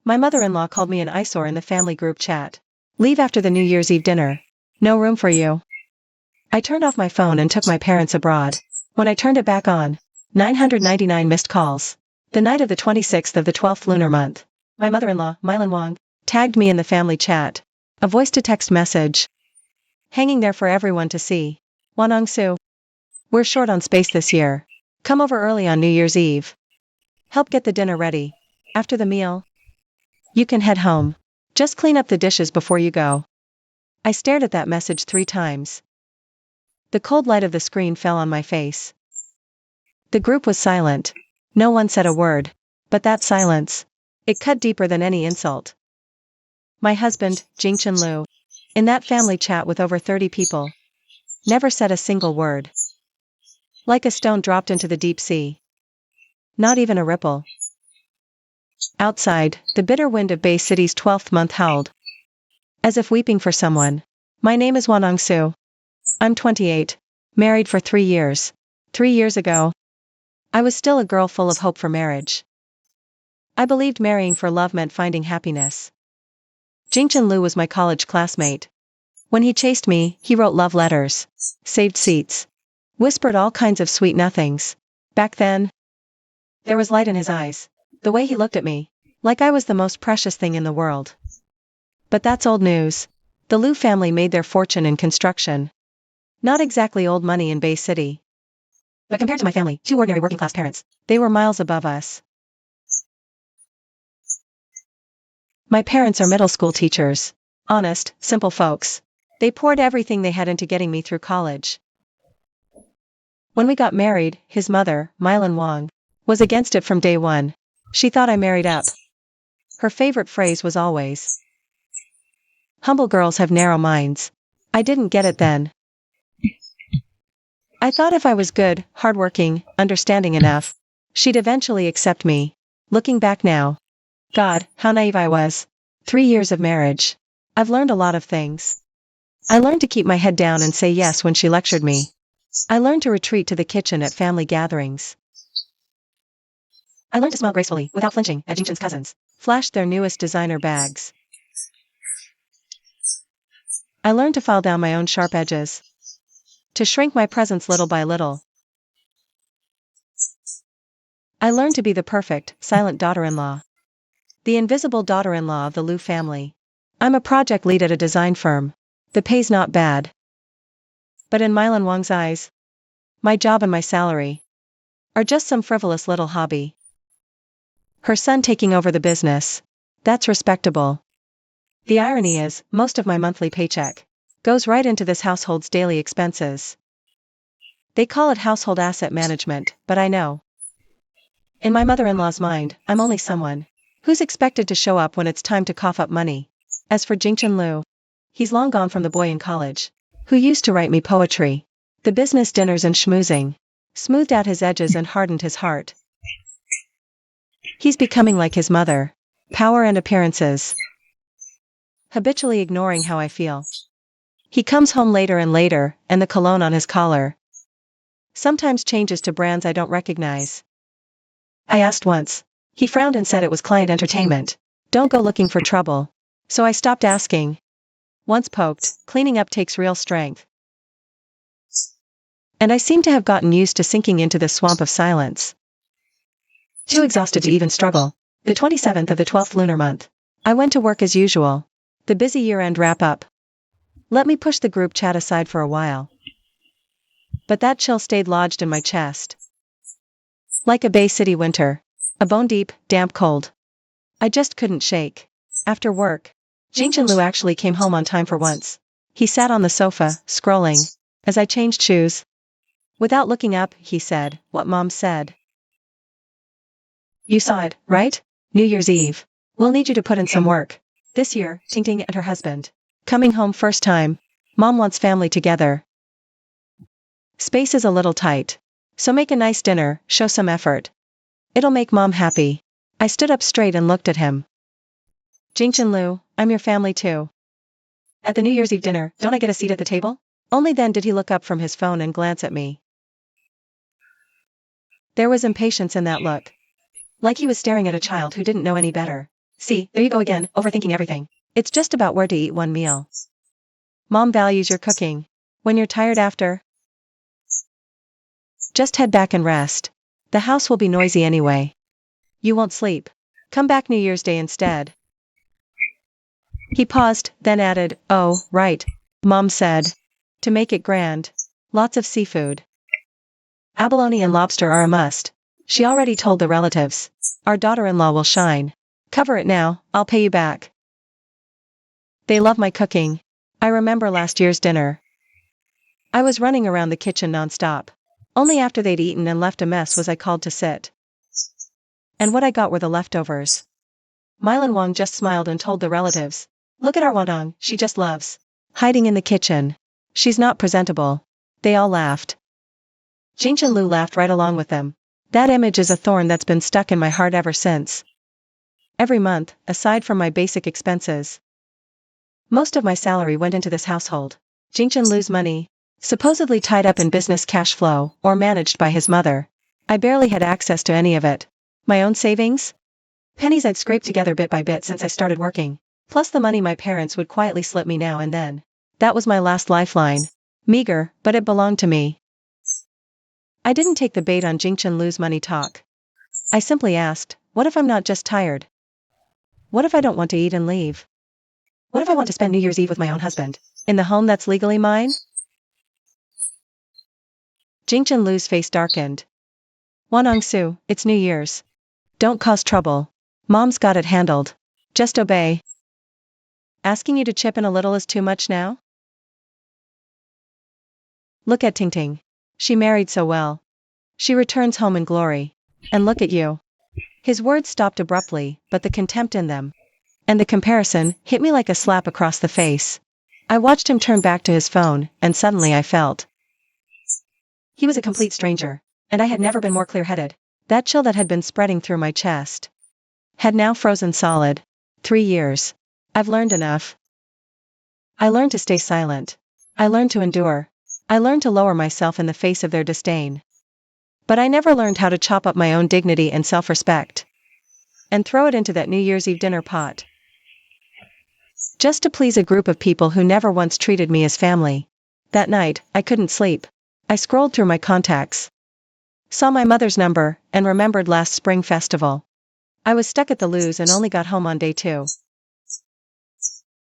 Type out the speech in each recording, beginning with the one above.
My mother-in-law called me an eyesore in the family group chat. Leave after the New Year's Eve dinner. No room for you. I turned off my phone and took my parents abroad. When I turned it back on, 999 missed calls. The night of the 26th of the 12th lunar month. My mother-in-law, Mainland Wang, tagged me in the family chat. A voice-to-text message. Hanging there for everyone to see. Wanong Su. We're short on space this year. Come over early on New Year's Eve. Help get the dinner ready. After the meal, you can head home. Just clean up the dishes before you go. I stared at that message 3 times. The cold light of the screen fell on my face. The group was silent. No one said a word. But that silence, it cut deeper than any insult. My husband, Jingchen Liu, in that family chat with over 30 people, never said a single word. Like a stone dropped into the deep sea. Not even a ripple. Outside, the bitter wind of Bay City's 12th month howled. As if weeping for someone. My name is Wanong Su. I'm 28. Married for 3 years. 3 years ago, I was still a girl full of hope for marriage. I believed marrying for love meant finding happiness. Jingchen Liu was my college classmate. When he chased me, he wrote love letters, saved seats, whispered all kinds of sweet nothings. Back then, there was light in his eyes. The way he looked at me, like I was the most precious thing in the world. But that's old news. The Liu family made their fortune in construction. Not exactly old money in Bay City. But compared to my family, 2 ordinary working-class parents, they were miles above us. My parents are middle school teachers. Honest, simple folks. They poured everything they had into getting me through college. When we got married, his mother, Mainland Wang, was against it from day one. She thought I married up. Her favorite phrase was always, "Humble girls have narrow minds." I didn't get it then. I thought if I was good, hardworking, understanding enough, she'd eventually accept me. Looking back now, God, how naive I was. 3 years of marriage. I've learned a lot of things. I learned to keep my head down and say yes when she lectured me. I learned to retreat to the kitchen at family gatherings. I learned to smile gracefully, without flinching, at Jingchen's cousins, flashed their newest designer bags. I learned to file down my own sharp edges. To shrink my presence little by little. I learned to be the perfect, silent daughter-in-law. The invisible daughter-in-law of the Liu family. I'm a project lead at a design firm. The pay's not bad. But in Mainland Wang's eyes, my job and my salary are just some frivolous little hobby. Her son taking over the business. That's respectable. The irony is, most of my monthly paycheck goes right into this household's daily expenses. They call it household asset management, but I know. In my mother-in-law's mind, I'm only someone who's expected to show up when it's time to cough up money. As for Jingchen Liu, he's long gone from the boy in college who used to write me poetry. The business dinners and schmoozing smoothed out his edges and hardened his heart. He's becoming like his mother. Power and appearances. Habitually ignoring how I feel. He comes home later and later, and the cologne on his collar sometimes changes to brands I don't recognize. I asked once. He frowned and said it was client entertainment. Don't go looking for trouble. So I stopped asking. Once poked, cleaning up takes real strength. And I seem to have gotten used to sinking into the swamp of silence. Too exhausted to even struggle. The 27th of the 12th lunar month. I went to work as usual. The busy year-end wrap-up. Let me push the group chat aside for a while. But that chill stayed lodged in my chest. Like a Bay City winter. A bone-deep, damp cold. I just couldn't shake. After work, Jingchen Liu actually came home on time for once. He sat on the sofa, scrolling, as I changed shoes. Without looking up, he said, what Mom said. You saw it, right? New Year's Eve. We'll need you to put in some work. This year, Tingting and her husband. Coming home first time. Mom wants family together. Space is a little tight. So make a nice dinner, show some effort. It'll make Mom happy. I stood up straight and looked at him. Jingchen Liu, I'm your family too. At the New Year's Eve dinner, don't I get a seat at the table? Only then did he look up from his phone and glance at me. There was impatience in that look. Like he was staring at a child who didn't know any better. See, there you go again, overthinking everything. It's just about where to eat one meal. Mom values your cooking. When you're tired after, just head back and rest. The house will be noisy anyway. You won't sleep. Come back New Year's Day instead. He paused, then added, oh, right. Mom said. To make it grand. Lots of seafood. Abalone and lobster are a must. She already told the relatives. Our daughter-in-law will shine. Cover it now, I'll pay you back. They love my cooking. I remember last year's dinner. I was running around the kitchen nonstop. Only after they'd eaten and left a mess was I called to sit. And what I got were the leftovers. Mylan Wang just smiled and told the relatives. Look at our Wadong, she just loves hiding in the kitchen. She's not presentable. They all laughed. Jingchen Lu laughed right along with them. That image is a thorn that's been stuck in my heart ever since. Every month, aside from my basic expenses, most of my salary went into this household. Jingchen Lu's money, supposedly tied up in business cash flow, or managed by his mother. I barely had access to any of it. My own savings? Pennies I'd scraped together bit by bit since I started working, plus the money my parents would quietly slip me now and then. That was my last lifeline. Meager, but it belonged to me. I didn't take the bait on Jingchen Lu's money talk. I simply asked, what if I'm not just tired? What if I don't want to eat and leave? What if I want to spend New Year's Eve with my own husband, in the home that's legally mine? Jingchen Lu's face darkened. Wanong Su, it's New Year's. Don't cause trouble. Mom's got it handled. Just obey. Asking you to chip in a little is too much now? Look at Ting Ting. She married so well. She returns home in glory. And look at you. His words stopped abruptly, but the contempt in them, and the comparison, hit me like a slap across the face. I watched him turn back to his phone, and suddenly I felt. He was a complete stranger, and I had never been more clear-headed. That chill that had been spreading through my chest had now frozen solid. 3 years. I've learned enough. I learned to stay silent. I learned to endure. I learned to lower myself in the face of their disdain. But I never learned how to chop up my own dignity and self-respect and throw it into that New Year's Eve dinner pot, just to please a group of people who never once treated me as family. That night, I couldn't sleep. I scrolled through my contacts, saw my mother's number, and remembered last spring festival. I was stuck at the Lu's and only got home on day 2.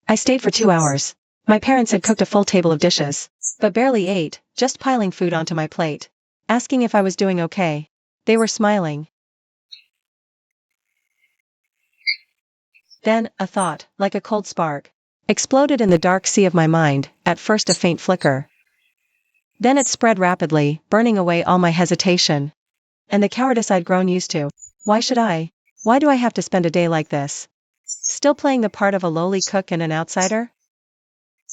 I stayed for 2 hours. My parents had cooked a full table of dishes, but barely ate, just piling food onto my plate, asking if I was doing okay. They were smiling. Then, a thought, like a cold spark, exploded in the dark sea of my mind, at first a faint flicker. Then it spread rapidly, burning away all my hesitation and the cowardice I'd grown used to. Why should I? Why do I have to spend a day like this? Still playing the part of a lowly cook and an outsider?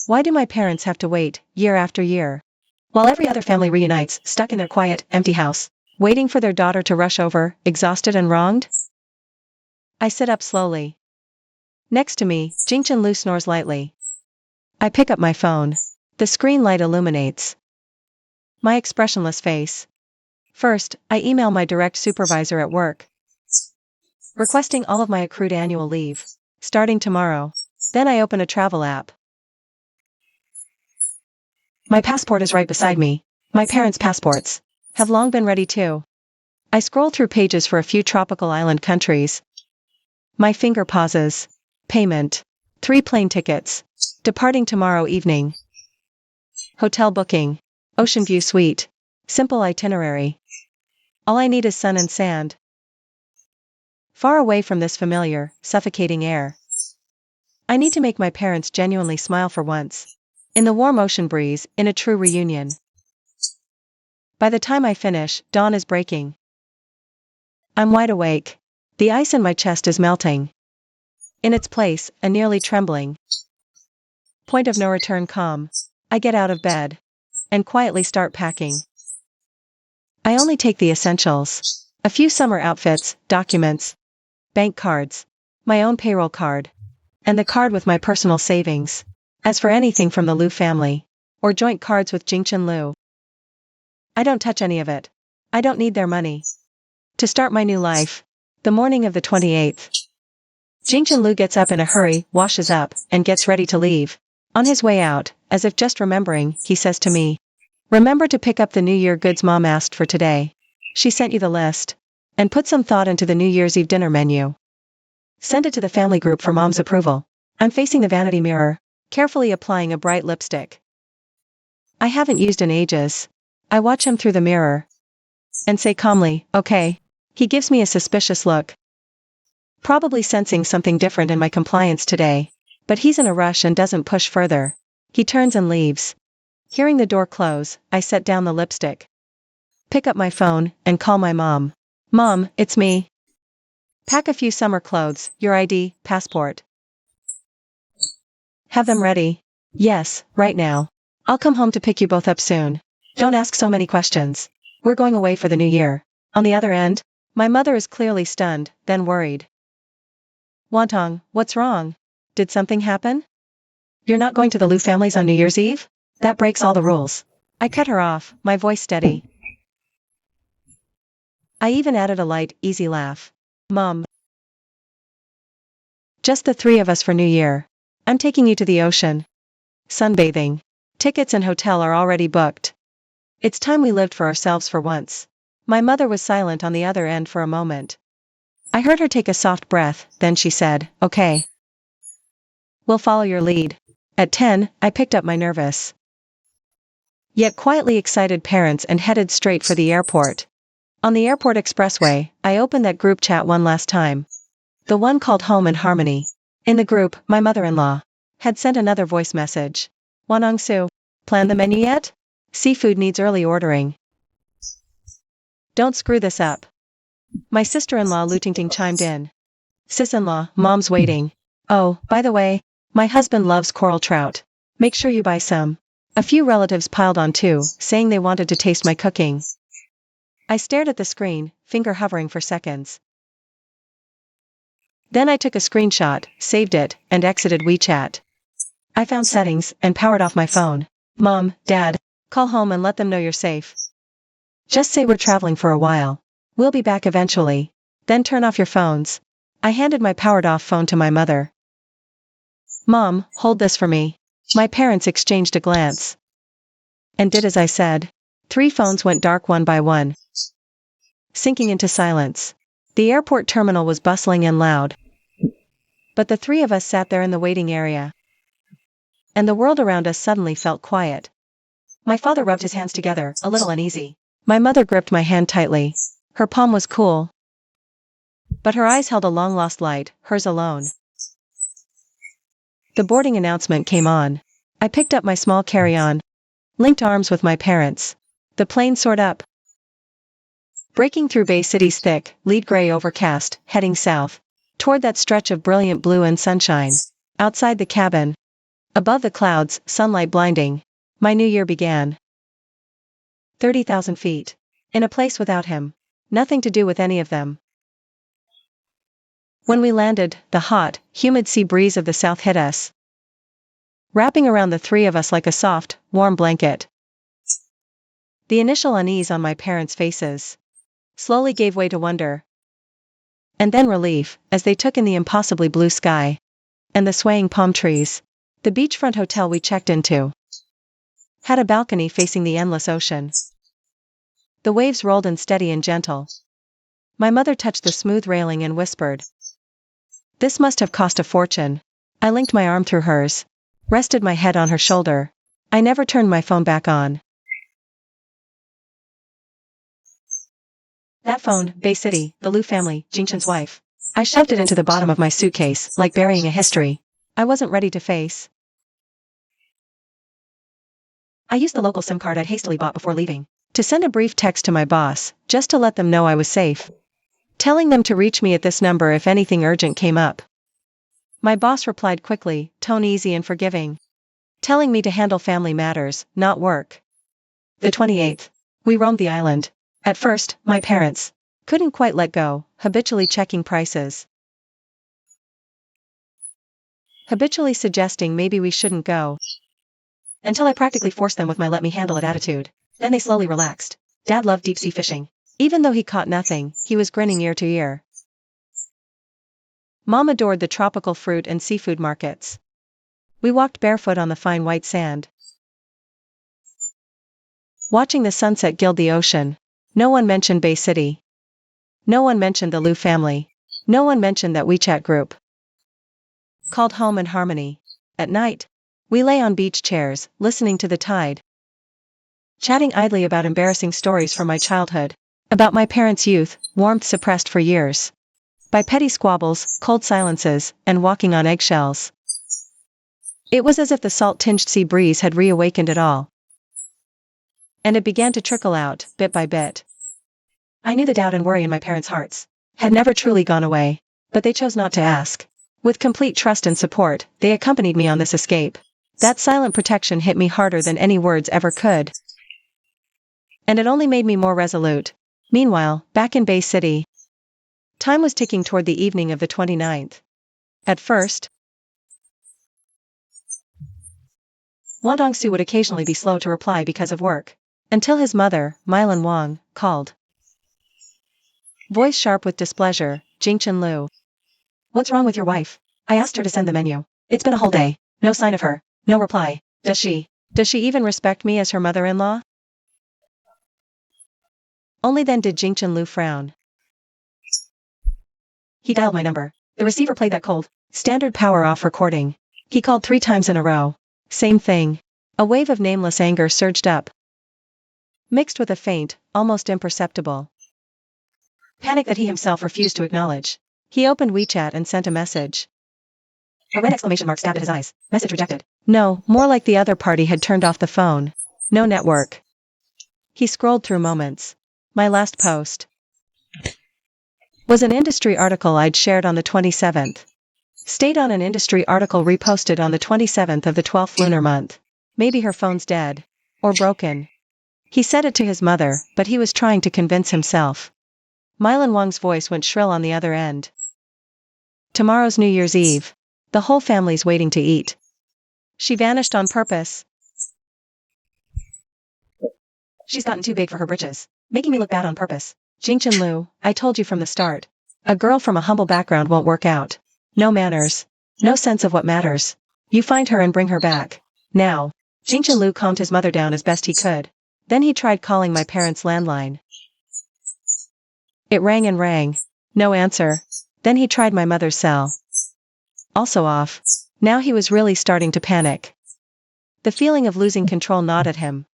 Why do my parents have to wait, year after year, while every other family reunites, stuck in their quiet, empty house, waiting for their daughter to rush over, exhausted and wronged? I sit up slowly. Next to me, Jingchen Lu snores lightly. I pick up my phone. The screen light illuminates my expressionless face. First, I email my direct supervisor at work, requesting all of my accrued annual leave, starting tomorrow. Then I open a travel app. My passport is right beside me. My parents' passports have long been ready too. I scroll through pages for a few tropical island countries. My finger pauses. Payment. 3 plane tickets. Departing tomorrow evening. Hotel booking. Ocean view suite. Simple itinerary. All I need is sun and sand. Far away from this familiar, suffocating air. I need to make my parents genuinely smile for once. In the warm ocean breeze, in a true reunion. By the time I finish, dawn is breaking. I'm wide awake. The ice in my chest is melting. In its place, a nearly trembling point of no return calm. I get out of bed and quietly start packing. I only take the essentials. A few summer outfits, documents, bank cards, my own payroll card, and the card with my personal savings. As for anything from the Lu family, or joint cards with Jingchen Lu, I don't touch any of it. I don't need their money to start my new life. The morning of the 28th. Jingchen Lu gets up in a hurry, washes up, and gets ready to leave. On his way out, as if just remembering, he says to me, "Remember to pick up the New Year goods Mom asked for today. She sent you the list. And put some thought into the New Year's Eve dinner menu. Send it to the family group for Mom's approval." I'm facing the vanity mirror, carefully applying a bright lipstick I haven't used in ages. I watch him through the mirror and say calmly, "Okay." He gives me a suspicious look, probably sensing something different in my compliance today. But he's in a rush and doesn't push further. He turns and leaves. Hearing the door close, I set down the lipstick, pick up my phone, and call my mom. "Mom, it's me. Pack a few summer clothes, your ID, passport. Have them ready." "Yes, right now. I'll come home to pick you both up soon. Don't ask so many questions. We're going away for the new year." On the other end, my mother is clearly stunned, then worried. "Wantong, what's wrong? Did something happen? You're not going to the Lu families on New Year's Eve? That breaks all the rules." I cut her off, my voice steady. I even added a light, easy laugh. "Mom. Just the three of us for New Year. I'm taking you to the ocean. Sunbathing. Tickets and hotel are already booked. It's time we lived for ourselves for once." My mother was silent on the other end for a moment. I heard her take a soft breath, then she said, "Okay. We'll follow your lead." At 10, I picked up my nervous, yet quietly excited parents and headed straight for the airport. On the airport expressway, I opened that group chat one last time. The one called Home and Harmony. In the group, my mother-in-law had sent another voice message. "Wanong-su, plan the menu yet? Seafood needs early ordering. Don't screw this up." My sister-in-law Lu Tingting chimed in. "Sis-in-law, Mom's waiting. Oh, by the way, my husband loves coral trout. Make sure you buy some." A few relatives piled on too, saying they wanted to taste my cooking. I stared at the screen, finger hovering for seconds. Then I took a screenshot, saved it, and exited WeChat. I found settings, and powered off my phone. "Mom, Dad, call home and let them know you're safe. Just say we're traveling for a while. We'll be back eventually. Then turn off your phones." I handed my powered-off phone to my mother. "Mom, hold this for me." My parents exchanged a glance and did as I said. 3 phones went dark one by one, sinking into silence. The airport terminal was bustling and loud, but the 3 of us sat there in the waiting area, and the world around us suddenly felt quiet. My father rubbed his hands together, a little uneasy. My mother gripped my hand tightly. Her palm was cool, but her eyes held a long-lost light, hers alone. The boarding announcement came on. I picked up my small carry-on, linked arms with my parents. The plane soared up, breaking through Bay City's thick, lead gray overcast, heading south, toward that stretch of brilliant blue and sunshine. Outside the cabin, above the clouds, sunlight blinding, my new year began. 30,000 feet. In a place without him. Nothing to do with any of them. When we landed, the hot, humid sea breeze of the south hit us, wrapping around the 3 of us like a soft, warm blanket. The initial unease on my parents' faces slowly gave way to wonder, and then relief, as they took in the impossibly blue sky and the swaying palm trees. The beachfront hotel we checked into had a balcony facing the endless ocean. The waves rolled in steady and gentle. My mother touched the smooth railing and whispered, "This must have cost a fortune." I linked my arm through hers, rested my head on her shoulder. I never turned my phone back on. That phone, Bay City, the Lu family, Jingchen's wife. I shoved it into the bottom of my suitcase, like burying a history I wasn't ready to face. I used the local SIM card I'd hastily bought before leaving to send a brief text to my boss, just to let them know I was safe, telling them to reach me at this number if anything urgent came up. My boss replied quickly, tone easy and forgiving, telling me to handle family matters, not work. The 28th. We roamed the island. At first, my parents couldn't quite let go, habitually checking prices, habitually suggesting maybe we shouldn't go, until I practically forced them with my let me handle it attitude. Then they slowly relaxed. Dad loved deep-sea fishing. Even though he caught nothing, he was grinning ear to ear. Mom adored the tropical fruit and seafood markets. We walked barefoot on the fine white sand, watching the sunset gild the ocean. No one mentioned Bay City. No one mentioned the Liu family. No one mentioned that WeChat group called Home and Harmony. At night, we lay on beach chairs, listening to the tide, chatting idly about embarrassing stories from my childhood, about my parents' youth, warmth suppressed for years by petty squabbles, cold silences, and walking on eggshells. It was as if the salt-tinged sea breeze had reawakened it all. And it began to trickle out, bit by bit. I knew the doubt and worry in my parents' hearts had never truly gone away, but they chose not to ask. With complete trust and support, they accompanied me on this escape. That silent protection hit me harder than any words ever could. And it only made me more resolute. Meanwhile, back in Bay City, time was ticking toward the evening of the 29th. At first, Wang Dongsu would occasionally be slow to reply because of work, until his mother, Mylan Wang, called. Voice sharp with displeasure, Jingchen Lu. What's wrong with your wife? I asked her to send the menu. It's been a whole day. No sign of her. No reply. Does she even respect me as her mother-in-law? Only then did Jingchen Lu frown. He dialed my number. The receiver played that cold, standard power off recording. He called 3 times in a row. Same thing. A wave of nameless anger surged up, mixed with a faint, almost imperceptible panic that he himself refused to acknowledge. He opened WeChat and sent a message. A red exclamation mark stabbed at his eyes. Message rejected. No, more like the other party had turned off the phone. No network. He scrolled through moments. My last post was an industry article I'd shared on the 27th. Stayed on an industry article reposted on the 27th of the 12th lunar month. Maybe her phone's dead. Or broken. He said it to his mother, but he was trying to convince himself. Mylan Wang's voice went shrill on the other end. Tomorrow's New Year's Eve. The whole family's waiting to eat. She vanished on purpose. She's gotten too big for her britches, making me look bad on purpose. Jingchen Lu, I told you from the start. A girl from a humble background won't work out. No manners. No sense of what matters. You find her and bring her back. Now. Jingchen Lu calmed his mother down as best he could. Then he tried calling my parents' landline. It rang and rang. No answer. Then he tried my mother's cell. Also off. Now he was really starting to panic. The feeling of losing control gnawed at him.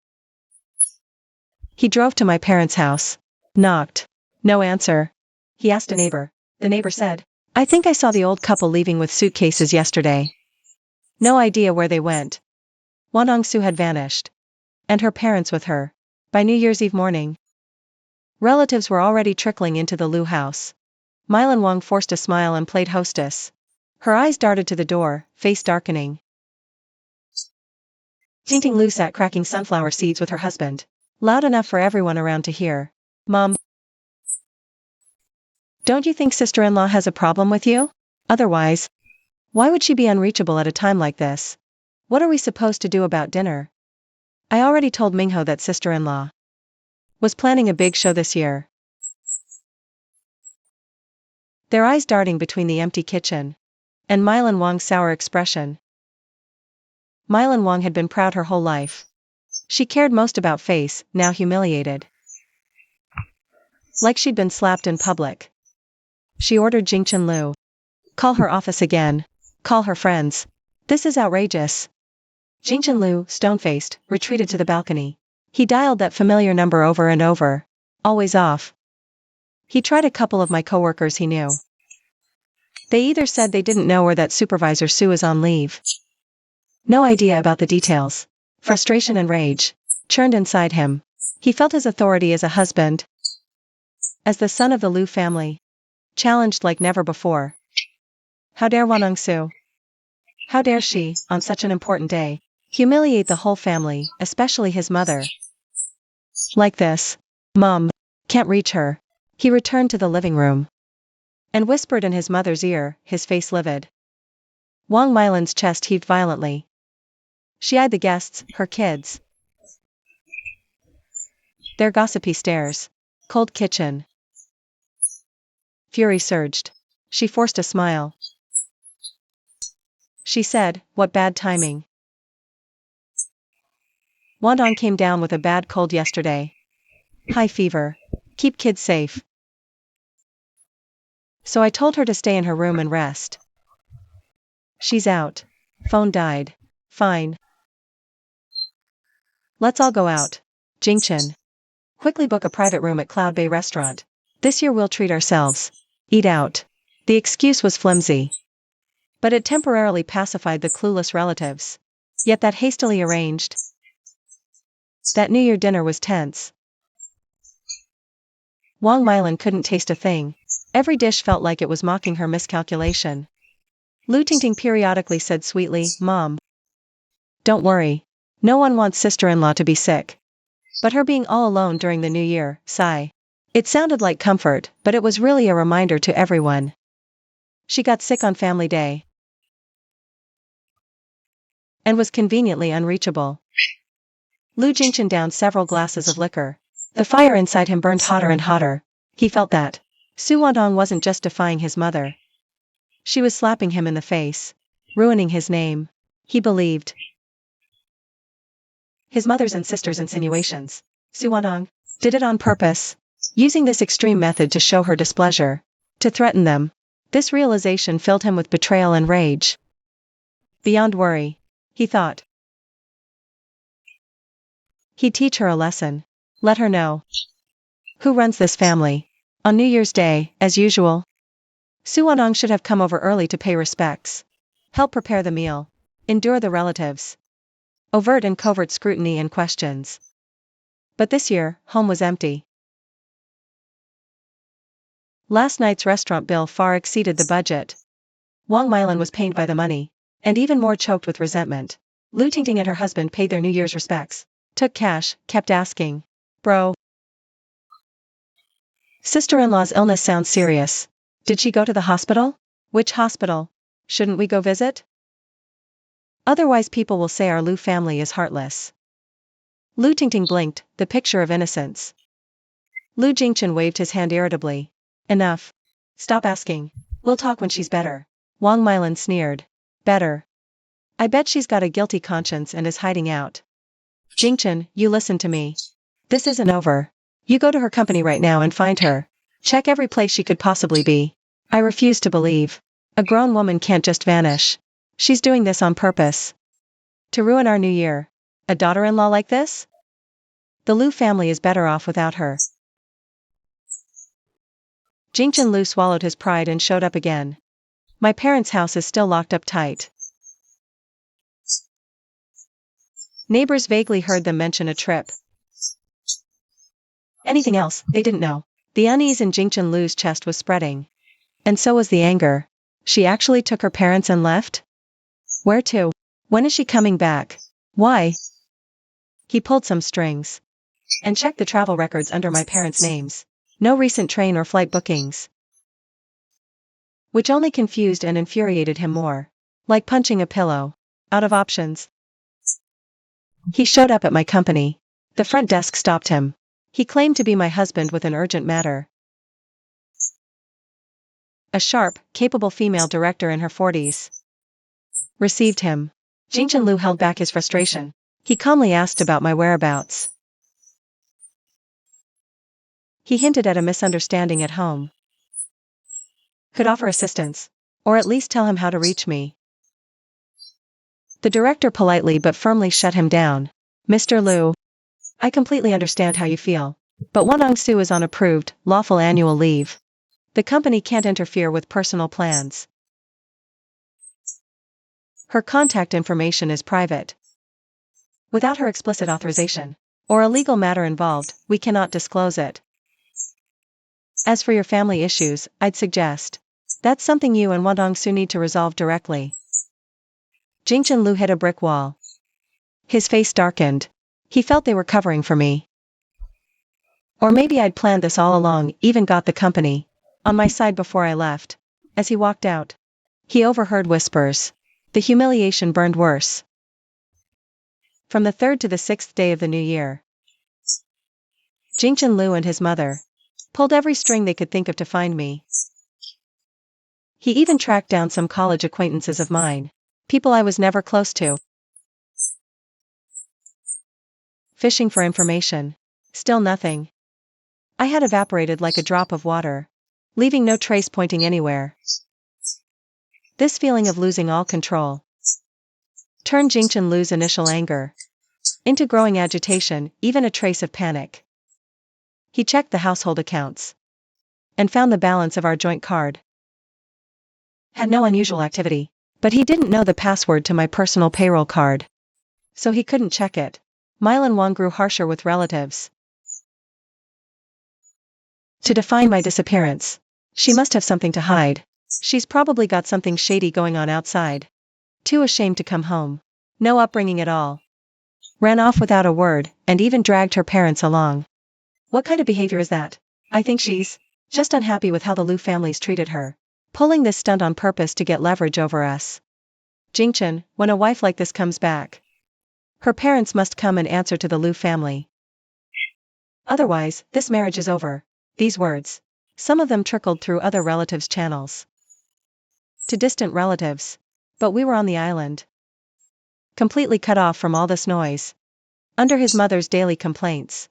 He drove to my parents' house. Knocked. No answer. He asked a neighbor. The neighbor said, I think I saw the old couple leaving with suitcases yesterday. No idea where they went. Wang Dongsu had vanished. And her parents with her. By New Year's Eve morning, relatives were already trickling into the Liu house. Mylan Wang forced a smile and played hostess. Her eyes darted to the door, face darkening. Jingting Lu sat cracking sunflower seeds with her husband. Loud enough for everyone around to hear. Mom, don't you think sister-in-law has a problem with you? Otherwise, why would she be unreachable at a time like this? What are we supposed to do about dinner? I already told Mingho that sister-in-law was planning a big show this year. Their eyes darting between the empty kitchen and Mylan Wang's sour expression. Mylan Wang had been proud her whole life. She cared most about face, now humiliated. Like she'd been slapped in public. She ordered Jingchen Lu. Call her office again. Call her friends. This is outrageous. Jingchen Lu, stone-faced, retreated to the balcony. He dialed that familiar number over and over. Always off. He tried a couple of my coworkers he knew. They either said they didn't know or that Supervisor Su is on leave. No idea about the details. Frustration and rage churned inside him. He felt his authority as a husband, as the son of the Liu family, challenged like never before. How dare Wang Dongsu? How dare she, on such an important day, humiliate the whole family, especially his mother? Like this. Mom, can't reach her. He returned to the living room and whispered in his mother's ear, his face livid. Wang Mylan's chest heaved violently. She eyed the guests, her kids. Their gossipy stares. Cold kitchen. Fury surged. She forced a smile. she said, what bad timing. Wandong came down with a bad cold yesterday. High fever. Keep kids safe. So I told her to stay in her room and rest. She's out. Phone died. Fine. Let's all go out. Jingchen. Quickly book a private room at Cloud Bay Restaurant. This year we'll treat ourselves. Eat out. The excuse was flimsy. But it temporarily pacified the clueless relatives. Yet that hastily arranged. That New Year dinner was tense. Wang Mylan couldn't taste a thing. Every dish felt like it was mocking her miscalculation. Lu Tingting periodically said sweetly, Mom. Don't worry. No one wants sister-in-law to be sick. But her being all alone during the New Year, sigh. It sounded like comfort, but it was really a reminder to everyone. She got sick on Family Day. And was conveniently unreachable. Lu Jingchen downed several glasses of liquor. The fire inside him burned hotter and hotter. He felt that Su Wandong wasn't just defying his mother. She was slapping him in the face. Ruining his name. He believed. His mother's and sister's insinuations. Su Wandong did it on purpose. Using this extreme method to show her displeasure. To threaten them. This realization filled him with betrayal and rage. Beyond worry. He thought. He'd teach her a lesson. Let her know. Who runs this family? On New Year's Day, as usual. Su Wandong should have come over early to pay respects. Help prepare the meal. Endure the relatives. Overt and covert scrutiny and questions. But this year, home was empty. Last night's restaurant bill far exceeded the budget. Wang Mylan was pained by the money, and even more choked with resentment. Lu Tingting and her husband paid their New Year's respects. Took cash, kept asking. Bro. Sister-in-law's illness sounds serious. Did she go to the hospital? Which hospital? Shouldn't we go visit? Otherwise people will say our Lu family is heartless. Lu Tingting blinked, the picture of innocence. Lu Jingchen waved his hand irritably. Enough. Stop asking. We'll talk when she's better. Wang Mylan sneered. Better. I bet she's got a guilty conscience and is hiding out. Jingchen, you listen to me. This isn't over. You go to her company right now and find her. Check every place she could possibly be. I refuse to believe. A grown woman can't just vanish. She's doing this on purpose. To ruin our New Year. A daughter-in-law like this? The Lu family is better off without her. Jingchen Lu swallowed his pride and showed up again. My parents' house is still locked up tight. Neighbors vaguely heard them mention a trip. Anything else, they didn't know. The unease in Jingchen Lu's chest was spreading. And so was the anger. She actually took her parents and left? Where to? When is she coming back? Why? He pulled some strings. And checked the travel records under my parents' names. No recent train or flight bookings. Which only confused and infuriated him more. Like punching a pillow. Out of options. He showed up at my company. The front desk stopped him. He claimed to be my husband with an urgent matter. A sharp, capable female director in her 40s. Received him. Jingchen Lu held back his frustration. He calmly asked about my whereabouts. He hinted at a misunderstanding at home. Could offer assistance. Or at least tell him how to reach me. The director politely but firmly shut him down. Mr. Lu. I completely understand how you feel. But Wandong Su is on approved, lawful annual leave. The company can't interfere with personal plans. Her contact information is private. Without her explicit authorization, or a legal matter involved, we cannot disclose it. As for your family issues, I'd suggest. That's something you and Wandong Su need to resolve directly. Jingchen Lu hit a brick wall. His face darkened. He felt they were covering for me. Or maybe I'd planned this all along, even got the company on my side before I left. As he walked out, he overheard whispers. The humiliation burned worse. From the 3rd to the 6th day of the New Year, Jingchen Lu and his mother pulled every string they could think of to find me. He even tracked down some college acquaintances of mine. People I was never close to. Fishing for information. Still nothing. I had evaporated like a drop of water, leaving no trace pointing anywhere. This feeling of losing all control turned Jingchen Lu's initial anger into growing agitation, even a trace of panic. He checked the household accounts and found the balance of our joint card had no unusual activity, but he didn't know the password to my personal payroll card, so he couldn't check it. Mainland Wang grew harsher with relatives to define my disappearance. She must have something to hide. She's probably got something shady going on outside. Too ashamed to come home. No upbringing at all. Ran off without a word, and even dragged her parents along. What kind of behavior is that? I think she's just unhappy with how the Lu families treated her, pulling this stunt on purpose to get leverage over us. Jingchen, when a wife like this comes back, her parents must come and answer to the Lu family. Otherwise, this marriage is over. These words, some of them trickled through other relatives' channels to distant relatives. But we were on the island, completely cut off from all this noise, under his mother's daily complaints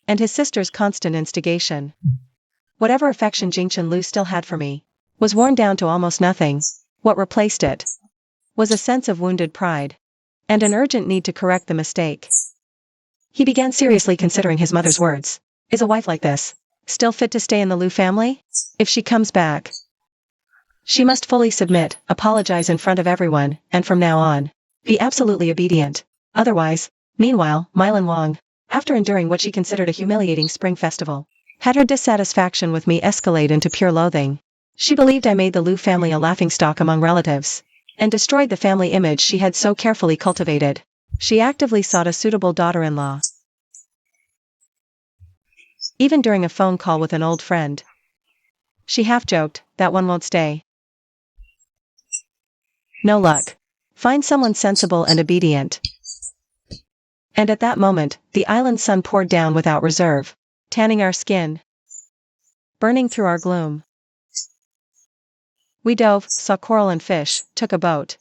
and his sister's constant instigation. Whatever affection Jingchen Lu still had for me was worn down to almost nothing. What replaced it was a sense of wounded pride and an urgent need to correct the mistake. He began seriously considering his mother's words. Is a wife like this still fit to stay in the Lu family? If she comes back, she must fully submit, apologize in front of everyone, and from now on, be absolutely obedient. Otherwise, meanwhile, Mainland Wang, after enduring what she considered a humiliating spring festival, had her dissatisfaction with me escalate into pure loathing. She believed I made the Lu family a laughingstock among relatives, and destroyed the family image she had so carefully cultivated. She actively sought a suitable daughter-in-law. Even during a phone call with an old friend, she half-joked, "That one won't stay." No luck. Find someone sensible and obedient. And at that moment, the island sun poured down without reserve, tanning our skin, burning through our gloom. We dove, saw coral and fish, took a boat,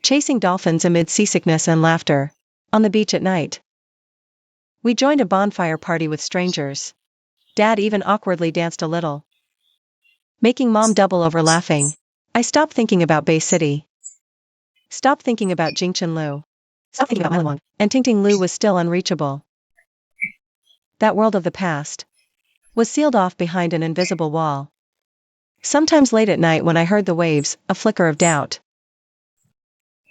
chasing dolphins amid seasickness and laughter. On the beach at night, we joined a bonfire party with strangers. Dad even awkwardly danced a little, making Mom double over laughing. I stopped thinking about Bay City. Stopped thinking about Jingchen Lu. Stopped thinking about Mainland Wang. And Tingting Lu was still unreachable. That world of the past was sealed off behind an invisible wall. Sometimes late at night when I heard the waves, a flicker of doubt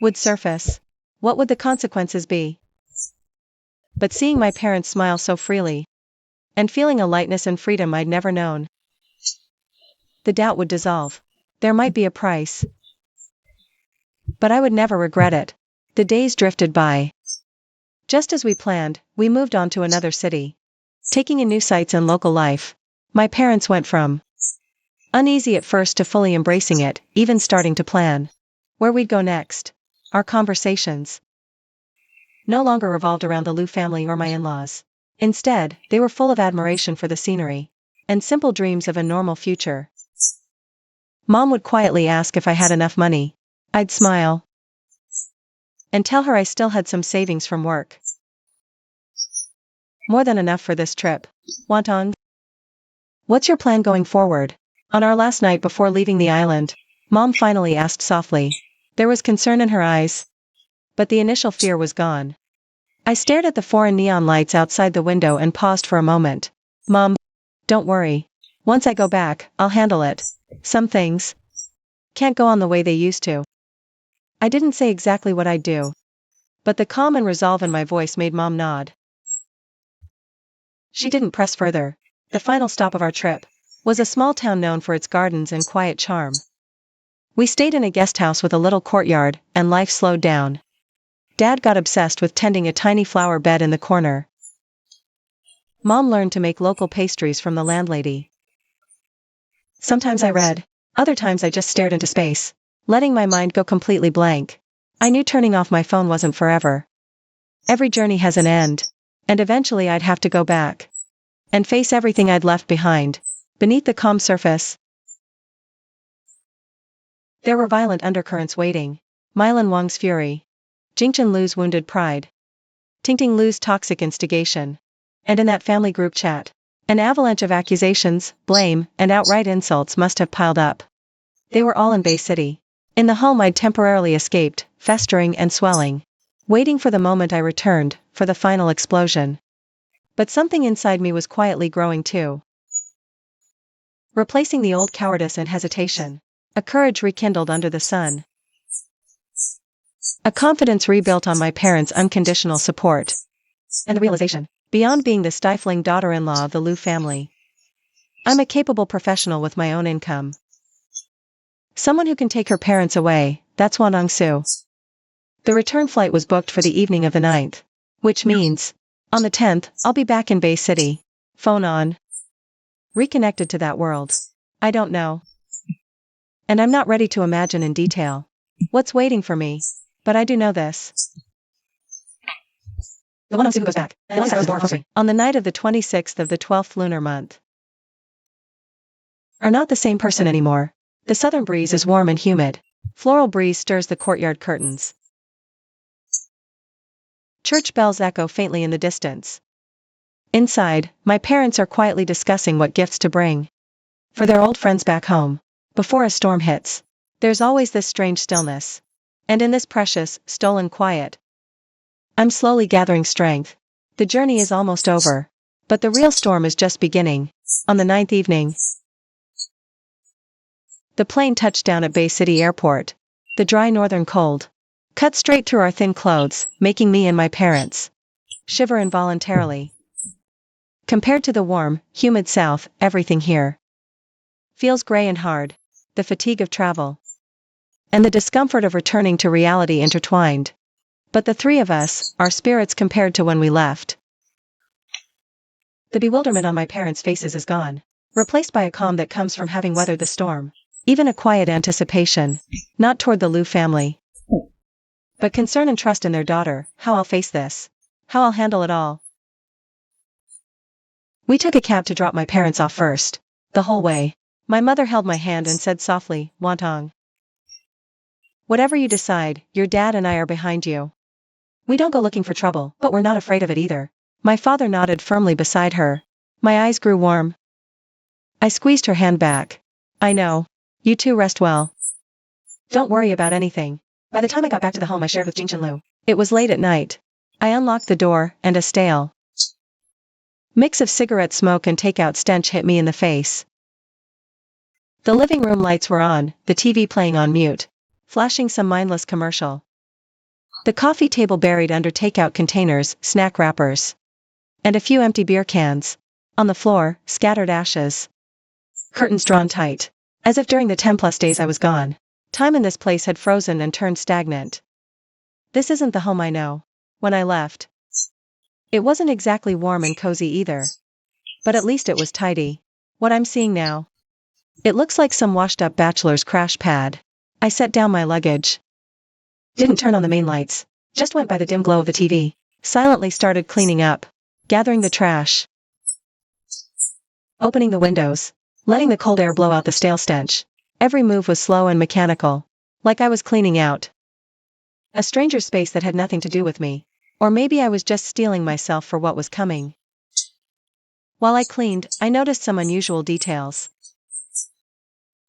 would surface. What would the consequences be? But seeing my parents smile so freely, and feeling a lightness and freedom I'd never known, the doubt would dissolve. There might be a price, but I would never regret it. The days drifted by. Just as we planned, we moved on to another city, taking in new sights and local life. My parents went from uneasy at first to fully embracing it, even starting to plan where we'd go next. Our conversations no longer revolved around the Lu family or my in-laws. Instead, they were full of admiration for the scenery and simple dreams of a normal future. Mom would quietly ask if I had enough money. I'd smile and tell her I still had some savings from work. More than enough for this trip. Wantong, what's your plan going forward? On our last night before leaving the island, Mom finally asked softly. There was concern in her eyes, but the initial fear was gone. I stared at the foreign neon lights outside the window and paused for a moment. Mom, don't worry. Once I go back, I'll handle it. Some things can't go on the way they used to. I didn't say exactly what I'd do, but the calm and resolve in my voice made Mom nod. She didn't press further. The final stop of our trip was a small town known for its gardens and quiet charm. We stayed in a guest house with a little courtyard, and life slowed down. Dad got obsessed with tending a tiny flower bed in the corner. Mom learned to make local pastries from the landlady. Sometimes I read, other times I just stared into space, letting my mind go completely blank. I knew turning off my phone wasn't forever. Every journey has an end, and eventually I'd have to go back and face everything I'd left behind. Beneath the calm surface, There were violent undercurrents waiting. Mainland Wang's fury. Jingchen Lu's wounded pride. Tingting Lu's toxic instigation. And in that family group chat, an avalanche of accusations, blame, and outright insults must have piled up. They were all in Bay City. In the home I'd temporarily escaped, festering and swelling. Waiting for the moment I returned, for the final explosion. But something inside me was quietly growing too. Replacing the old cowardice and hesitation. A courage rekindled under the sun. A confidence rebuilt on my parents' unconditional support. And the realization, beyond being the stifling daughter-in-law of the Lu family, I'm a capable professional with my own income. Someone who can take her parents away, that's Wanang Su. The return flight was booked for the evening of the 9th. Which means, on the 10th, I'll be back in Bay City. Phone on. Reconnected to that world. I don't know. And I'm not ready to imagine in detail what's waiting for me. But I do know this. The one on Sugu goes back. On the night of the 26th of the 12th lunar month. Are not the same person anymore. The southern breeze is warm and humid. Floral breeze stirs the courtyard curtains. Church bells echo faintly in the distance. Inside, my parents are quietly discussing what gifts to bring for their old friends back home. Before a storm hits, there's always this strange stillness. And in this precious, stolen quiet, I'm slowly gathering strength. The journey is almost over. But the real storm is just beginning. On the 9th evening, the plane touched down at Bay City Airport. The dry northern cold cut straight through our thin clothes, making me and my parents shiver involuntarily. Compared to the warm, humid south, everything here feels gray and hard. The fatigue of travel and the discomfort of returning to reality intertwined. But the three of us, our spirits compared to when we left. The bewilderment on my parents' faces is gone, replaced by a calm that comes from having weathered the storm. Even a quiet anticipation, not toward the Lu family, but concern and trust in their daughter, how I'll face this, how I'll handle it all. We took a cab to drop my parents off first. The whole way, my mother held my hand and said softly, "Wantong. Whatever you decide, your dad and I are behind you. We don't go looking for trouble, but we're not afraid of it either." My father nodded firmly beside her. My eyes grew warm. I squeezed her hand back. "I know. You two rest well. Don't worry about anything." By the time I got back to the home I shared with Jingchen Lu, it was late at night. I unlocked the door, and a stale mix of cigarette smoke and takeout stench hit me in the face. The living room lights were on, the TV playing on mute, flashing some mindless commercial. The coffee table buried under takeout containers, snack wrappers, and a few empty beer cans. On the floor, scattered ashes. Curtains drawn tight, as if during the 10+ days I was gone, time in this place had frozen and turned stagnant. This isn't the home I know. When I left, it wasn't exactly warm and cozy either. But at least it was tidy. What I'm seeing now, it looks like some washed-up bachelor's crash pad. I set down my luggage. Didn't turn on the main lights. Just went by the dim glow of the TV. Silently started cleaning up. Gathering the trash. Opening the windows. Letting the cold air blow out the stale stench. Every move was slow and mechanical. Like I was cleaning out a stranger's space that had nothing to do with me. Or maybe I was just steeling myself for what was coming. While I cleaned, I noticed some unusual details.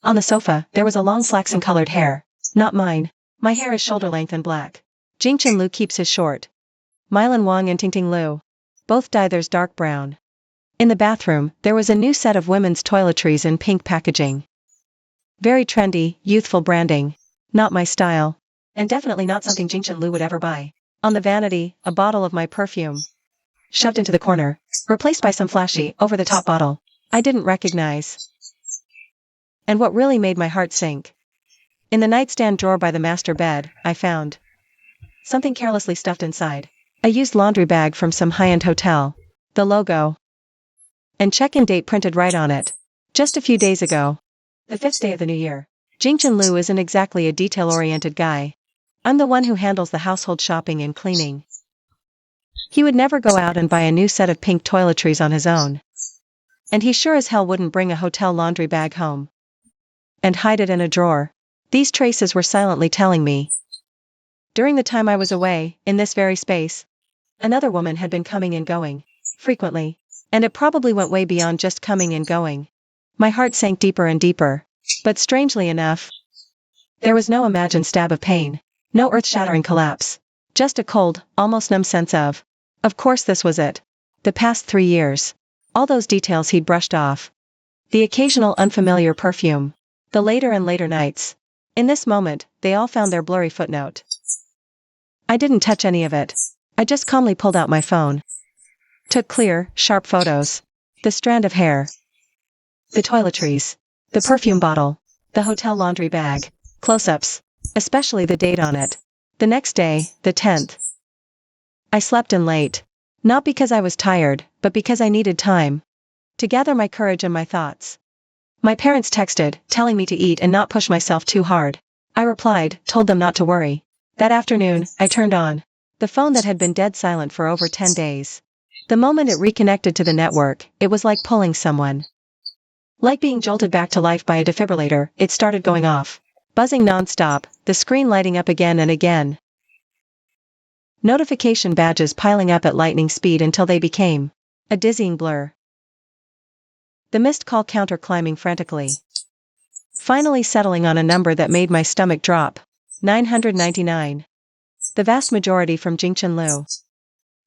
On the sofa, there was a long flaxen-colored hair. Not mine. My hair is shoulder-length and black. Jingchen Lu keeps his short. Mainland Wang and Tingting Lu both dye theirs dark brown. In the bathroom, there was a new set of women's toiletries in pink packaging. Very trendy, youthful branding. Not my style. And definitely not something Jingchen Lu would ever buy. On the vanity, a bottle of my perfume. Shoved into the corner. Replaced by some flashy, over-the-top bottle I didn't recognize. And what really made my heart sink. In the nightstand drawer by the master bed, I found something carelessly stuffed inside. A used laundry bag from some high-end hotel. The logo and check-in date printed right on it. Just a few days ago. The 5th day of the new year. Jingchen Lu isn't exactly a detail-oriented guy. I'm the one who handles the household shopping and cleaning. He would never go out and buy a new set of pink toiletries on his own. And he sure as hell wouldn't bring a hotel laundry bag home and hide it in a drawer. These traces were silently telling me. During the time I was away, in this very space, another woman had been coming and going, frequently. And it probably went way beyond just coming and going. My heart sank deeper and deeper. But strangely enough, there was no imagined stab of pain. No earth-shattering collapse. Just a cold, almost numb sense of course this was it. The past 3 years. All those details he'd brushed off. The occasional unfamiliar perfume. The later and later nights. In this moment, they all found their blurry footnote. I didn't touch any of it. I just calmly pulled out my phone. Took clear, sharp photos. The strand of hair. The toiletries. The perfume bottle. The hotel laundry bag. Close-ups. Especially the date on it. The next day, the 10th. I slept in late. Not because I was tired, but because I needed time to gather my courage and my thoughts. My parents texted, telling me to eat and not push myself too hard. I replied, told them not to worry. That afternoon, I turned on the phone that had been dead silent for over 10 days. The moment it reconnected to the network, it was like pulling someone. Like being jolted back to life by a defibrillator, it started going off. Buzzing non-stop, the screen lighting up again and again. Notification badges piling up at lightning speed until they became a dizzying blur. The missed call counter climbing frantically. Finally settling on a number that made my stomach drop. 999. The vast majority from Jingchen Liu.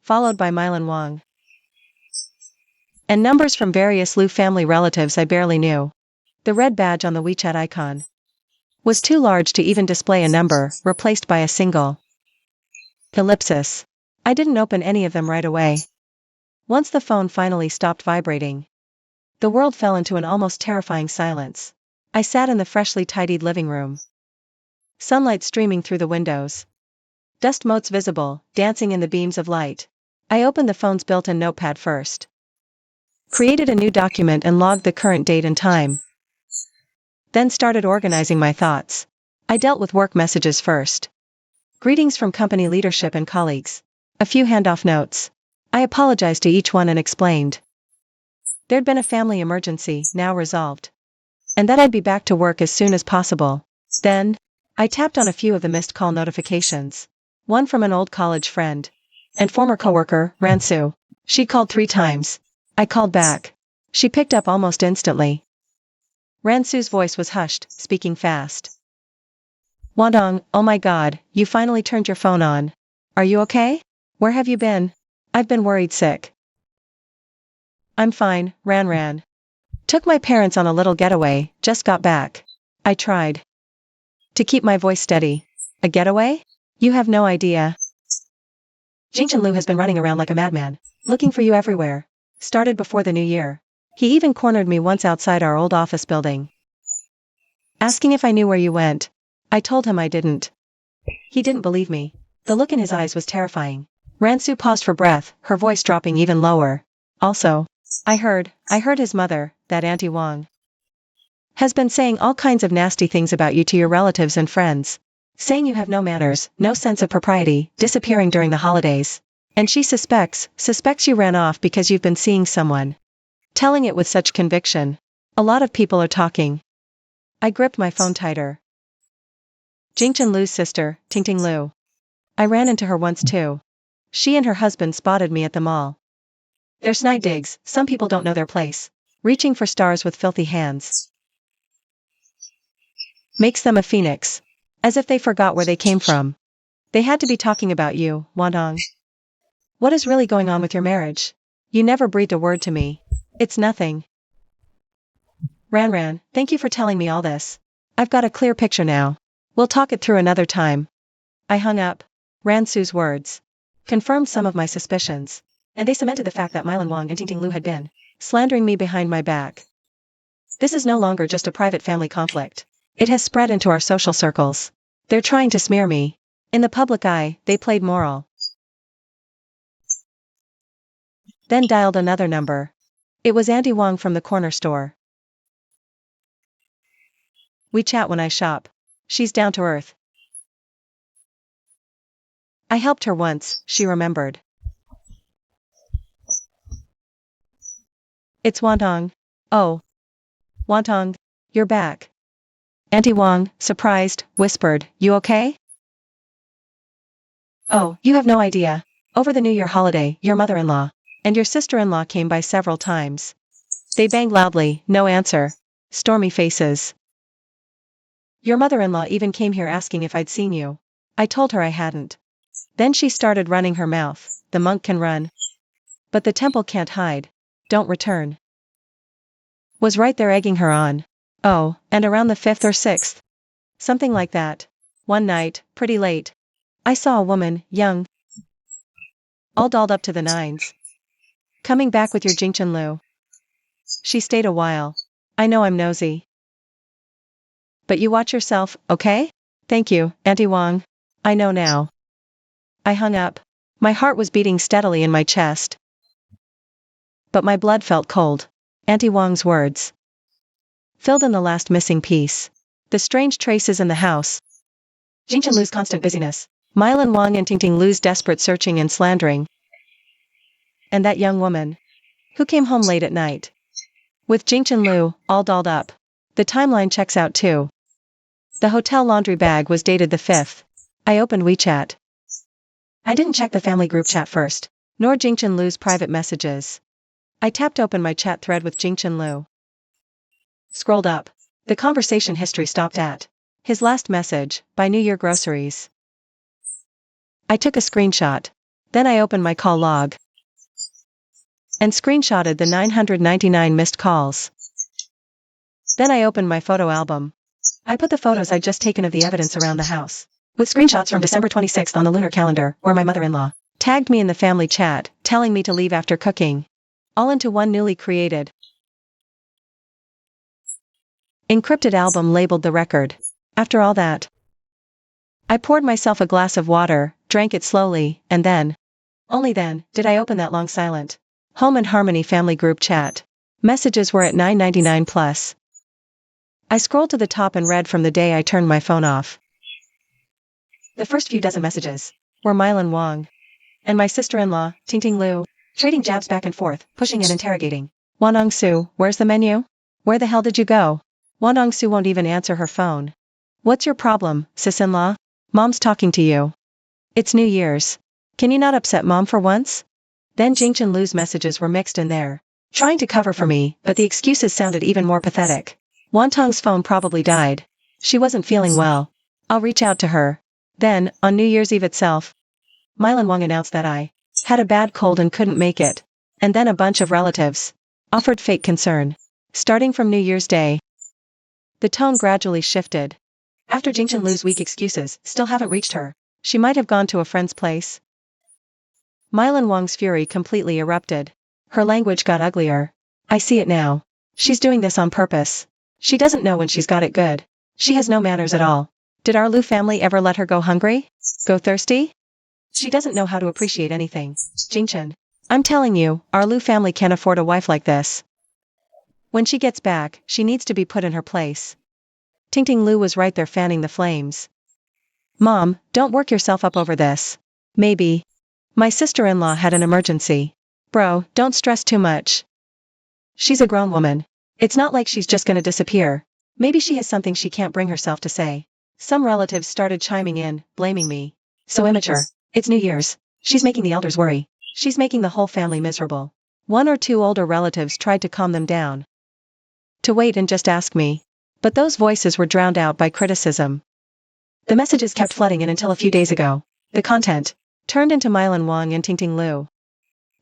Followed by Mainland Wang. And numbers from various Liu family relatives I barely knew. The red badge on the WeChat icon was too large to even display a number, replaced by a single ellipsis. I didn't open any of them right away. Once the phone finally stopped vibrating, the world fell into an almost terrifying silence. I sat in the freshly tidied living room. Sunlight streaming through the windows. Dust motes visible, dancing in the beams of light. I opened the phone's built-in notepad first. Created a new document and logged the current date and time. Then started organizing my thoughts. I dealt with work messages first. Greetings from company leadership and colleagues. A few handoff notes. I apologized to each one and explained there'd been a family emergency, now resolved. And that I'd be back to work as soon as possible. Then, I tapped on a few of the missed call notifications. One from an old college friend and former coworker, Ransu. She called 3 times. I called back. She picked up almost instantly. Ransu's voice was hushed, speaking fast. Wandong, oh my god, you finally turned your phone on. Are you okay? Where have you been? I've been worried sick. I'm fine, Ran. Took my parents on a little getaway, just got back. I tried to keep my voice steady. A getaway? You have no idea. Jingchen Liu has been running around like a madman, looking for you everywhere. Started before the new year. He even cornered me once outside our old office building, asking if I knew where you went. I told him I didn't. He didn't believe me. The look in his eyes was terrifying. Ransu paused for breath, her voice dropping even lower. Also, I heard his mother, that Auntie Wang, has been saying all kinds of nasty things about you to your relatives and friends. Saying you have no manners, no sense of propriety, disappearing during the holidays. And she suspects you ran off because you've been seeing someone. Telling it with such conviction. A lot of people are talking. I gripped my phone tighter. Jingchen Liu's sister, Tingting Liu. I ran into her once too. She and her husband spotted me at the mall. They're snide digs, some people don't know their place. Reaching for stars with filthy hands. Makes them a phoenix. As if they forgot where they came from. They had to be talking about you, Wandong. What is really going on with your marriage? You never breathed a word to me. It's nothing. Ran, thank you for telling me all this. I've got a clear picture now. We'll talk it through another time. I hung up. Ransu's words confirmed some of my suspicions, and they cemented the fact that Mainland Wang and Tingting Liu had been slandering me behind my back. This is no longer just a private family conflict. It has spread into our social circles. They're trying to smear me. In the public eye, they played moral. Then dialed another number. It was Auntie Wang from the corner store. We chat when I shop. She's down to earth. I helped her once, she remembered. It's Wantong. Oh. Wantong, you're back. Auntie Wang, surprised, whispered, "You okay?" "Oh, you have no idea. Over the New Year holiday, your mother-in-law and your sister-in-law came by several times. They banged loudly, no answer. Stormy faces. Your mother-in-law even came here asking if I'd seen you. I told her I hadn't. Then she started running her mouth. The monk can run, but the temple can't hide. Don't return." Was right there egging her on. "Oh, and around the 5th or 6th. Something like that. One night, pretty late. I saw a woman, young, all dolled up to the nines. Coming back with your Jingchen Lu. She stayed a while. I know I'm nosy. But you watch yourself, okay? Thank you, Auntie Wang. I know now." I hung up. My heart was beating steadily in my chest. But my blood felt cold. Auntie Wang's words filled in the last missing piece. The strange traces in the house. Jingchen Lu's constant busyness. Mainland Wang and Tingting Lu's desperate searching and slandering. And that young woman who came home late at night with Jingchen Lu, all dolled up. The timeline checks out too. The hotel laundry bag was dated the 5th. I opened WeChat. I didn't check the family group chat first, nor Jingchen Lu's private messages. I tapped open my chat thread with Jingchen Lu. Scrolled up. The conversation history stopped at his last message, "Buy New Year groceries." I took a screenshot. Then I opened my call log and screenshotted the 999 missed calls. Then I opened my photo album. I put the photos I'd just taken of the evidence around the house, with screenshots from December 26th on the lunar calendar, where my mother-in-law tagged me in the family chat, telling me to leave after cooking. All into one newly created, encrypted album labeled The Record. After all that, I poured myself a glass of water, drank it slowly, and then, only then, did I open that long silent Home and Harmony family group chat. Messages were at 999 plus. I scrolled to the top and read from the day I turned my phone off. The first few dozen messages were Mainland Wang and my sister-in-law, Tingting Lu, trading jabs back and forth, pushing and interrogating. "Wanong Su, where's the menu? Where the hell did you go?" Wanong Su won't even answer her phone. "What's your problem, sis-in-law? Mom's talking to you. It's New Year's. Can you not upset Mom for once?" Then Jingchen Lu's messages were mixed in there, trying to cover for me, but the excuses sounded even more pathetic. Wantong's phone probably died. She wasn't feeling well. I'll reach out to her. Then, on New Year's Eve itself, Mainland Wang announced that I had a bad cold and couldn't make it. And then a bunch of relatives offered fake concern. Starting from New Year's Day, the tone gradually shifted. After Jingchen Lu's weak excuses still haven't reached her, she might have gone to a friend's place. Mainland Wang's fury completely erupted. Her language got uglier. "I see it now. She's doing this on purpose. She doesn't know when she's got it good. She has no manners at all. Did our Lu family ever let her go hungry? Go thirsty? She doesn't know how to appreciate anything. Jingchen, I'm telling you, our Lu family can't afford a wife like this. When she gets back, she needs to be put in her place." Tingting Lu was right there fanning the flames. "Mom, don't work yourself up over this. Maybe my sister-in-law had an emergency. Bro, don't stress too much. She's a grown woman. It's not like she's just gonna disappear. Maybe she has something she can't bring herself to say." Some relatives started chiming in, blaming me. "So immature. It's New Year's. She's making the elders worry. She's making the whole family miserable." One or two older relatives tried to calm them down, to wait and just ask me. But those voices were drowned out by criticism. The messages kept flooding in until a few days ago. The content turned into Mainland Wang and Tingting Lu,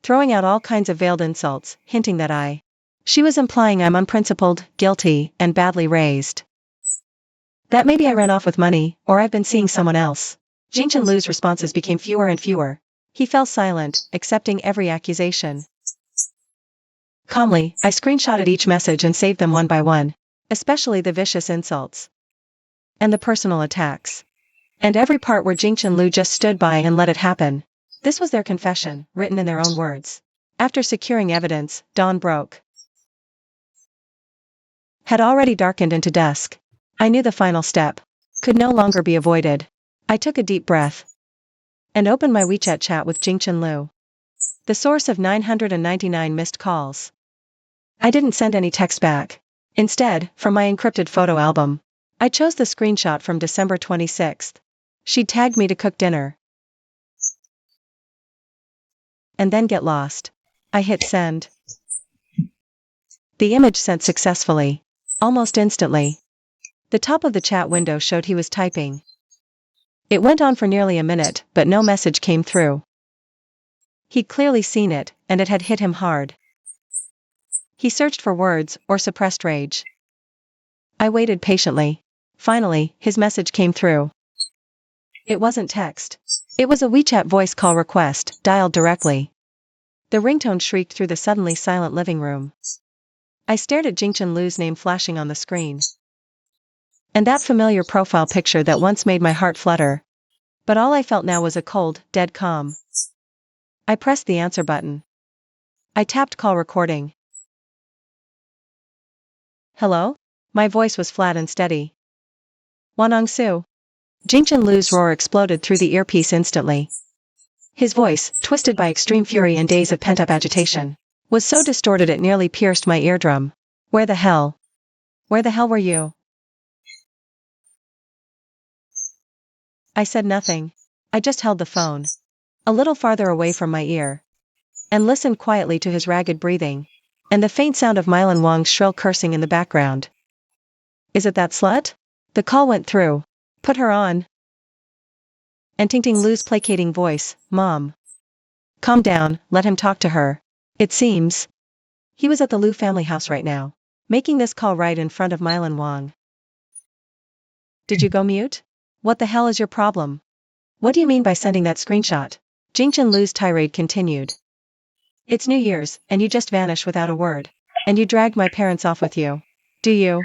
throwing out all kinds of veiled insults, hinting that she was implying I'm unprincipled, guilty, and badly raised. That maybe I ran off with money, or I've been seeing someone else. Jingchen Lu's responses became fewer and fewer. He fell silent, accepting every accusation. Calmly, I screenshotted each message and saved them one by one, especially the vicious insults and the personal attacks. And every part where Jingchen Lu just stood by and let it happen. This was their confession, written in their own words. After securing evidence, dawn broke. Had already darkened into dusk. I knew the final step could no longer be avoided. I took a deep breath and opened my WeChat chat with Jingchen Lu, the source of 999 missed calls. I didn't send any text back. Instead, from my encrypted photo album, I chose the screenshot from December 26th. She'd tagged me to cook dinner. And then get lost. I hit send. The image sent successfully. Almost instantly. The top of the chat window showed he was typing. It went on for nearly a minute, but no message came through. He'd clearly seen it, and it had hit him hard. He searched for words, or suppressed rage. I waited patiently. Finally, his message came through. It wasn't text. It was a WeChat voice call request, dialed directly. The ringtone shrieked through the suddenly silent living room. I stared at Jingchen Lu's name flashing on the screen. And that familiar profile picture that once made my heart flutter. But all I felt now was a cold, dead calm. I pressed the answer button. I tapped call recording. Hello? My voice was flat and steady. Wanong-su. Jingchen Lu's roar exploded through the earpiece instantly. His voice, twisted by extreme fury and days of pent-up agitation, was so distorted it nearly pierced my eardrum. Where the hell were you? I said nothing. I just held the phone a little farther away from my ear and listened quietly to his ragged breathing and the faint sound of Mylan Wang's shrill cursing in the background. Is it that slut? The call went through. Put her on. And Tingting Lu's placating voice, Mom. Calm down, let him talk to her. It seems he was at the Lu family house right now, making this call right in front of Mylan Wang. Did you go mute? What the hell is your problem? What do you mean by sending that screenshot? Jingchen Lu's tirade continued. It's New Year's, and you just vanished without a word. And you dragged my parents off with you. Do you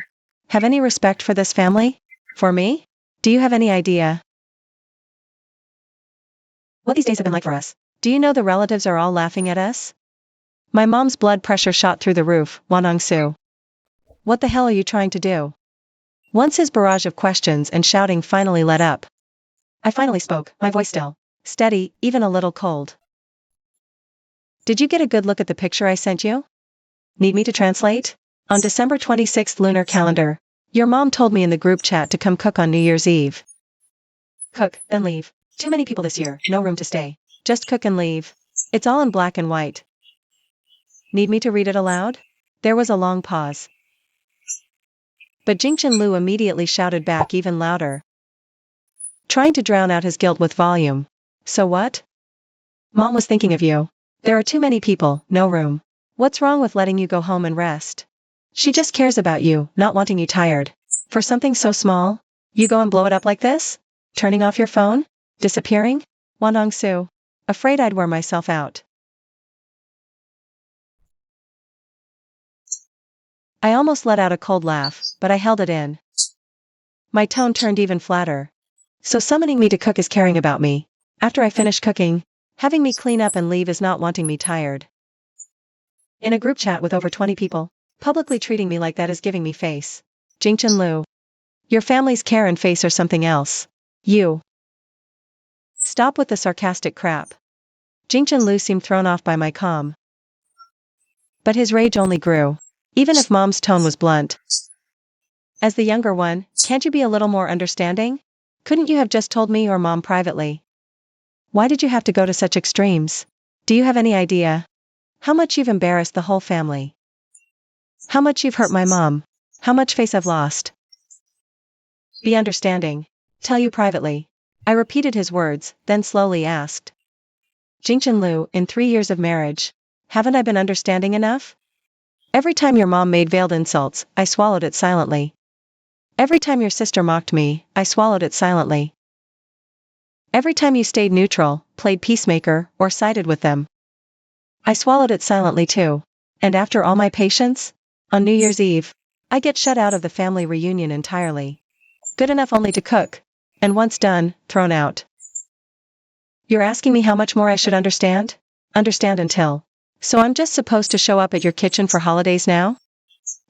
have any respect for this family? For me? Do you have any idea what these days have been like for us? Do you know the relatives are all laughing at us? My mom's blood pressure shot through the roof. Wanong-su. What the hell are you trying to do? Once his barrage of questions and shouting finally let up, I finally spoke, my voice still steady, even a little cold. Did you get a good look at the picture I sent you? Need me to translate? On December 26th lunar calendar, your mom told me in the group chat to come cook on New Year's Eve. Cook, then leave. Too many people this year, no room to stay. Just cook and leave. It's all in black and white. Need me to read it aloud? There was a long pause. But Jingchen Lu immediately shouted back even louder, trying to drown out his guilt with volume. So what? Mom was thinking of you. There are too many people, no room. What's wrong with letting you go home and rest? She just cares about you, not wanting you tired. For something so small, you go and blow it up like this? Turning off your phone? Disappearing? Wanong-su. Afraid I'd wear myself out. I almost let out a cold laugh, but I held it in. My tone turned even flatter. So summoning me to cook is caring about me. After I finish cooking, having me clean up and leave is not wanting me tired. In a group chat with over 20 people, publicly treating me like that is giving me face. Jingchen Lu. Your family's care and face are something else. You. Stop with the sarcastic crap. Jingchen Lu seemed thrown off by my calm. But his rage only grew. Even if Mom's tone was blunt. As the younger one, can't you be a little more understanding? Couldn't you have just told me or Mom privately? Why did you have to go to such extremes? Do you have any idea how much you've embarrassed the whole family? How much you've hurt my mom? How much face I've lost? Be understanding. Tell you privately. I repeated his words, then slowly asked. Jingchen Lu, in 3 years of marriage, haven't I been understanding enough? Every time your mom made veiled insults, I swallowed it silently. Every time your sister mocked me, I swallowed it silently. Every time you stayed neutral, played peacemaker, or sided with them, I swallowed it silently too. And after all my patience, on New Year's Eve, I get shut out of the family reunion entirely. Good enough only to cook. And once done, thrown out. You're asking me how much more I should understand? Understand until. So I'm just supposed to show up at your kitchen for holidays now?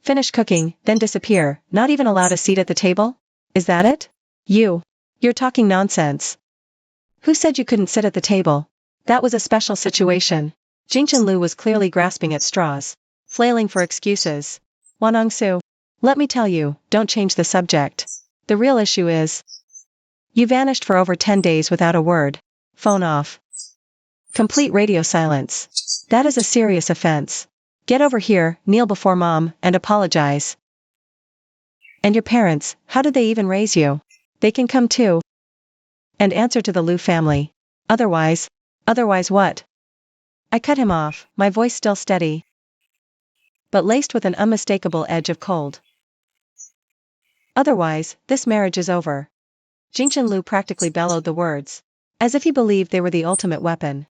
Finish cooking, then disappear, not even allowed a seat at the table? Is that it? You're talking nonsense. Who said you couldn't sit at the table? That was a special situation. Jingchen Lu was clearly grasping at straws, flailing for excuses. Wanong-su. Let me tell you, don't change the subject. The real issue is, you vanished for over 10 days without a word. Phone off. Complete radio silence. That is a serious offense. Get over here, kneel before mom, and apologize. And your parents, how did they even raise you? They can come too. And answer to the Liu family. Otherwise what? I cut him off, my voice still steady, but laced with an unmistakable edge of cold. Otherwise, this marriage is over. Jingchen Liu practically bellowed the words, as if he believed they were the ultimate weapon.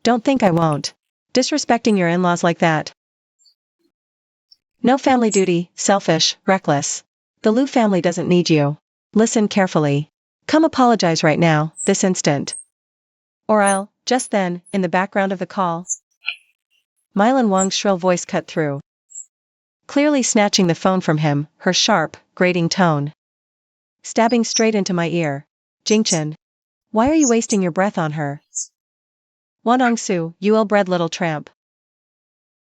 Don't think I won't. Disrespecting your in-laws like that. No family duty, selfish, reckless. The Liu family doesn't need you. Listen carefully. Come apologize right now, this instant. Or I'll, just then, in the background of the call, Mylan Wang's shrill voice cut through, clearly snatching the phone from him, her sharp, grating tone stabbing straight into my ear. Jingchen, why are you wasting your breath on her? Wanangsu, you ill-bred little tramp.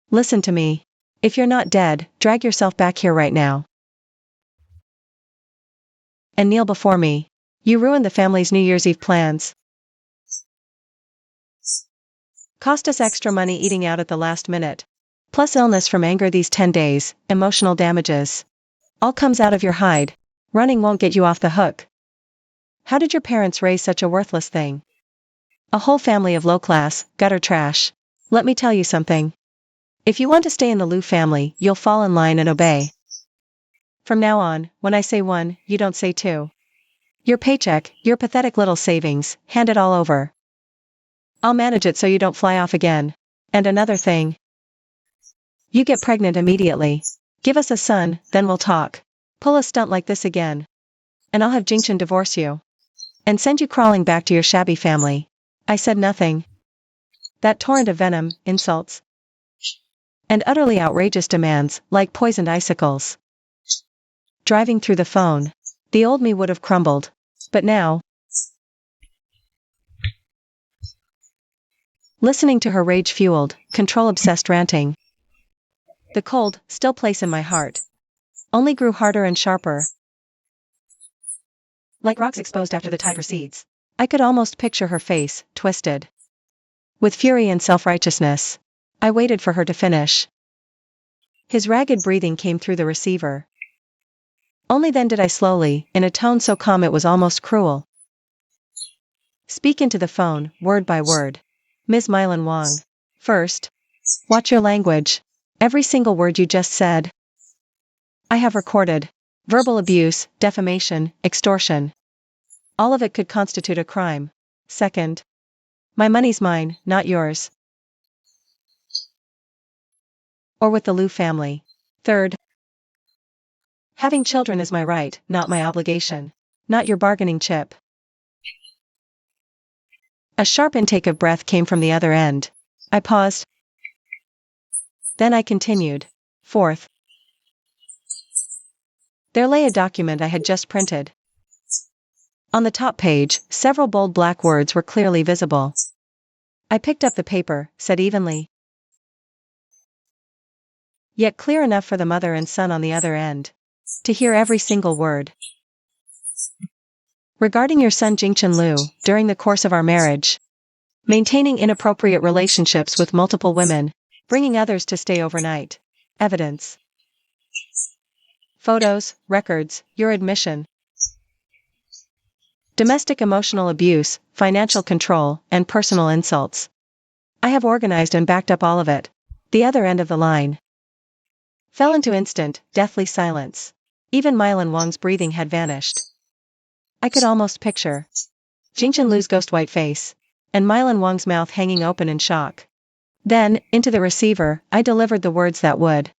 Listen to me. If you're not dead, drag yourself back here right now. And kneel before me. You ruined the family's New Year's Eve plans. Cost us extra money eating out at the last minute. Plus illness from anger these 10 days, emotional damages. All comes out of your hide. Running won't get you off the hook. How did your parents raise such a worthless thing? A whole family of low-class, gutter trash. Let me tell you something. If you want to stay in the Liu family, you'll fall in line and obey. From now on, when I say one, you don't say two. Your paycheck, your pathetic little savings, hand it all over. I'll manage it so you don't fly off again. And another thing. You get pregnant immediately. Give us a son, then we'll talk. Pull a stunt like this again. And I'll have Jingchen divorce you. And send you crawling back to your shabby family. I said nothing. That torrent of venom, insults, and utterly outrageous demands, like poisoned icicles, driving through the phone. The old me would have crumbled. But now, listening to her rage-fueled, control-obsessed ranting, the cold, still place in my heart only grew harder and sharper. Like rocks exposed after the tide recedes. I could almost picture her face, twisted with fury and self-righteousness. I waited for her to finish. His ragged breathing came through the receiver. Only then did I slowly, in a tone so calm it was almost cruel, speak into the phone, word by word. Ms. Mylan Wang. First, watch your language. Every single word you just said, I have recorded. Verbal abuse, defamation, extortion. All of it could constitute a crime. Second, my money's mine, not yours. Or with the Liu family. Third, having children is my right, not my obligation. Not your bargaining chip. A sharp intake of breath came from the other end. I paused. Then I continued. Fourth, there lay a document I had just printed. On the top page, several bold black words were clearly visible. I picked up the paper, said evenly, yet clear enough for the mother and son on the other end to hear every single word. Regarding your son Jingchen Liu, during the course of our marriage, maintaining inappropriate relationships with multiple women, bringing others to stay overnight. Evidence. Photos, records, your admission. Domestic emotional abuse, financial control, and personal insults. I have organized and backed up all of it. The other end of the line fell into instant, deathly silence. Even Mylan Wang's breathing had vanished. I could almost picture Jingchen Liu's ghost white face, and Mylan Wang's mouth hanging open in shock. Then, into the receiver, I delivered the words that would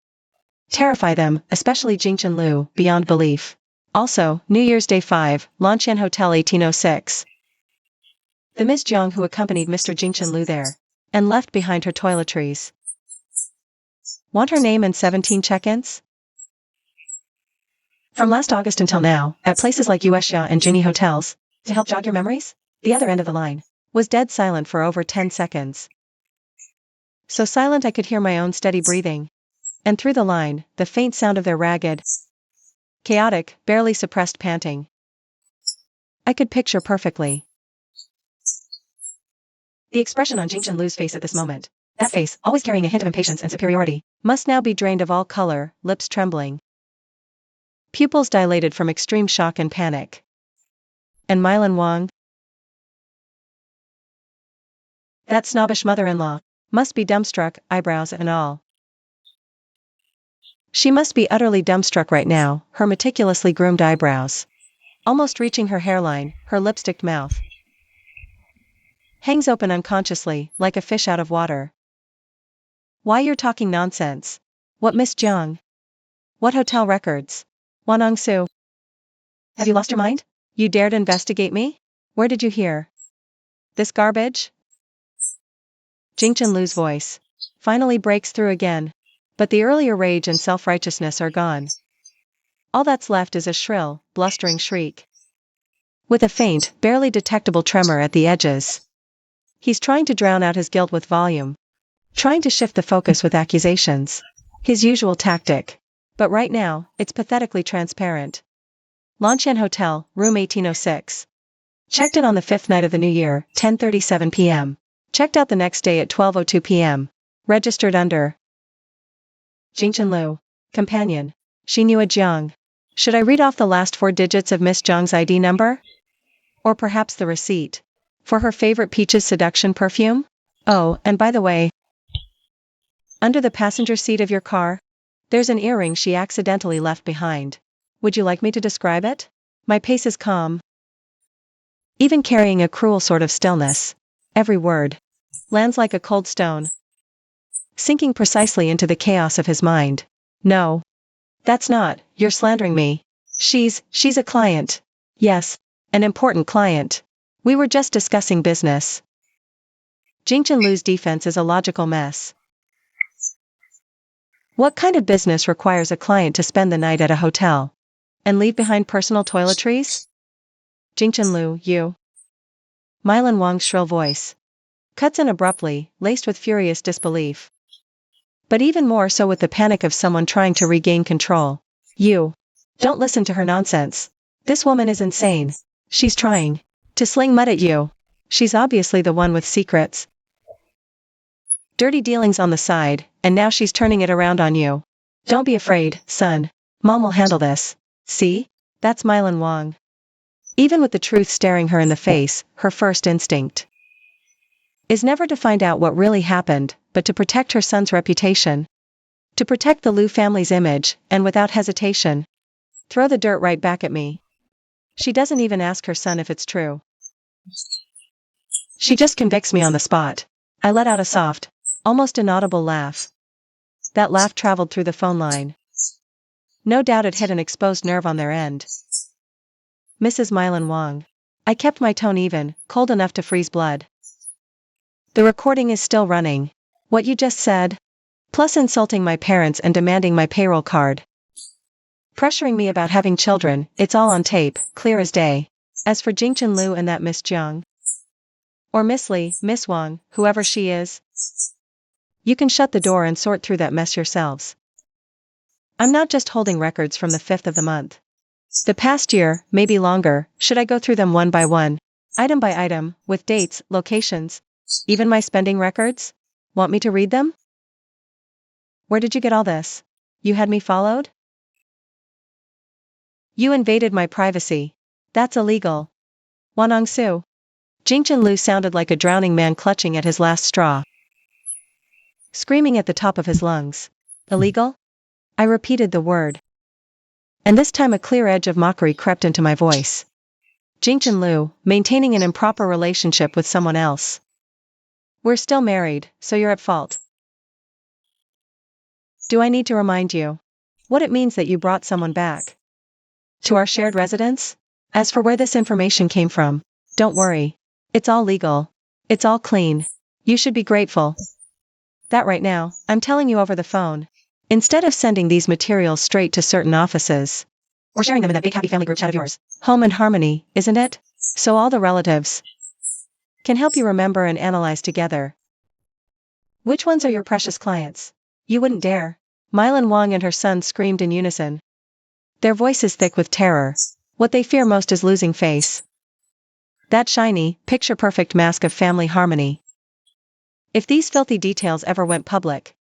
terrify them, especially Jingchen Liu, beyond belief. Also, New Year's Day 5, Longqian Hotel 1806. The Ms. Jiang who accompanied Mr. Jingchen Liu there, and left behind her toiletries. Want her name and 17 check-ins? From last August until now, at places like Yuexia and Jinni hotels, to help jog your memories? The other end of the line was dead silent for over 10 seconds. So silent I could hear my own steady breathing. And through the line, the faint sound of their ragged, Chaotic, barely suppressed panting. I could picture perfectly the expression on Jingchen Lu's face at this moment. That face, always carrying a hint of impatience and superiority, must now be drained of all color, lips trembling, pupils dilated from extreme shock and panic. And Mylan Wang? That snobbish mother-in-law must be dumbstruck, eyebrows and all. She must be utterly dumbstruck right now, her meticulously groomed eyebrows almost reaching her hairline, her lipsticked mouth hangs open unconsciously, like a fish out of water. Why you're talking nonsense? What Miss Jiang? What hotel records? Wanang Su? Have you lost your mind? You dared investigate me? Where did you hear this garbage? Jingchen Lu's voice finally breaks through again. But the earlier rage and self-righteousness are gone. All that's left is a shrill, blustering shriek, with a faint, barely detectable tremor at the edges. He's trying to drown out his guilt with volume, trying to shift the focus with accusations. His usual tactic. But right now, it's pathetically transparent. Lanshan Hotel, room 1806. Checked in on the 5th night of the new year, 10:37 p.m. Checked out the next day at 12:02 p.m. Registered under Jingchen Lu. Companion. She knew a Jiang. Should I read off the last 4 digits of Miss Jiang's ID number? Or perhaps the receipt for her favorite Peaches Seduction perfume? Oh, and by the way, under the passenger seat of your car, there's an earring she accidentally left behind. Would you like me to describe it? My pace is calm, even carrying a cruel sort of stillness. Every word lands like a cold stone, sinking precisely into the chaos of his mind. No. That's not, you're slandering me. She's a client. Yes, an important client. We were just discussing business. Jingchen Lu's defense is a logical mess. What kind of business requires a client to spend the night at a hotel and leave behind personal toiletries? Jingchen Lu, you. Mylan Wang's shrill voice cuts in abruptly, laced with furious disbelief. But even more so with the panic of someone trying to regain control. You. Don't listen to her nonsense. This woman is insane. She's trying to sling mud at you. She's obviously the one with secrets, dirty dealings on the side, and now she's turning it around on you. Don't be afraid, son. Mom will handle this. See? That's Mylan Wang. Even with the truth staring her in the face, her first instinct is never to find out what really happened, but to protect her son's reputation. To protect the Lu family's image, and without hesitation, throw the dirt right back at me. She doesn't even ask her son if it's true. She just convicts me on the spot. I let out a soft, almost inaudible laugh. That laugh traveled through the phone line. No doubt it hit an exposed nerve on their end. Mrs. Mylan Wang. I kept my tone even, cold enough to freeze blood. The recording is still running. What you just said? Plus insulting my parents and demanding my payroll card. Pressuring me about having children, it's all on tape, clear as day. As for Jingchen Lu and that Miss Jiang, or Miss Li, Miss Wang, whoever she is, you can shut the door and sort through that mess yourselves. I'm not just holding records from the 5th of the month. The past year, maybe longer. Should I go through them one by one, item by item, with dates, locations, even my spending records? Want me to read them? Where did you get all this? You had me followed? You invaded my privacy. That's illegal. Wanang Su. Jingchen Lu sounded like a drowning man clutching at his last straw, screaming at the top of his lungs. Illegal? I repeated the word. And this time a clear edge of mockery crept into my voice. Jingchen Lu, maintaining an improper relationship with someone else. We're still married, so you're at fault. Do I need to remind you what it means that you brought someone back to our shared residence? As for where this information came from, don't worry. It's all legal. It's all clean. You should be grateful that right now, I'm telling you over the phone, instead of sending these materials straight to certain offices, or sharing them in that big happy family group chat of yours. Home and harmony, isn't it? So all the relatives can help you remember and analyze together. Which ones are your precious clients? You wouldn't dare. Mylan Wang and her son screamed in unison. Their voice is thick with terror. What they fear most is losing face. That shiny, picture-perfect mask of family harmony. If these filthy details ever went public,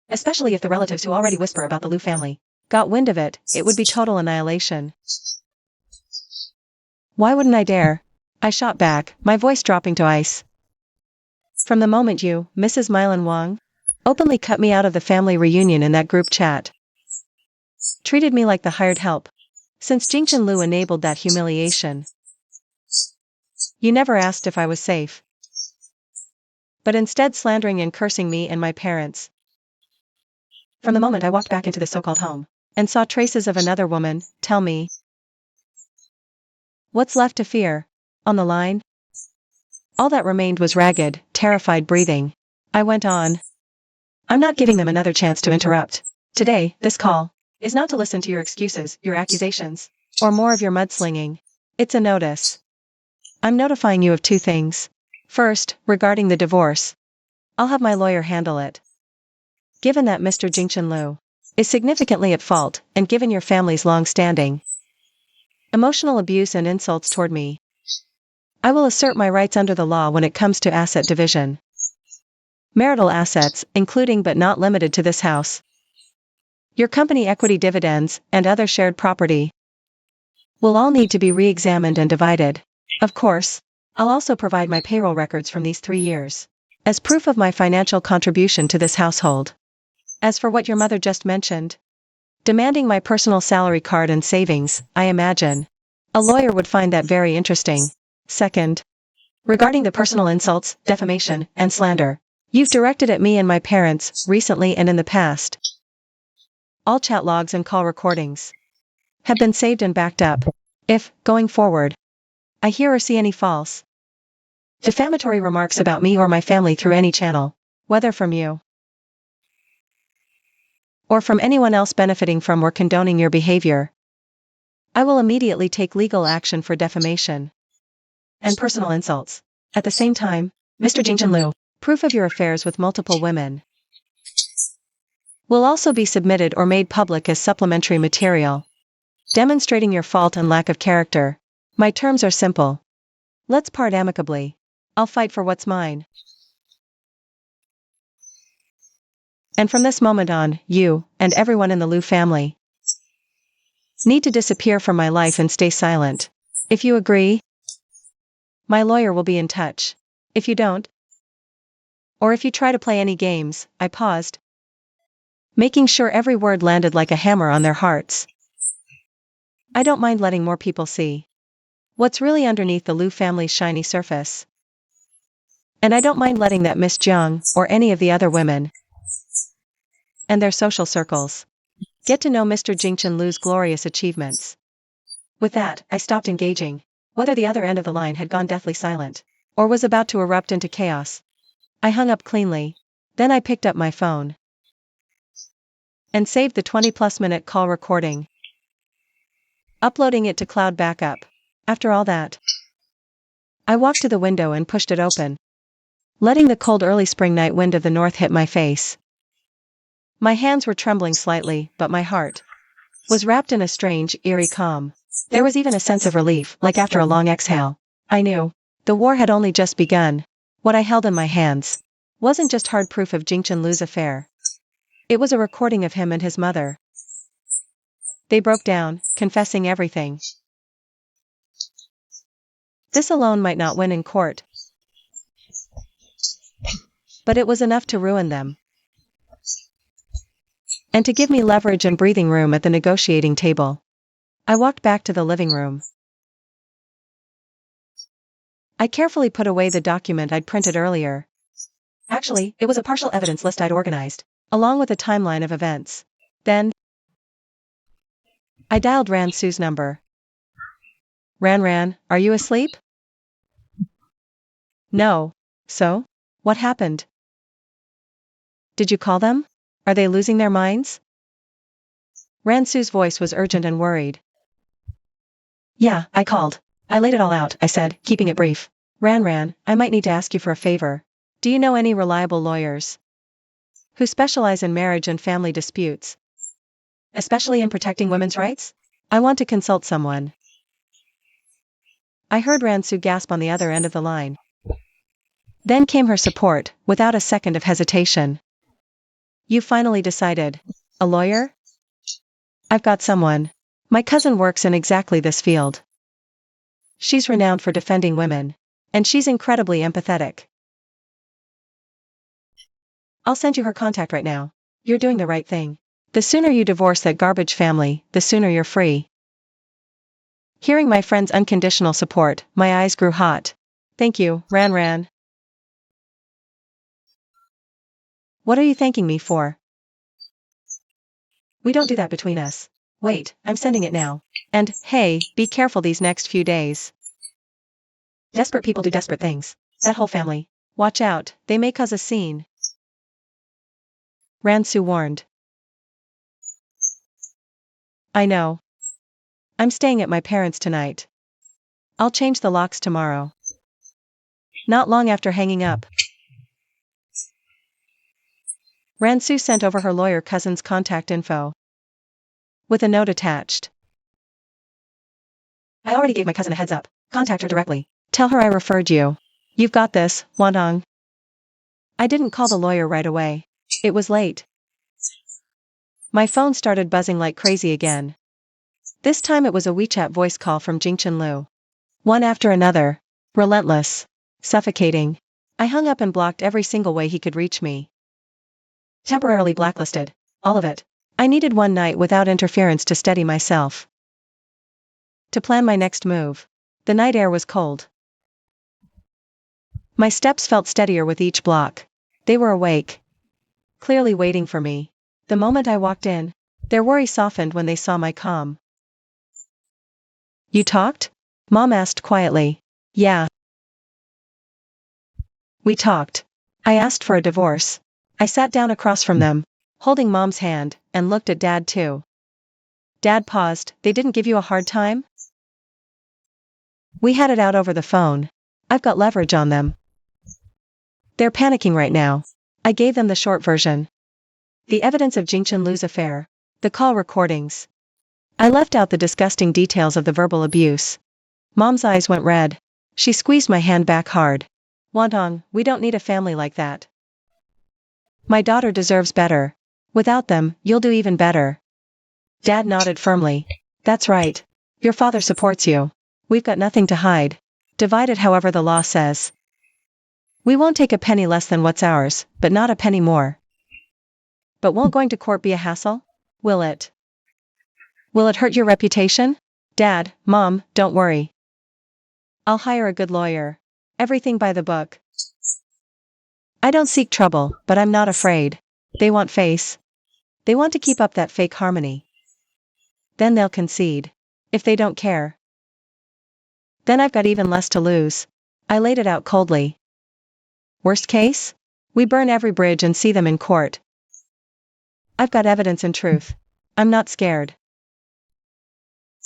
especially if the relatives who already whisper about the Liu family got wind of it, it would be total annihilation. Why wouldn't I dare? I shot back, my voice dropping to ice. From the moment you, Mrs. Mylan Wang, openly cut me out of the family reunion in that group chat, treated me like the hired help, since Jingchen Liu enabled that humiliation, you never asked if I was safe, but instead slandering and cursing me and my parents. From the moment I walked back into the so-called home, and saw traces of another woman, tell me, what's left to fear? On the line? All that remained was ragged, terrified breathing. I went on. I'm not giving them another chance to interrupt. Today, this call is not to listen to your excuses, your accusations, or more of your mudslinging. It's a notice. I'm notifying you of two things. First, regarding the divorce. I'll have my lawyer handle it. Given that Mr. Jingchen Liu is significantly at fault, and given your family's long-standing emotional abuse and insults toward me, I will assert my rights under the law when it comes to asset division. Marital assets, including but not limited to this house, your company equity dividends, and other shared property, will all need to be re-examined and divided. Of course, I'll also provide my payroll records from these 3 years as proof of my financial contribution to this household. As for what your mother just mentioned, demanding my personal salary card and savings, I imagine a lawyer would find that very interesting. Second, regarding the personal insults, defamation, and slander you've directed at me and my parents, recently and in the past, all chat logs and call recordings have been saved and backed up. If, going forward, I hear or see any false, defamatory remarks about me or my family through any channel, whether from you or from anyone else benefiting from or condoning your behavior, I will immediately take legal action for defamation and personal insults. At the same time, Mr. Jingchen Liu, proof of your affairs with multiple women will also be submitted or made public as supplementary material, demonstrating your fault and lack of character. My terms are simple. Let's part amicably. I'll fight for what's mine. And from this moment on, you, and everyone in the Liu family, need to disappear from my life and stay silent. If you agree, my lawyer will be in touch. If you don't, or if you try to play any games, I paused, making sure every word landed like a hammer on their hearts. I don't mind letting more people see what's really underneath the Liu family's shiny surface. And I don't mind letting that Miss Jiang, or any of the other women, and their social circles, get to know Mr. Jingchen Liu's glorious achievements. With that, I stopped engaging, whether the other end of the line had gone deathly silent, or was about to erupt into chaos. I hung up cleanly. Then I picked up my phone and saved the 20-plus minute call recording, uploading it to cloud backup. After all that, I walked to the window and pushed it open, letting the cold early spring night wind of the north hit my face. My hands were trembling slightly, but my heart was wrapped in a strange, eerie calm. There was even a sense of relief, like after a long exhale. I knew the war had only just begun. What I held in my hands wasn't just hard proof of Jingchen Liu's affair. It was a recording of him and his mother. They broke down, confessing everything. This alone might not win in court, but it was enough to ruin them, and to give me leverage and breathing room at the negotiating table. I walked back to the living room. I carefully put away the document I'd printed earlier. Actually, it was a partial evidence list I'd organized, along with a timeline of events. Then, I dialed Ran Su's number. Ran, are you asleep? No. So? What happened? Did you call them? Are they losing their minds? Ran Su's voice was urgent and worried. Yeah, I called. I laid it all out, I said, keeping it brief. Ran, I might need to ask you for a favor. Do you know any reliable lawyers who specialize in marriage and family disputes, especially in protecting women's rights? I want to consult someone. I heard Ransu gasp on the other end of the line. Then came her support, without a second of hesitation. You finally decided. A lawyer? I've got someone. My cousin works in exactly this field. She's renowned for defending women. And she's incredibly empathetic. I'll send you her contact right now. You're doing the right thing. The sooner you divorce that garbage family, the sooner you're free. Hearing my friend's unconditional support, my eyes grew hot. Thank you, Ran. What are you thanking me for? We don't do that between us. Wait, I'm sending it now. And, hey, be careful these next few days. Desperate people do desperate things. That whole family. Watch out, they may cause a scene. Ransu warned. I know. I'm staying at my parents' tonight. I'll change the locks tomorrow. Not long after hanging up, Ransu sent over her lawyer cousin's contact info. With a note attached. I already gave my cousin a heads up. Contact her directly. Tell her I referred you. You've got this, Wandong. I didn't call the lawyer right away. It was late. My phone started buzzing like crazy again. This time it was a WeChat voice call from Jingchen Lu. One after another. Relentless. Suffocating. I hung up and blocked every single way he could reach me. Temporarily blacklisted. All of it. I needed one night without interference to steady myself. To plan my next move. The night air was cold. My steps felt steadier with each block. They were awake. Clearly waiting for me. The moment I walked in, their worry softened when they saw my calm. You talked? Mom asked quietly. Yeah. We talked. I asked for a divorce. I sat down across from them, holding Mom's hand, and looked at Dad too. Dad paused. They didn't give you a hard time? We had it out over the phone. I've got leverage on them. They're panicking right now. I gave them the short version. The evidence of Jingchen Lu's affair. The call recordings. I left out the disgusting details of the verbal abuse. Mom's eyes went red. She squeezed my hand back hard. Wandong, we don't need a family like that. My daughter deserves better. Without them, you'll do even better. Dad nodded firmly. That's right. Your father supports you. We've got nothing to hide. Divide it however the law says. We won't take a penny less than what's ours, but not a penny more. But won't going to court be a hassle? Will it? Will it hurt your reputation? Dad, Mom, don't worry. I'll hire a good lawyer. Everything by the book. I don't seek trouble, but I'm not afraid. They want face. They want to keep up that fake harmony. Then they'll concede. If they don't care. Then I've got even less to lose. I laid it out coldly. Worst case? We burn every bridge and see them in court. I've got evidence and truth. I'm not scared.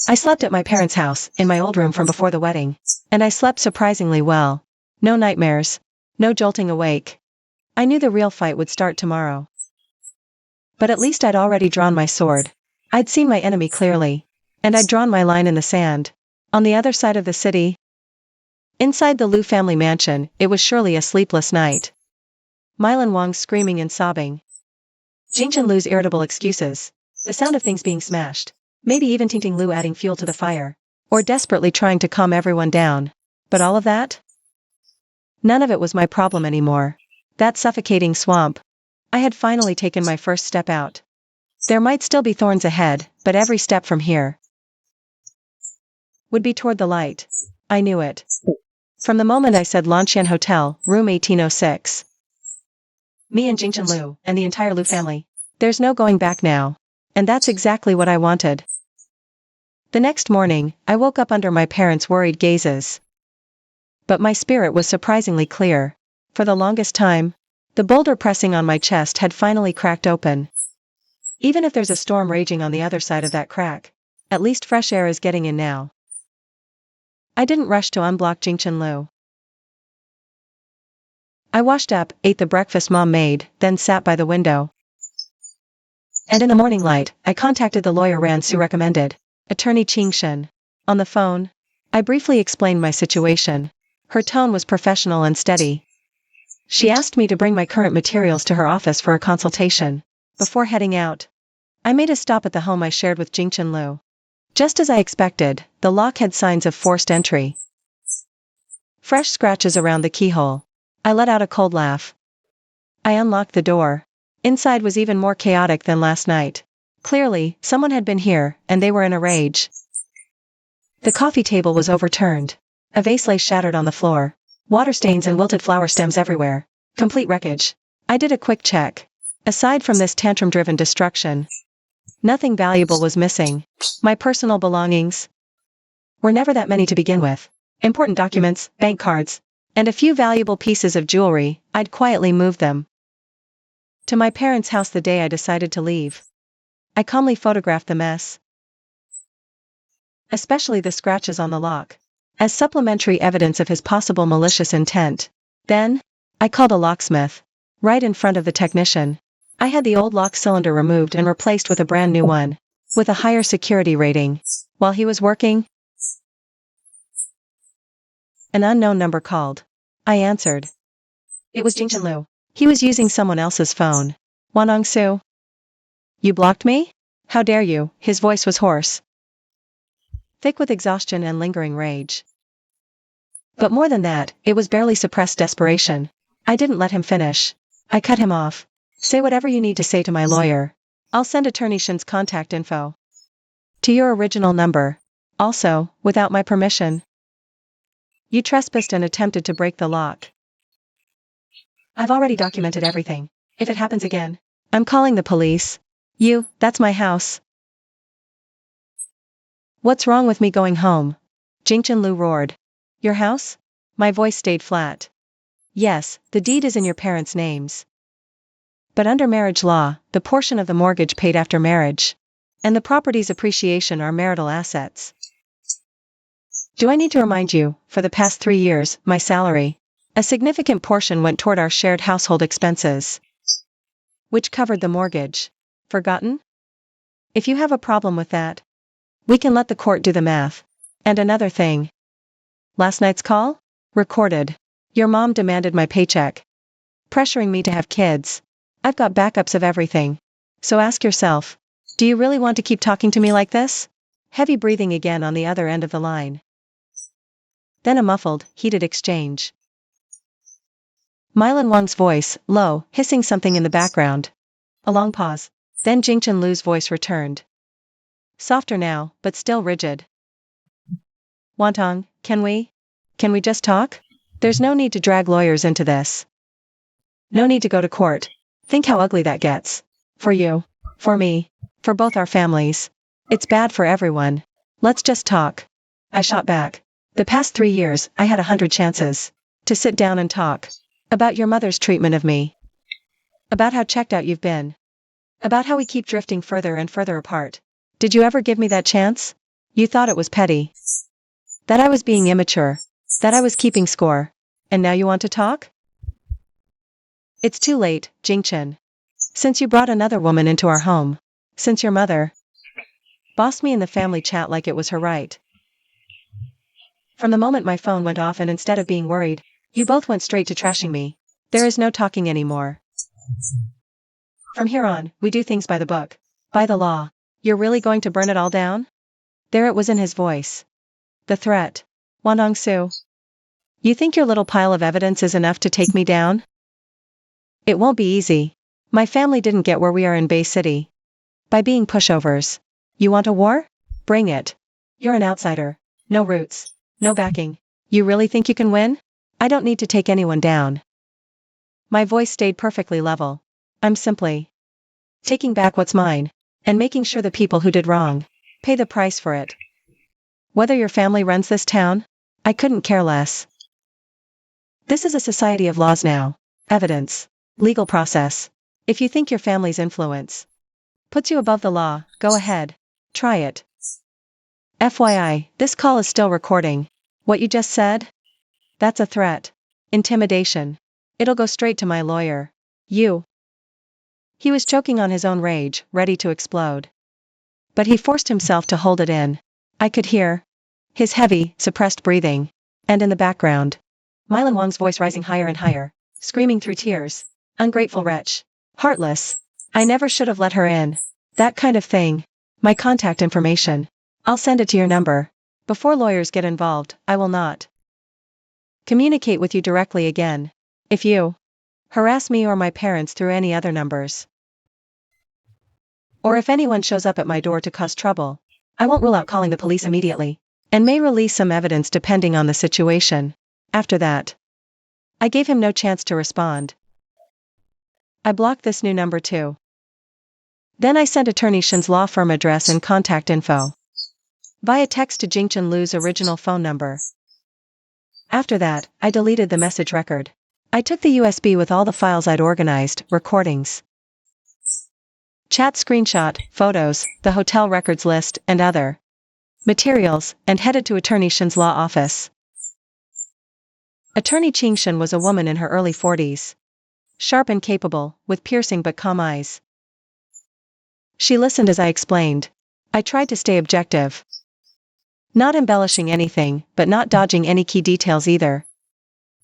I slept at my parents' house, in my old room from before the wedding. And I slept surprisingly well. No nightmares. No jolting awake. I knew the real fight would start tomorrow. But at least I'd already drawn my sword. I'd seen my enemy clearly. And I'd drawn my line in the sand. On the other side of the city. Inside the Lu family mansion, it was surely a sleepless night. Mylan Wang's screaming and sobbing. Jingchen Lu's irritable excuses. The sound of things being smashed. Maybe even Tingting Lu adding fuel to the fire. Or desperately trying to calm everyone down. But all of that? None of it was my problem anymore. That suffocating swamp. I had finally taken my first step out. There might still be thorns ahead, but every step from here would be toward the light. I knew it. From the moment I said Lanshan Hotel, room 1806. Me and Jingchen Lu, and the entire Lu family. There's no going back now. And that's exactly what I wanted. The next morning, I woke up under my parents' worried gazes. But my spirit was surprisingly clear. For the longest time, the boulder pressing on my chest had finally cracked open. Even if there's a storm raging on the other side of that crack, at least fresh air is getting in now. I didn't rush to unblock Jingchen Lu. I washed up, ate the breakfast Mom made, then sat by the window. And in the morning light, I contacted the lawyer Ran Su recommended, Attorney Ching Shen. On the phone, I briefly explained my situation. Her tone was professional and steady. She asked me to bring my current materials to her office for a consultation. Before heading out, I made a stop at the home I shared with Jingchen Lu. Just as I expected, the lock had signs of forced entry. Fresh scratches around the keyhole. I let out a cold laugh. I unlocked the door. Inside was even more chaotic than last night. Clearly, someone had been here, and they were in a rage. The coffee table was overturned. A vase lay shattered on the floor. Water stains and wilted flower stems everywhere. Complete wreckage. I did a quick check. Aside from this tantrum-driven destruction, nothing valuable was missing. My personal belongings were never that many to begin with. Important documents, bank cards, and a few valuable pieces of jewelry. I'd quietly moved them to my parents' house the day I decided to leave. I calmly photographed the mess, especially the scratches on the lock, as supplementary evidence of his possible malicious intent. Then, I called a locksmith. Right in front of the technician. I had the old lock cylinder removed and replaced with a brand new one, with a higher security rating. While he was working, an unknown number called. I answered. It was Jingchen Lu. He was using someone else's phone. Wanong Su. You blocked me? How dare you? His voice was hoarse, thick with exhaustion and lingering rage. But more than that, it was barely suppressed desperation. I didn't let him finish. I cut him off. Say whatever you need to say to my lawyer. I'll send Attorney Shen's contact info to your original number. Also, without my permission. You trespassed and attempted to break the lock. I've already documented everything. If it happens again, I'm calling the police. That's my house. What's wrong with me going home? Jingchen Lu roared. Your house? My voice stayed flat. Yes, the deed is in your parents' names. But under marriage law, the portion of the mortgage paid after marriage, and the property's appreciation are marital assets. Do I need to remind you, for the past 3 years, my salary, a significant portion went toward our shared household expenses, which covered the mortgage. Forgotten? If you have a problem with that, we can let the court do the math. And another thing. Last night's call? Recorded. Your mom demanded my paycheck, pressuring me to have kids. I've got backups of everything. So ask yourself, do you really want to keep talking to me like this? Heavy breathing again on the other end of the line. Then a muffled, heated exchange. Mylan Wang's voice, low, hissing something in the background. A long pause. Then Jingchen Lu's voice returned. Softer now, but still rigid. Wantong, can we just talk? There's no need to drag lawyers into this. No need to go to court. Think how ugly that gets. For you. For me. For both our families. It's bad for everyone. Let's just talk. I shot back. The past 3 years, I had 100 chances to sit down and talk. About your mother's treatment of me. About how checked out you've been. About how we keep drifting further and further apart. Did you ever give me that chance? You thought it was petty. That I was being immature. That I was keeping score. And now you want to talk? It's too late, Jingchen. Since you brought another woman into our home. Since your mother bossed me in the family chat like it was her right. From the moment my phone went off and instead of being worried, you both went straight to trashing me. There is no talking anymore. From here on, we do things by the book. By the law. You're really going to burn it all down? There it was in his voice. The threat. Wanong Su. You think your little pile of evidence is enough to take me down? It won't be easy. My family didn't get where we are in Bay City by being pushovers. You want a war? Bring it. You're an outsider. No roots. No backing. You really think you can win? I don't need to take anyone down. My voice stayed perfectly level. I'm simply taking back what's mine, and making sure the people who did wrong pay the price for it. Whether your family runs this town, I couldn't care less. This is a society of laws now. Evidence. Legal process. If you think your family's influence puts you above the law, go ahead. Try it. FYI, this call is still recording. What you just said? That's a threat. Intimidation. It'll go straight to my lawyer. He was choking on his own rage, ready to explode. But he forced himself to hold it in. I could hear his heavy, suppressed breathing. And in the background, Mylan Wang's voice rising higher and higher, screaming through tears. Ungrateful wretch. Heartless. I never should have let her in. That kind of thing. My contact information. I'll send it to your number. Before lawyers get involved, I will not communicate with you directly again. If you harass me or my parents through any other numbers, or if anyone shows up at my door to cause trouble, I won't rule out calling the police immediately, and may release some evidence depending on the situation. After that, I gave him no chance to respond. I blocked this new number too. Then I sent Attorney Shen's law firm address and contact info via text to Jingchen Lu's original phone number. After that, I deleted the message record. I took the USB with all the files I'd organized, recordings, chat screenshot, photos, the hotel records list, and other materials, and headed to Attorney Shen's law office. Attorney Qing Shen was a woman in her early 40s. Sharp and capable, with piercing but calm eyes. She listened as I explained. I tried to stay objective. Not embellishing anything, but not dodging any key details either,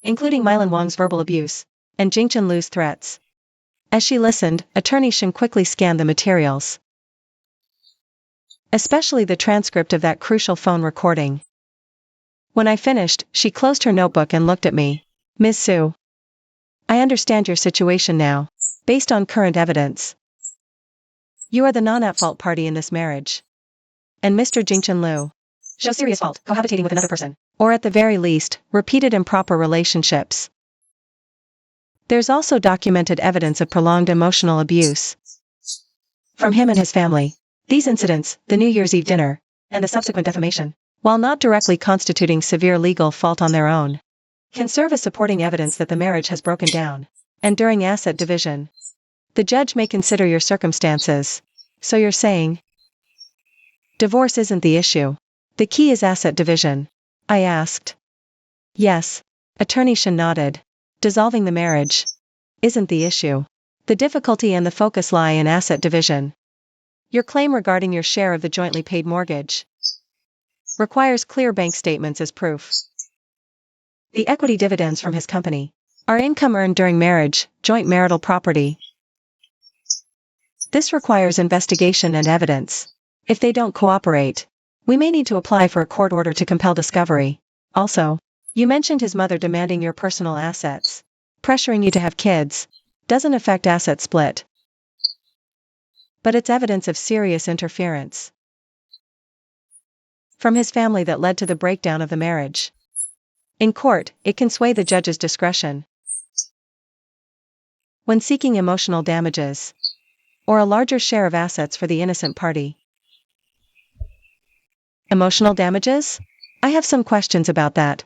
including Mylan Wang's verbal abuse, and Jingchen Lu's threats. As she listened, Attorney Shen quickly scanned the materials, especially the transcript of that crucial phone recording. When I finished, she closed her notebook and looked at me. Ms. Su, I understand your situation now, based on current evidence. You are the non-at-fault party in this marriage. And Mr. Jingchen Lu shows serious fault, cohabitating with another person, or at the very least, repeated improper relationships. There's also documented evidence of prolonged emotional abuse from him and his family. These incidents, the New Year's Eve dinner, and the subsequent defamation, while not directly constituting severe legal fault on their own, can serve as supporting evidence that the marriage has broken down. And during asset division, the judge may consider your circumstances. So you're saying divorce isn't the issue. The key is asset division? I asked. Yes. Attorney Shen nodded. Dissolving the marriage isn't the issue. The difficulty and the focus lie in asset division. Your claim regarding your share of the jointly paid mortgage requires clear bank statements as proof. The equity dividends from his company are income earned during marriage, joint marital property. This requires investigation and evidence. If they don't cooperate, we may need to apply for a court order to compel discovery. Also, you mentioned his mother demanding your personal assets. Pressuring you to have kids doesn't affect asset split, but it's evidence of serious interference from his family that led to the breakdown of the marriage. In court, it can sway the judge's discretion when seeking emotional damages or a larger share of assets for the innocent party. Emotional damages? I have some questions about that.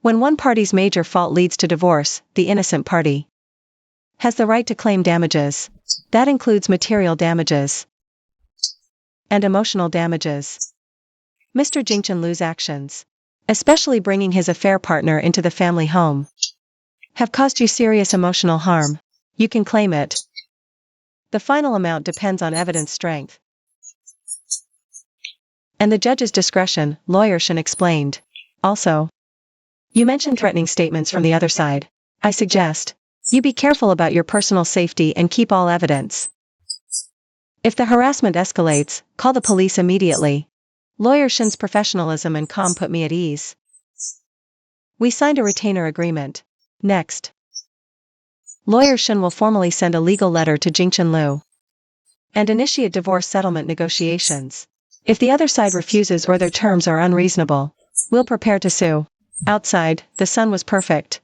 When one party's major fault leads to divorce, the innocent party has the right to claim damages. That includes material damages and emotional damages. Mr. Jingchen Lu's actions, especially bringing his affair partner into the family home, have caused you serious emotional harm. You can claim it. The final amount depends on evidence strength and the judge's discretion, Lawyer Shen explained. Also, you mentioned threatening statements from the other side. I suggest you be careful about your personal safety and keep all evidence. If the harassment escalates, call the police immediately. Lawyer Shen's professionalism and calm put me at ease. We signed a retainer agreement. Next, Lawyer Shen will formally send a legal letter to Jingchen Lu and initiate divorce settlement negotiations. If the other side refuses or their terms are unreasonable, we'll prepare to sue. Outside, the sun was perfect.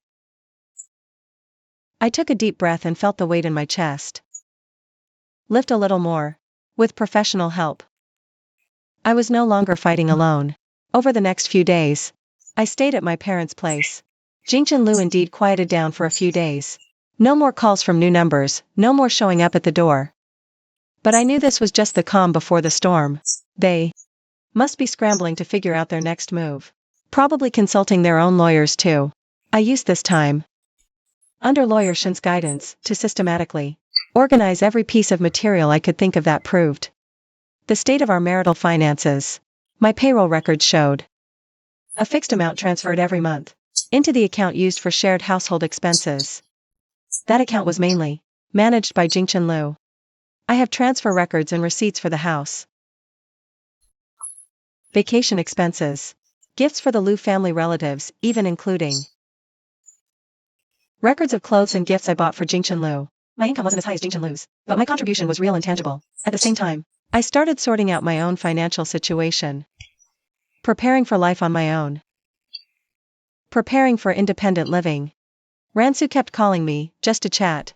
I took a deep breath and felt the weight in my chest lift a little more. With professional help, I was no longer fighting alone. Over the next few days, I stayed at my parents' place. Jingchen Lu indeed quieted down for a few days. No more calls from new numbers, no more showing up at the door. But I knew this was just the calm before the storm. They must be scrambling to figure out their next move. Probably consulting their own lawyers too. I used this time, under Lawyer Shen's guidance, to systematically Organize every piece of material I could think of that proved the state of our marital finances. My payroll records showed a fixed amount transferred every month into the account used for shared household expenses. That account was mainly managed by Jingchen Liu. I have transfer records and receipts for the house. Vacation expenses. Gifts for the Liu family relatives, even including records of clothes and gifts I bought for Jingchen Liu. My income wasn't as high as Jingchen Liu's, but my contribution was real and tangible. At the same time, I started sorting out my own financial situation. Preparing for life on my own. Preparing for independent living. Ransu kept calling me, just to chat.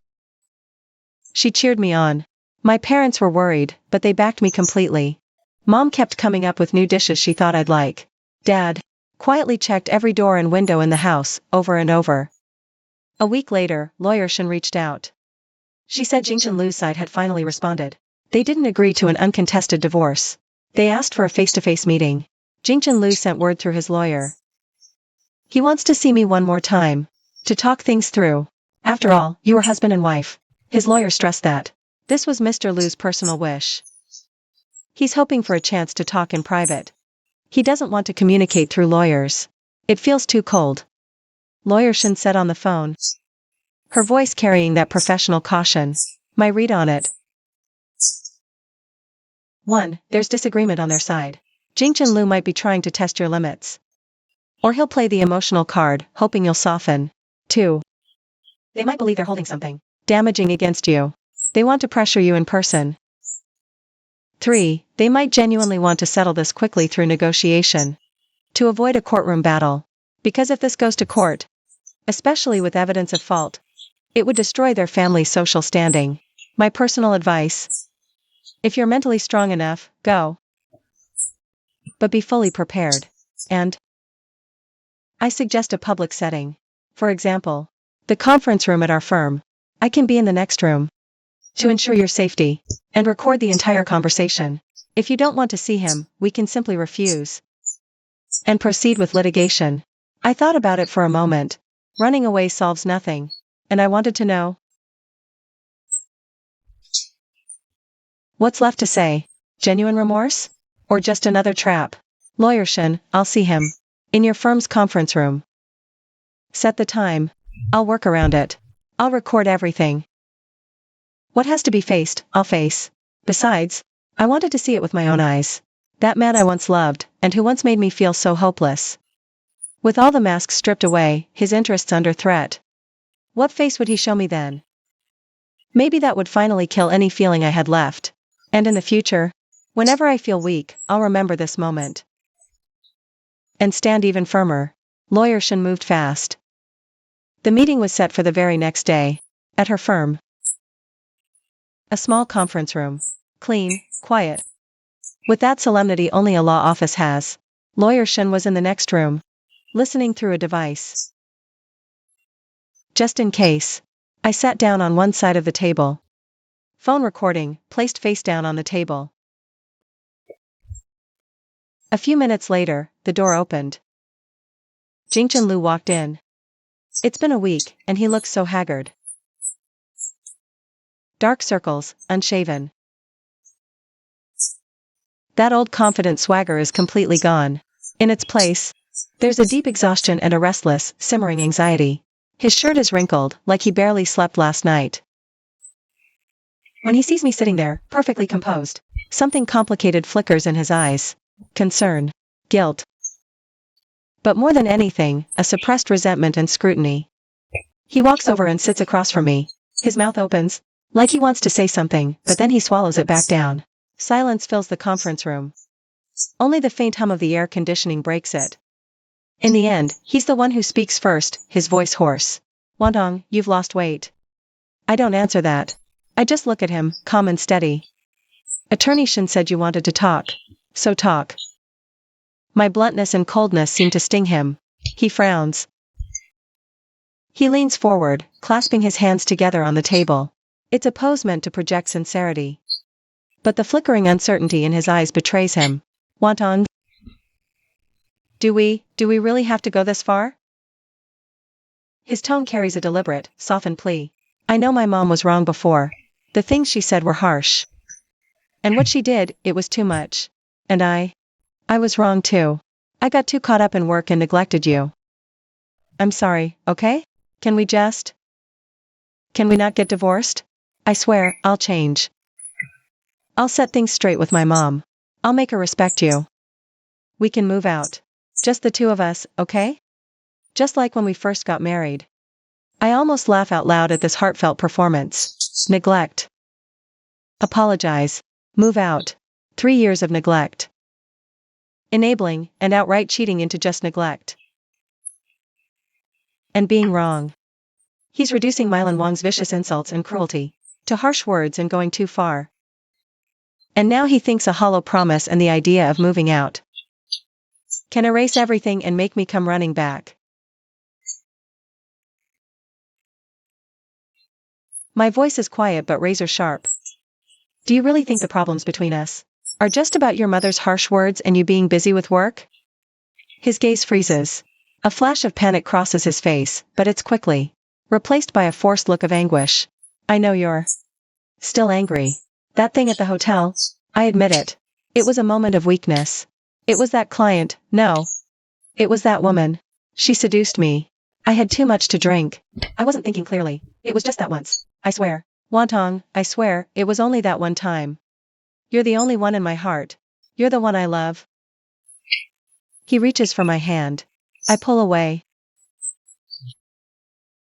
She cheered me on. My parents were worried, but they backed me completely. Mom kept coming up with new dishes she thought I'd like. Dad quietly checked every door and window in the house, over and over. A week later, Lawyer Shen reached out. She said Jingchen Liu's side had finally responded. They didn't agree to an uncontested divorce. They asked for a face-to-face meeting. Jingchen Liu sent word through his lawyer. He wants to see me one more time. To talk things through. After all, you were husband and wife. His lawyer stressed that. This was Mr. Liu's personal wish. He's hoping for a chance to talk in private. He doesn't want to communicate through lawyers. It feels too cold. Lawyer Shen said on the phone. Her voice carrying that professional caution. My read on it. 1. There's disagreement on their side. Jingchen Liu might be trying to test your limits. Or he'll play the emotional card, hoping you'll soften. 2. They might believe they're holding something damaging against you. They want to pressure you in person. 3. They might genuinely want to settle this quickly through negotiation. To avoid a courtroom battle. Because if this goes to court, especially with evidence of fault, it would destroy their family's social standing. My personal advice. If you're mentally strong enough, go. But be fully prepared. And I suggest a public setting. For example, the conference room at our firm. I can be in the next room. To ensure your safety. And record the entire conversation. If you don't want to see him, we can simply refuse. And proceed with litigation. I thought about it for a moment. Running away solves nothing. And I wanted to know. What's left to say? Genuine remorse? Or just another trap? Lawyer Shen, I'll see him. In your firm's conference room. Set the time. I'll work around it. I'll record everything. What has to be faced, I'll face. Besides, I wanted to see it with my own eyes. That man I once loved, and who once made me feel so hopeless. With all the masks stripped away, his interests under threat. What face would he show me then? Maybe that would finally kill any feeling I had left. And in the future, whenever I feel weak, I'll remember this moment. And stand even firmer. Lawyer Shen moved fast. The meeting was set for the very next day. At her firm. A small conference room. Clean, quiet. With that solemnity only a law office has. Lawyer Shen was in the next room. Listening through a device. Just in case. I sat down on one side of the table. Phone recording, placed face down on the table. A few minutes later, the door opened. Jingchen Liu walked in. It's been a week, and he looks so haggard. Dark circles, unshaven. That old confident swagger is completely gone. In its place, there's a deep exhaustion and a restless, simmering anxiety. His shirt is wrinkled, like he barely slept last night. When he sees me sitting there, perfectly composed, something complicated flickers in his eyes. Concern. Guilt. But more than anything, a suppressed resentment and scrutiny. He walks over and sits across from me. His mouth opens, like he wants to say something, but then he swallows it back down. Silence fills the conference room. Only the faint hum of the air conditioning breaks it. In the end, he's the one who speaks first, his voice hoarse. Wandong, you've lost weight. I don't answer that. I just look at him, calm and steady. Attorney Shen said you wanted to talk. So talk. My bluntness and coldness seem to sting him. He frowns. He leans forward, clasping his hands together on the table. It's a pose meant to project sincerity. But the flickering uncertainty in his eyes betrays him. Wantong. Do we really have to go this far? His tone carries a deliberate, softened plea. I know my mom was wrong before. The things she said were harsh. And what she did, it was too much. And I was wrong too. I got too caught up in work and neglected you. I'm sorry, okay? Can we not get divorced? I swear, I'll change. I'll set things straight with my mom. I'll make her respect you. We can move out. Just the two of us, okay? Just like when we first got married. I almost laugh out loud at this heartfelt performance. Neglect. Apologize. Move out. 3 years of neglect. Enabling, and outright cheating into just neglect. And being wrong. He's reducing Mylan Wang's vicious insults and cruelty to harsh words and going too far. And now he thinks a hollow promise and the idea of moving out can erase everything and make me come running back. My voice is quiet but razor sharp. Do you really think the problems between us are just about your mother's harsh words and you being busy with work? His gaze freezes. A flash of panic crosses his face, but it's quickly replaced by a forced look of anguish. I know you're still angry. That thing at the hotel, I admit it. It was a moment of weakness. It was that client, no. It was that woman. She seduced me. I had too much to drink. I wasn't thinking clearly. It was just that once. I swear. Wantong, I swear, it was only that one time. You're the only one in my heart. You're the one I love. He reaches for my hand. I pull away.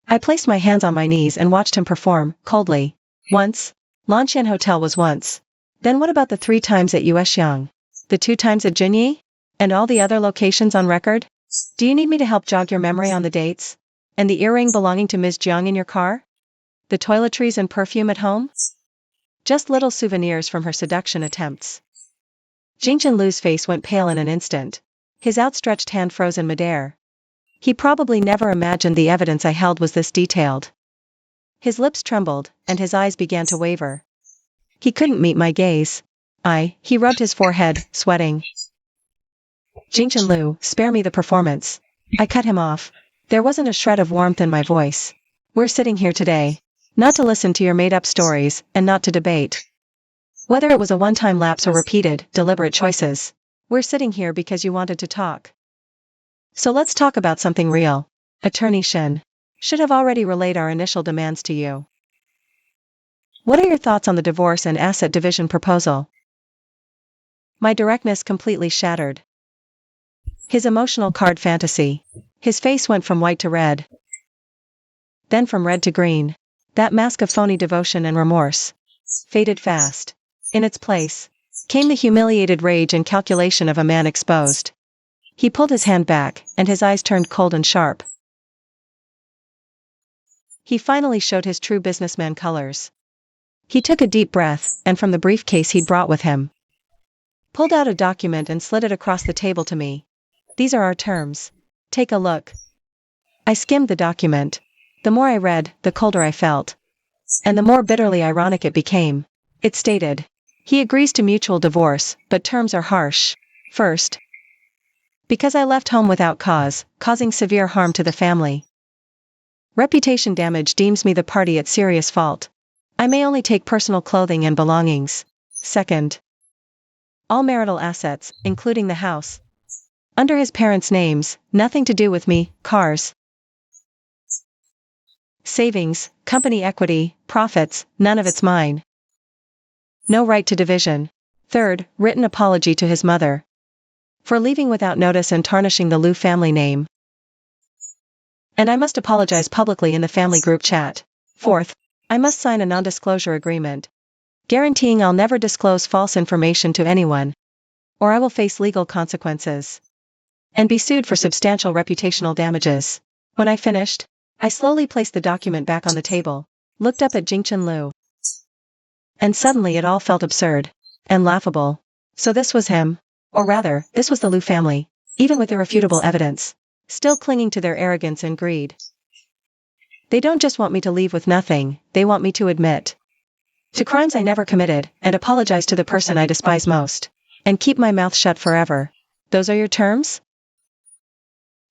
I placed my hands on my knees and watched him perform, coldly. Once. Lanshan Hotel was once. Then what about the 3 times at Yuexiang? The 2 times at Junyi? And all the other locations on record? Do you need me to help jog your memory on the dates? And the earring belonging to Ms. Jiang in your car? The toiletries and perfume at home? Just little souvenirs from her seduction attempts. Jingchen Lu's face went pale in an instant. His outstretched hand froze in midair. He probably never imagined the evidence I held was this detailed. His lips trembled, and his eyes began to waver. He couldn't meet my gaze. He rubbed his forehead, sweating. Jingchen Lu, spare me the performance. I cut him off. There wasn't a shred of warmth in my voice. We're sitting here today. Not to listen to your made-up stories, and not to debate whether it was a one-time lapse or repeated, deliberate choices. We're sitting here because you wanted to talk. So let's talk about something real. Attorney Shen should have already relayed our initial demands to you. What are your thoughts on the divorce and asset division proposal? My directness completely shattered. His emotional card fantasy. His face went from white to red. Then from red to green. That mask of phony devotion and remorse faded fast. In its place came the humiliated rage and calculation of a man exposed. He pulled his hand back, and his eyes turned cold and sharp. He finally showed his true businessman colors. He took a deep breath, and from the briefcase he'd brought with him, pulled out a document and slid it across the table to me. These are our terms. Take a look. I skimmed the document. The more I read, the colder I felt. And the more bitterly ironic it became. It stated, he agrees to mutual divorce, but terms are harsh. First, because I left home without cause, causing severe harm to the family. Reputation damage deems me the party at serious fault. I may only take personal clothing and belongings. Second, all marital assets, including the house, under his parents' names, nothing to do with me, cars, savings, company equity, profits, none of it's mine. No right to division. Third, written apology to his mother for leaving without notice and tarnishing the Lu family name. And I must apologize publicly in the family group chat. Fourth, I must sign a non-disclosure agreement, guaranteeing I'll never disclose false information to anyone, or I will face legal consequences and be sued for substantial reputational damages. When I finished, I slowly placed the document back on the table, looked up at Jingchen Lu, and suddenly it all felt absurd and laughable. So this was him. Or rather, this was the Lu family, even with irrefutable evidence, still clinging to their arrogance and greed. They don't just want me to leave with nothing, they want me to admit to crimes I never committed, and apologize to the person I despise most, and keep my mouth shut forever. Those are your terms?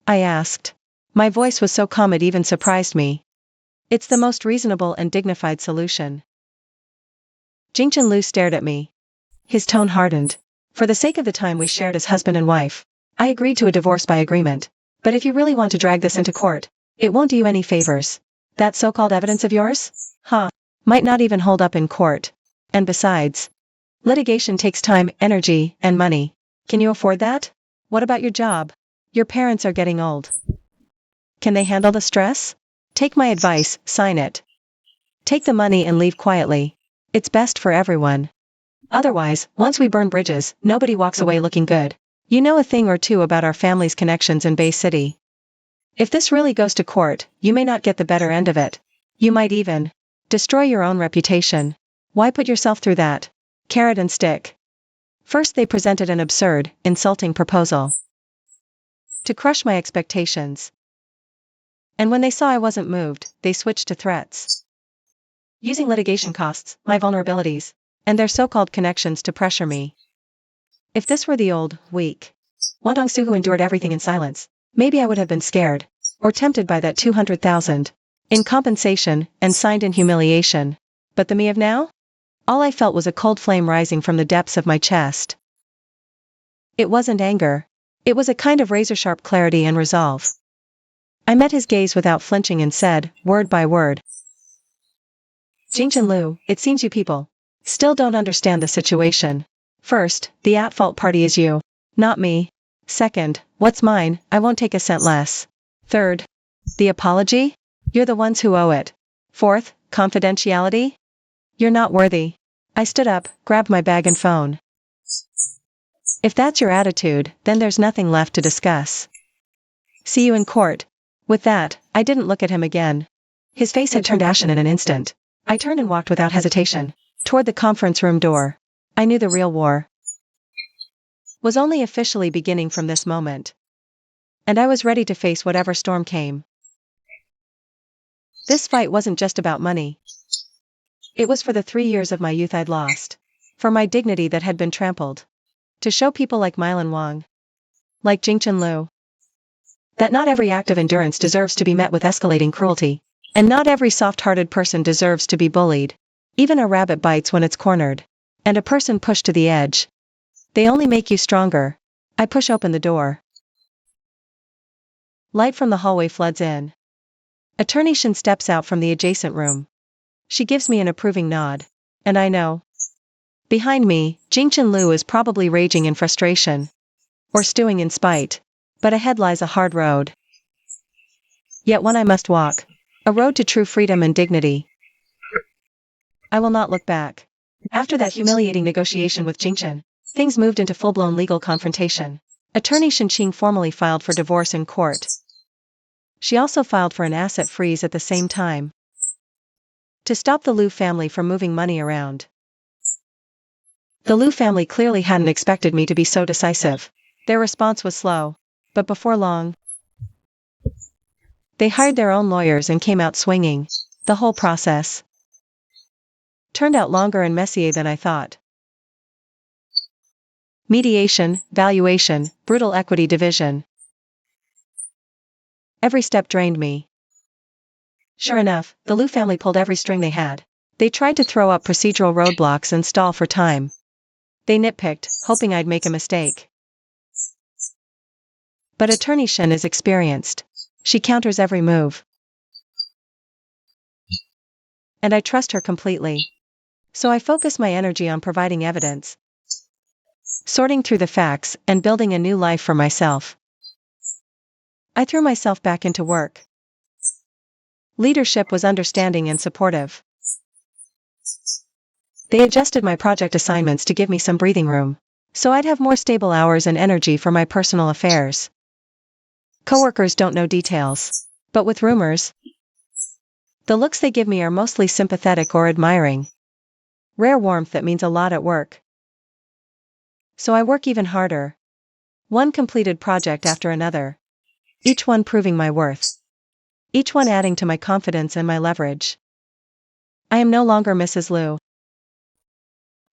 I asked. My voice was so calm it even surprised me. It's the most reasonable and dignified solution. Jingchen Lu stared at me. His tone hardened. For the sake of the time we shared as husband and wife, I agreed to a divorce by agreement. But if you really want to drag this into court, it won't do you any favors. That so-called evidence of yours? Might not even hold up in court. And besides, litigation takes time, energy, and money. Can you afford that? What about your job? Your parents are getting old. Can they handle the stress? Take my advice, sign it. Take the money and leave quietly. It's best for everyone. Otherwise, once we burn bridges, nobody walks away looking good. You know a thing or two about our family's connections in Bay City. If this really goes to court, you may not get the better end of it. You might even destroy your own reputation. Why put yourself through that? Carrot and stick. First they presented an absurd, insulting proposal to crush my expectations. And when they saw I wasn't moved, they switched to threats. Using litigation costs, my vulnerabilities, and their so-called connections to pressure me. If this were the old, weak Wang Dongsu who endured everything in silence, maybe I would have been scared, or tempted by that 200,000 in compensation, and signed in humiliation. But the me of now? All I felt was a cold flame rising from the depths of my chest. It wasn't anger. It was a kind of razor-sharp clarity and resolve. I met his gaze without flinching and said, word by word, Jingchen Lu, it seems you people still don't understand the situation. First, the at-fault party is you, not me. Second, what's mine, I won't take a cent less. Third, the apology? You're the ones who owe it. Fourth, confidentiality? You're not worthy. I stood up, grabbed my bag and phone. If that's your attitude, then there's nothing left to discuss. See you in court. With that, I didn't look at him again. His face had turned ashen in an instant. I turned and walked without hesitation toward the conference room door. I knew the real war was only officially beginning from this moment. And I was ready to face whatever storm came. This fight wasn't just about money. It was for the 3 years of my youth I'd lost. For my dignity that had been trampled. To show people like Mylan Wang, like Jingchen Lu, that not every act of endurance deserves to be met with escalating cruelty. And not every soft-hearted person deserves to be bullied. Even a rabbit bites when it's cornered. And a person pushed to the edge. They only make you stronger. I push open the door. Light from the hallway floods in. Attorney Shin steps out from the adjacent room. She gives me an approving nod. And I know. Behind me, Jingchen Lu is probably raging in frustration. Or stewing in spite. But ahead lies a hard road. Yet one I must walk. A road to true freedom and dignity. I will not look back. After that humiliating negotiation with Jingchen, things moved into full-blown legal confrontation. Attorney Shin Qing formally filed for divorce in court. She also filed for an asset freeze at the same time. To stop the Lu family from moving money around. The Lu family clearly hadn't expected me to be so decisive. Their response was slow. But before long, they hired their own lawyers and came out swinging. The whole process turned out longer and messier than I thought. Mediation, valuation, brutal equity division. Every step drained me. Sure enough, the Lu family pulled every string they had. They tried to throw up procedural roadblocks and stall for time. They nitpicked, hoping I'd make a mistake. But Attorney Shin is experienced. She counters every move. And I trust her completely. So I focus my energy on providing evidence, sorting through the facts, and building a new life for myself. I threw myself back into work. Leadership was understanding and supportive. They adjusted my project assignments to give me some breathing room, so I'd have more stable hours and energy for my personal affairs. Coworkers don't know details, but with rumors, the looks they give me are mostly sympathetic or admiring. Rare warmth that means a lot at work. So I work even harder. One completed project after another. Each one proving my worth. Each one adding to my confidence and my leverage. I am no longer Mrs. Lu,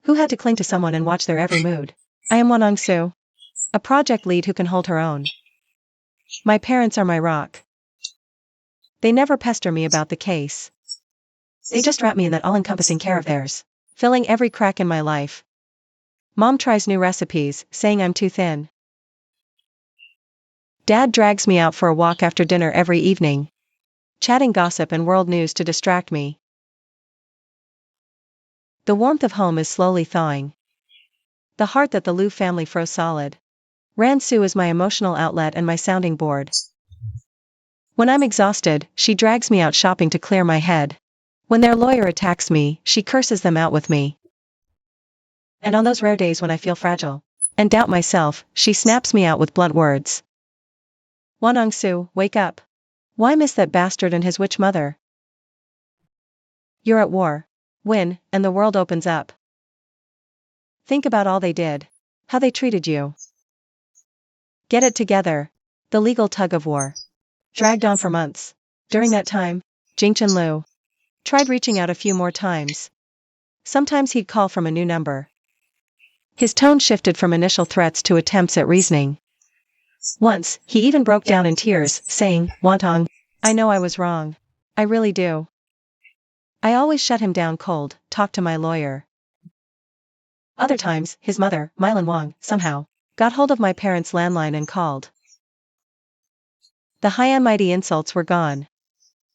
who had to cling to someone and watch their every mood. I am Wanang Su, a project lead who can hold her own. My parents are my rock. They never pester me about the case. They just wrap me in that all-encompassing care of theirs. filling every crack in my life. Mom tries new recipes, saying I'm too thin. Dad drags me out for a walk after dinner every evening, chatting gossip and world news to distract me. The warmth of home is slowly thawing. The heart that the Liu family froze solid. Ransu is my emotional outlet and my sounding board. When I'm exhausted, she drags me out shopping to clear my head. When their lawyer attacks me, she curses them out with me. And on those rare days when I feel fragile and doubt myself, she snaps me out with blunt words. Wanangsu, wake up. Why miss that bastard and his witch mother? You're at war. Win, and the world opens up. Think about all they did. How they treated you. Get it together. The legal tug of war dragged on for months. During that time, Jingchen Liu tried reaching out a few more times. Sometimes he'd call from a new number. His tone shifted from initial threats to attempts at reasoning. Once, he even broke down in tears, saying, Wantong, I know I was wrong. I really do. I always shut him down cold, talked to my lawyer. Other times, his mother, Mainland Wang, somehow got hold of my parents' landline and called. The high and mighty insults were gone.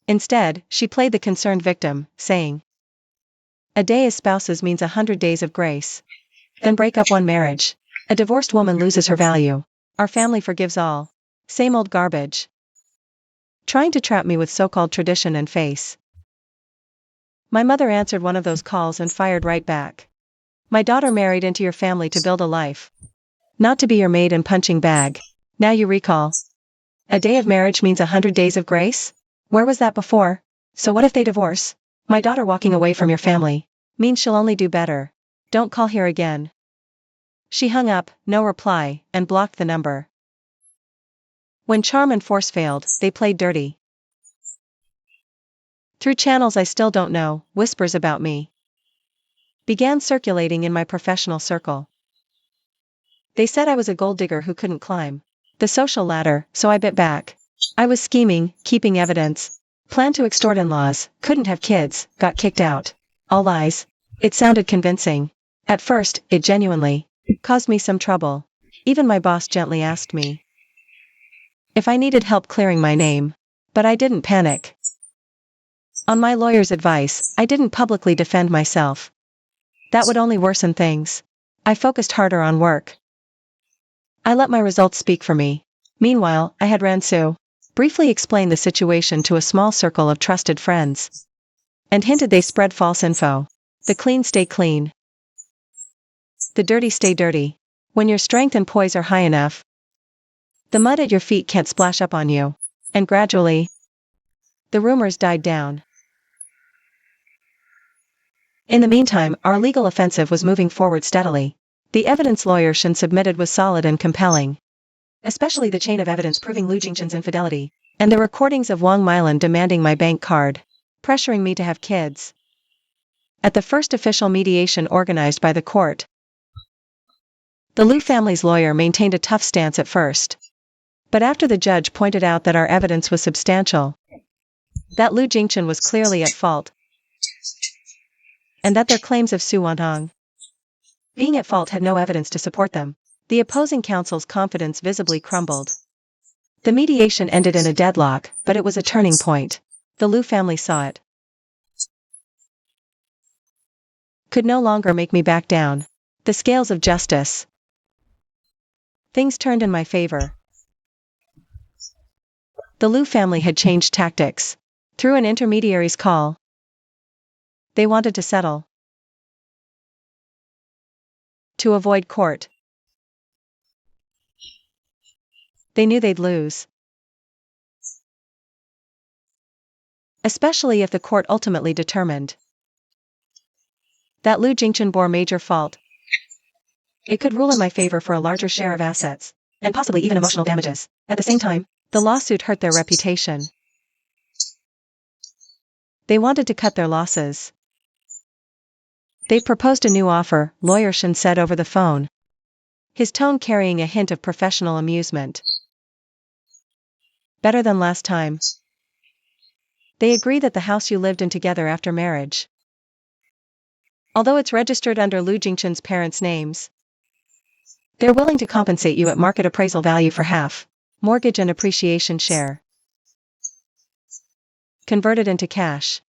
Instead, she played the concerned victim, saying, a day as spouses means 100 days of grace. Then break up one marriage. A divorced woman loses her value. Our family forgives all. Same old garbage. Trying to trap me with so-called tradition and face. My mother answered one of those calls and fired right back. My daughter married into your family to build a life. Not to be your maid and punching bag. Now you recall. A day of marriage means 100 days of grace? Where was that before? So what if they divorce? My daughter walking away from your family means she'll only do better. Don't call here again. She hung up, no reply, and blocked the number. When charm and force failed, they played dirty. Through channels I still don't know, whispers about me began circulating in my professional circle. They said I was a gold digger who couldn't climb the social ladder, so I bit back. I was scheming, keeping evidence, planned to extort in-laws, couldn't have kids, got kicked out. All lies. It sounded convincing. At first, it genuinely caused me some trouble. Even my boss gently asked me if I needed help clearing my name. But I didn't panic. On my lawyer's advice, I didn't publicly defend myself. That would only worsen things. I focused harder on work. I let my results speak for me. Meanwhile, I had Ransu briefly explain the situation to a small circle of trusted friends. And hinted they spread false info. The clean stay clean. The dirty stay dirty. When your strength and poise are high enough, the mud at your feet can't splash up on you. And gradually, the rumors died down. In the meantime, our legal offensive was moving forward steadily. The evidence Lawyer Shen submitted was solid and compelling. Especially the chain of evidence proving Liu Jingchen's infidelity, and the recordings of Wang Mailan demanding my bank card, pressuring me to have kids. At the first official mediation organized by the court, the Liu family's lawyer maintained a tough stance at first. But after the judge pointed out that our evidence was substantial, that Liu Jingchen was clearly at fault, and that their claims of Su Wantong being at fault had no evidence to support them, the opposing counsel's confidence visibly crumbled. The mediation ended in a deadlock, but it was a turning point. The Liu family saw it. Could no longer make me back down. The scales of justice. Things turned in my favor. The Liu family had changed tactics. Through an intermediary's call, they wanted to settle. To avoid court. They knew they'd lose. Especially if the court ultimately determined that Liu Jingchen bore major fault. It could rule in my favor for a larger share of assets, and possibly even emotional damages. At the same time, the lawsuit hurt their reputation. They wanted to cut their losses. They proposed a new offer, Lawyer Shen said over the phone, his tone carrying a hint of professional amusement. Better than last time. They agree that the house you lived in together after marriage Although it's registered under Lu Jingchen's parents' names, they're willing to compensate you at market appraisal value for half. Mortgage and appreciation share. Converted into cash.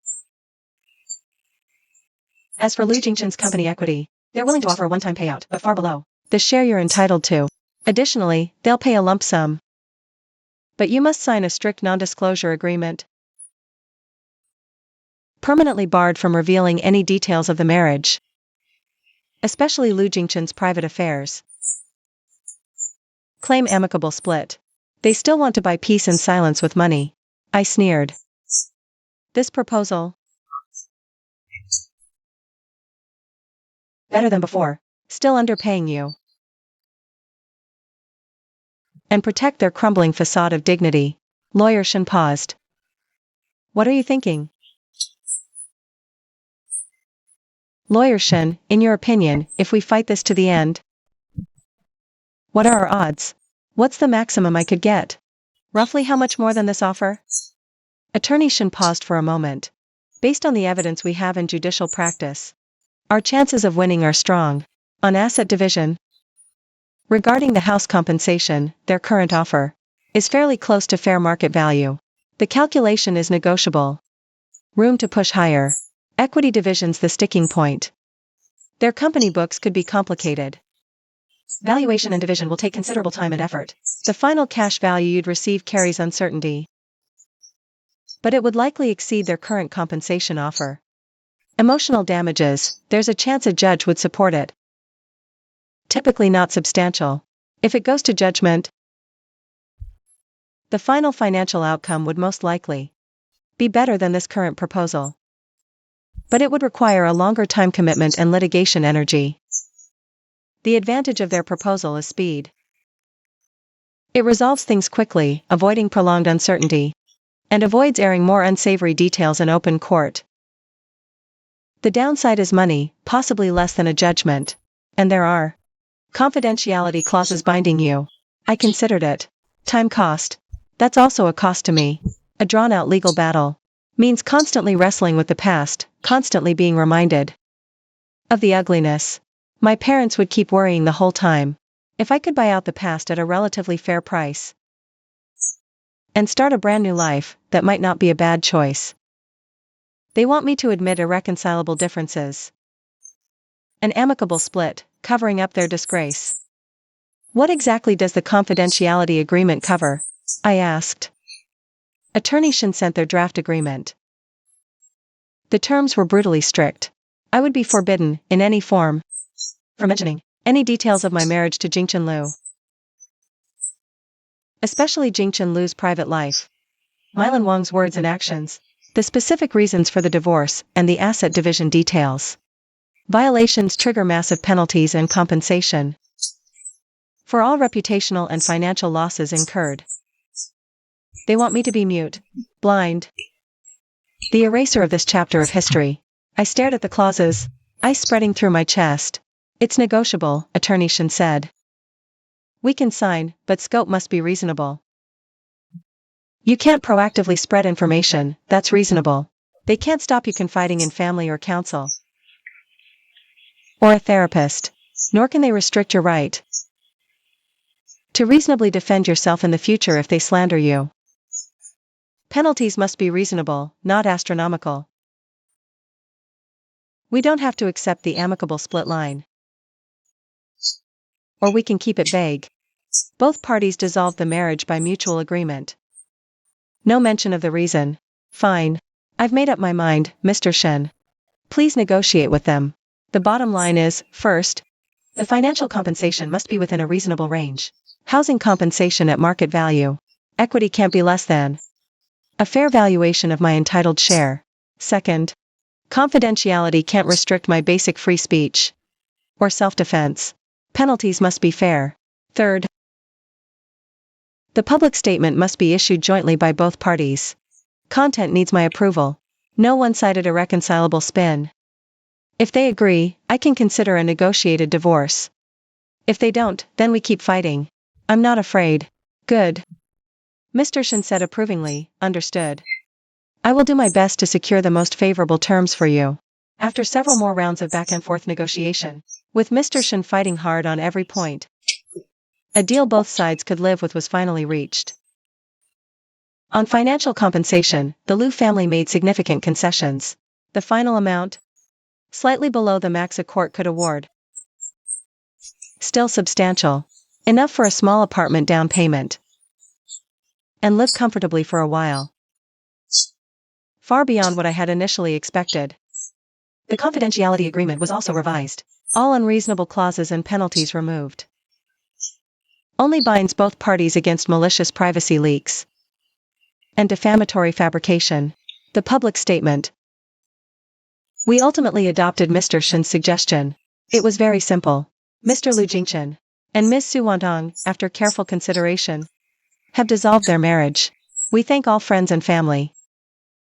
As for Lu Jingchen's company equity, they're willing to offer a one-time payout, but far below the share you're entitled to. Additionally, they'll pay a lump sum. But you must sign a strict non-disclosure agreement. Permanently barred from revealing any details of the marriage, especially Lu Jingchen's private affairs. Claim amicable split. They still want to buy peace and silence with money. I sneered. This proposal, better than before, still underpaying you, and protect their crumbling facade of dignity. Lawyer Shen paused. What are you thinking? Lawyer Shen, in your opinion, if we fight this to the end, what are our odds? What's the maximum I could get? Roughly how much more than this offer? Attorney Shen paused for a moment. Based on the evidence we have in judicial practice, our chances of winning are strong. On asset division, regarding the house compensation, their current offer is fairly close to fair market value. The calculation is negotiable. Room to push higher. Equity division's the sticking point. Their company books could be complicated. Valuation and division will take considerable time and effort. The final cash value you'd receive carries uncertainty, but it would likely exceed their current compensation offer. Emotional damages, there's a chance a judge would support it. Typically not substantial. If it goes to judgment, the final financial outcome would most likely be better than this current proposal. But it would require a longer time commitment and litigation energy. The advantage of their proposal is speed. It resolves things quickly, avoiding prolonged uncertainty, and avoids airing more unsavory details in open court. The downside is money, possibly less than a judgment, and there are confidentiality clauses binding you. I considered it. Time cost. That's also a cost to me. A drawn-out legal battle means constantly wrestling with the past, constantly being reminded of the ugliness. My parents would keep worrying the whole time. If I could buy out the past at a relatively fair price and start a brand new life, that might not be a bad choice. They want me to admit irreconcilable differences. An amicable split, covering up their disgrace. What exactly does the confidentiality agreement cover? I asked. Attorney Shen sent their draft agreement. The terms were brutally strict. I would be forbidden, in any form, from mentioning any details of my marriage to Jingchen Lu, especially Jingchen Lu's private life, Mainland Wang's words and actions, the specific reasons for the divorce, and the asset division details. Violations trigger massive penalties and compensation for all reputational and financial losses incurred. They want me to be mute, blind, the eraser of this chapter of history. I stared at the clauses, ice spreading through my chest. It's negotiable, Attorney Shen said. We can sign, but scope must be reasonable. You can't proactively spread information, that's reasonable. They can't stop you confiding in family or counsel, or a therapist, nor can they restrict your right to reasonably defend yourself in the future if they slander you. Penalties must be reasonable, not astronomical. We don't have to accept the amicable split line, or we can keep it vague. Both parties dissolved the marriage by mutual agreement. No mention of the reason. Fine. I've made up my mind, Mr. Shen. Please negotiate with them. The bottom line is, first, the financial compensation must be within a reasonable range. Housing compensation at market value. Equity can't be less than a fair valuation of my entitled share. Second, confidentiality can't restrict my basic free speech or self-defense. Penalties must be fair. Third, the public statement must be issued jointly by both parties. Content needs my approval. No one-sided irreconcilable spin. If they agree, I can consider a negotiated divorce. If they don't, then we keep fighting. I'm not afraid. Good. Mr. Shen said approvingly, understood. I will do my best to secure the most favorable terms for you. After several more rounds of back-and-forth negotiation, with Mr. Shen fighting hard on every point, a deal both sides could live with was finally reached. On financial compensation, the Liu family made significant concessions. The final amount? Slightly below the max a court could award. Still substantial. Enough for a small apartment down payment. And live comfortably for a while. Far beyond what I had initially expected. The confidentiality agreement was also revised. All unreasonable clauses and penalties removed. Only binds both parties against malicious privacy leaks and defamatory fabrication. The public statement. We ultimately adopted Mr. Shen's suggestion. It was very simple. Mr. Liu Jingchen and Ms. Su Wantong, after careful consideration, have dissolved their marriage. We thank all friends and family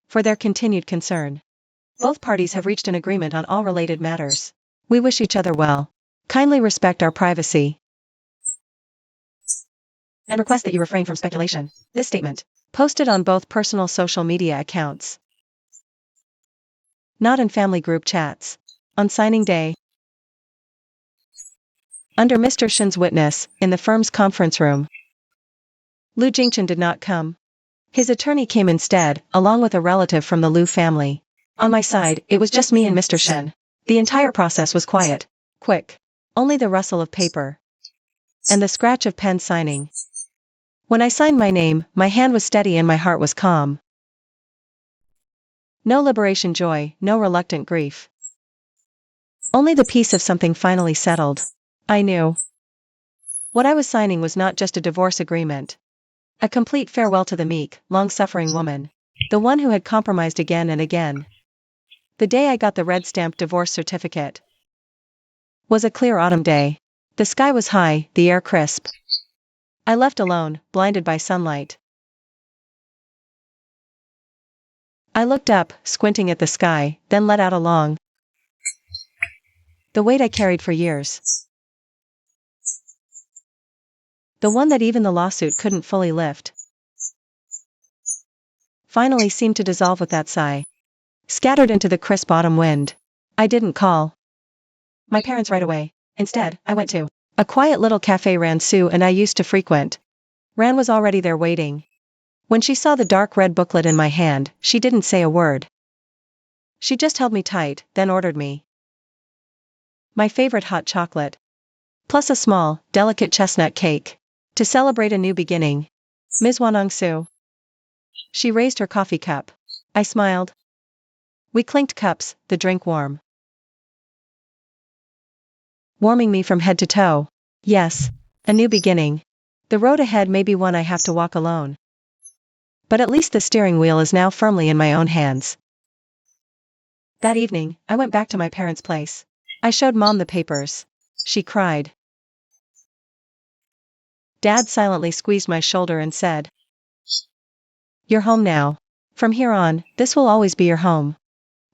for their continued concern. Both parties have reached an agreement on all related matters. We wish each other well. Kindly respect our privacy and request that you refrain from speculation. This statement, posted on both personal social media accounts, not in family group chats. On signing day, under Mr. Shen's witness, in the firm's conference room, Liu Jingchen did not come. His attorney came instead, along with a relative from the Liu family. On my side, it was just me and Mr. Shen. The entire process was quiet, quick. Only the rustle of paper and the scratch of pen signing. When I signed my name, my hand was steady and my heart was calm. No liberation joy, no reluctant grief. Only the peace of something finally settled. I knew what I was signing was not just a divorce agreement. A complete farewell to the meek, long-suffering woman. The one who had compromised again and again. The day I got the red-stamped divorce certificate was a clear autumn day. The sky was high, the air crisp. I left alone, blinded by sunlight. I looked up, squinting at the sky, then let out a long. The weight I carried for years. The one that even the lawsuit couldn't fully lift. Finally seemed to dissolve with that sigh. Scattered into the crisp autumn wind. I didn't call my parents right away. Instead, I went to a quiet little cafe Ran Su and I used to frequent. Ran was already there waiting. When she saw the dark red booklet in my hand, she didn't say a word. She just held me tight, then ordered me my favorite hot chocolate, plus a small, delicate chestnut cake, to celebrate a new beginning. Ms. Wanong Su. She raised her coffee cup. I smiled. We clinked cups, the drink warm, warming me from head to toe. Yes, a new beginning. The road ahead may be one I have to walk alone. But at least the steering wheel is now firmly in my own hands. That evening, I went back to my parents' place. I showed Mom the papers. She cried. Dad silently squeezed my shoulder and said, "You're home now. From here on, this will always be your home."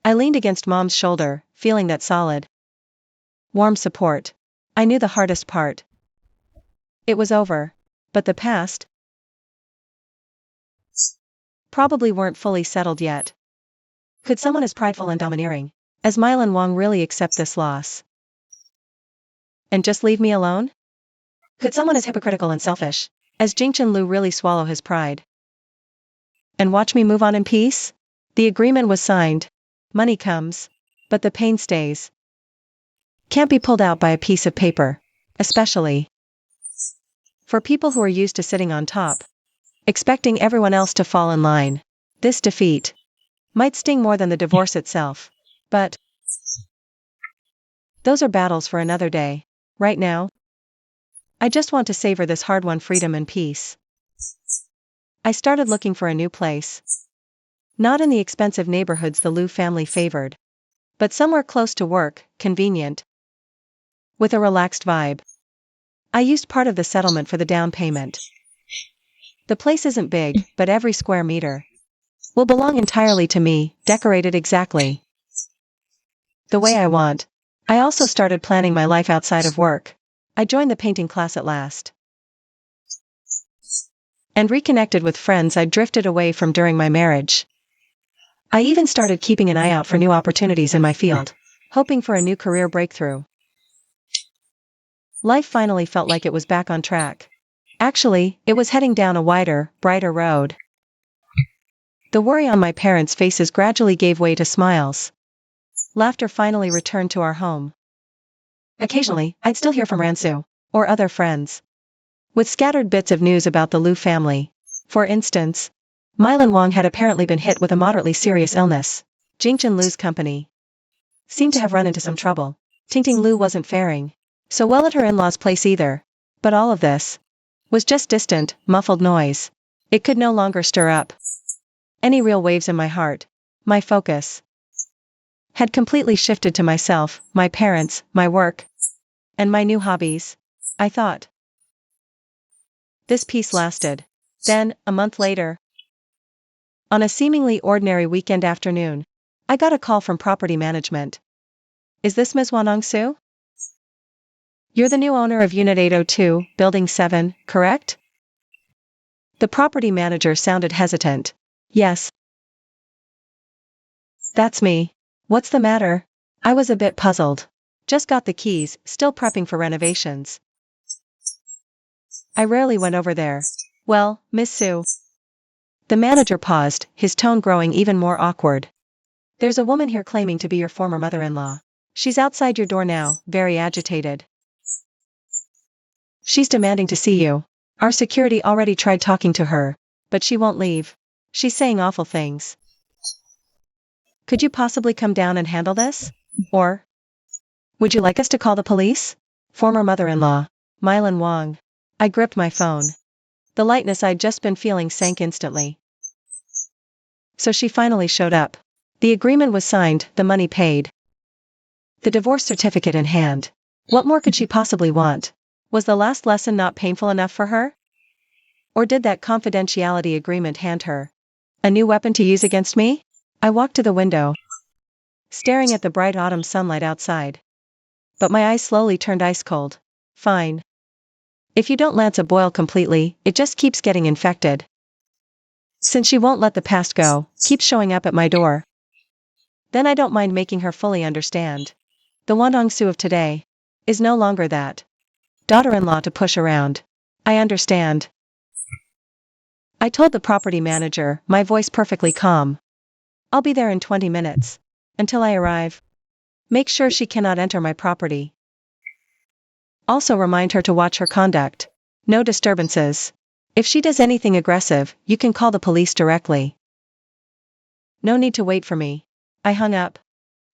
I leaned against Mom's shoulder, feeling that solid, warm support. I knew the hardest part. It was over. But the past probably weren't fully settled yet. Could someone as prideful and domineering as Mylan Wang really accept this loss? And just leave me alone? Could someone as hypocritical and selfish as Jingchen Liu really swallow his pride and watch me move on in peace? The agreement was signed. Money comes, but the pain stays. Can't be pulled out by a piece of paper, especially for people who are used to sitting on top, expecting everyone else to fall in line. This defeat might sting more than the divorce itself, but those are battles for another day. Right now, I just want to savor this hard-won freedom and peace. I started looking for a new place. Not in the expensive neighborhoods the Liu family favored, but somewhere close to work, convenient, with a relaxed vibe. I used part of the settlement for the down payment. The place isn't big, but every square meter will belong entirely to me, decorated exactly the way I want. I also started planning my life outside of work. I joined the painting class at last, and reconnected with friends I'd drifted away from during my marriage. I even started keeping an eye out for new opportunities in my field, hoping for a new career breakthrough. Life finally felt like it was back on track. Actually, it was heading down a wider, brighter road. The worry on my parents' faces gradually gave way to smiles. Laughter finally returned to our home. Occasionally, I'd still hear from Ransu, or other friends, with scattered bits of news about the Liu family. For instance, Mainland Wang had apparently been hit with a moderately serious illness. Jingchen Liu's company seemed to have run into some trouble. Tingting Liu wasn't faring so well at her in-laws' place either. But all of this was just distant, muffled noise. It could no longer stir up any real waves in my heart. My focus had completely shifted to myself, my parents, my work, and my new hobbies. I thought. This peace lasted. Then, a month later, on a seemingly ordinary weekend afternoon, I got a call from property management. Is this Ms. Wanong-su? You're the new owner of Unit 802, Building 7, correct? The property manager sounded hesitant. Yes. That's me. What's the matter? I was a bit puzzled. Just got the keys, still prepping for renovations. I rarely went over there. Well, Miss Su. The manager paused, his tone growing even more awkward. There's a woman here claiming to be your former mother-in-law. She's outside your door now, very agitated. She's demanding to see you. Our security already tried talking to her, but she won't leave. She's saying awful things. Could you possibly come down and handle this? Or would you like us to call the police? Former mother-in-law, Mainland Wang. I gripped my phone. The lightness I'd just been feeling sank instantly. So she finally showed up. The agreement was signed, the money paid. The divorce certificate in hand. What more could she possibly want? Was the last lesson not painful enough for her? Or did that confidentiality agreement hand her a new weapon to use against me? I walked to the window, staring at the bright autumn sunlight outside. But my eyes slowly turned ice cold. Fine. If you don't lance a boil completely, it just keeps getting infected. Since she won't let the past go, keeps showing up at my door, then I don't mind making her fully understand. The Wanong-su of today is no longer that daughter-in-law to push around. I understand. I told the property manager, my voice perfectly calm. I'll be there in 20 minutes. Until I arrive, make sure she cannot enter my property. Also remind her to watch her conduct. No disturbances. If she does anything aggressive, you can call the police directly. No need to wait for me. I hung up.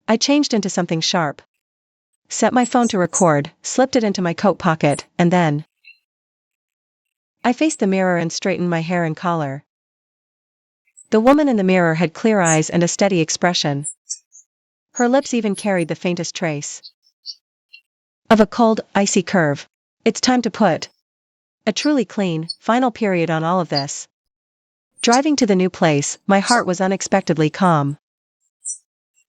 I changed into something sharp. Set my phone to record, slipped it into my coat pocket, and then I faced the mirror and straightened my hair and collar. The woman in the mirror had clear eyes and a steady expression. Her lips even carried the faintest trace of a cold, icy curve. It's time to put a truly clean, final period on all of this. Driving to the new place, my heart was unexpectedly calm.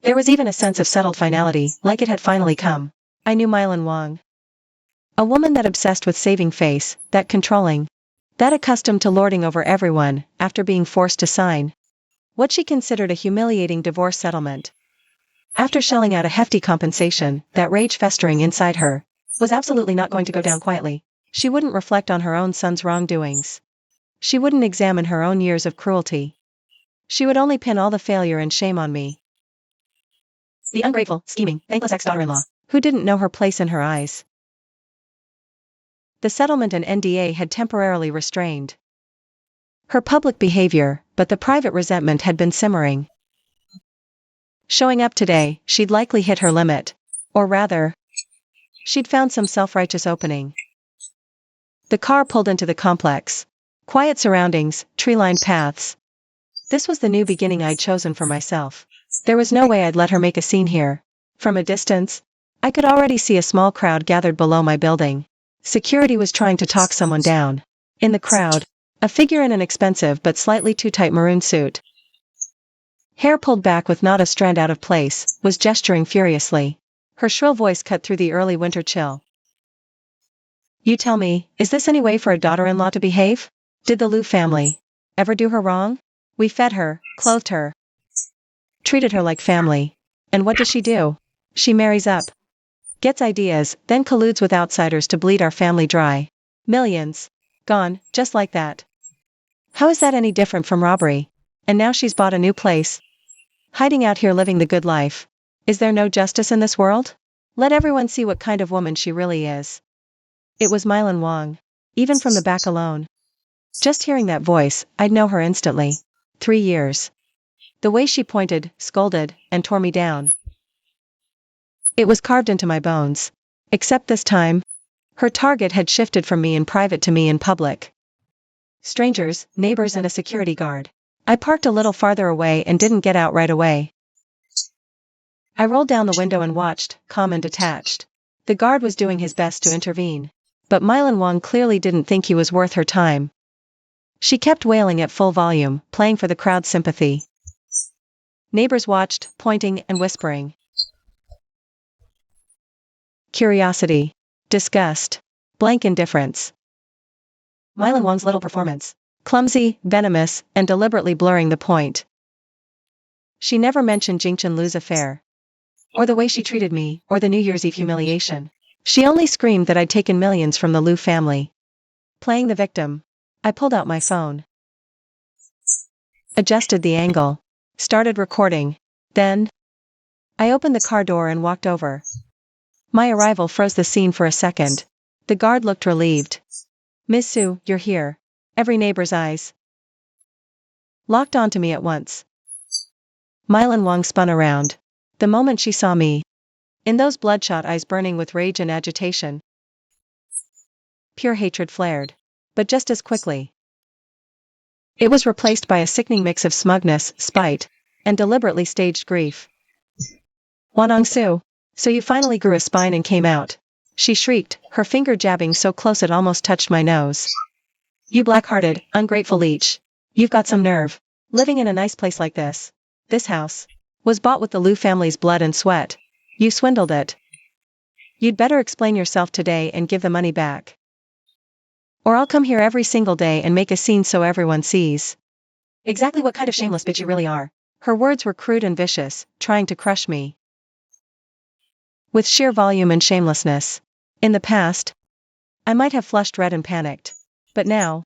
There was even a sense of settled finality, like it had finally come. I knew Mainland Wang. A woman that obsessed with saving face, that controlling, that accustomed to lording over everyone, after being forced to sign what she considered a humiliating divorce settlement. After shelling out a hefty compensation, that rage festering inside her was absolutely not going to go down quietly. She wouldn't reflect on her own son's wrongdoings. She wouldn't examine her own years of cruelty. She would only pin all the failure and shame on me. The ungrateful, scheming, thankless ex-daughter-in-law, who didn't know her place in her eyes. The settlement and NDA had temporarily restrained her public behavior, but the private resentment had been simmering. Showing up today, she'd likely hit her limit. Or rather, she'd found some self-righteous opening. The car pulled into the complex. Quiet surroundings, tree-lined paths. This was the new beginning I'd chosen for myself. There was no way I'd let her make a scene here. From a distance, I could already see a small crowd gathered below my building. Security was trying to talk someone down. In the crowd, a figure in an expensive but slightly too tight maroon suit, hair pulled back with not a strand out of place, was gesturing furiously. Her shrill voice cut through the early winter chill. You tell me, is this any way for a daughter-in-law to behave? Did the Liu family ever do her wrong? We fed her, clothed her, treated her like family. And what does she do? She marries up, gets ideas, then colludes with outsiders to bleed our family dry. Millions. Gone, just like that. How is that any different from robbery? And now she's bought a new place, hiding out here living the good life. Is there no justice in this world? Let everyone see what kind of woman she really is. It was Mylan Wong. Even from the back alone. Just hearing that voice, I'd know her instantly. 3 years. The way she pointed, scolded, and tore me down. It was carved into my bones. Except this time, her target had shifted from me in private to me in public. Strangers, neighbors and a security guard. I parked a little farther away and didn't get out right away. I rolled down the window and watched, calm and detached. The guard was doing his best to intervene. But Mylan Wong clearly didn't think he was worth her time. She kept wailing at full volume, playing for the crowd's sympathy. Neighbors watched, pointing and whispering. Curiosity. Disgust. Blank indifference. Mylan Wong's little performance. Clumsy, venomous, and deliberately blurring the point. She never mentioned Jingchen Lu's affair. Or the way she treated me, or the New Year's Eve humiliation. She only screamed that I'd taken millions from the Lu family. Playing the victim. I pulled out my phone. Adjusted the angle. Started recording. Then, I opened the car door and walked over. My arrival froze the scene for a second. The guard looked relieved. Miss Su, you're here. Every neighbor's eyes locked onto me at once. Mylan Wong spun around. The moment she saw me, in those bloodshot eyes burning with rage and agitation, pure hatred flared. But just as quickly, it was replaced by a sickening mix of smugness, spite, and deliberately staged grief. Wanong Su, so you finally grew a spine and came out. She shrieked, her finger jabbing so close it almost touched my nose. You black-hearted, ungrateful leech. You've got some nerve. Living in a nice place like this. This house was bought with the Lu family's blood and sweat. You swindled it. You'd better explain yourself today and give the money back. Or I'll come here every single day and make a scene so everyone sees. Exactly what kind of shameless bitch you really are. Her words were crude and vicious, trying to crush me. With sheer volume and shamelessness. In the past, I might have flushed red and panicked. But now,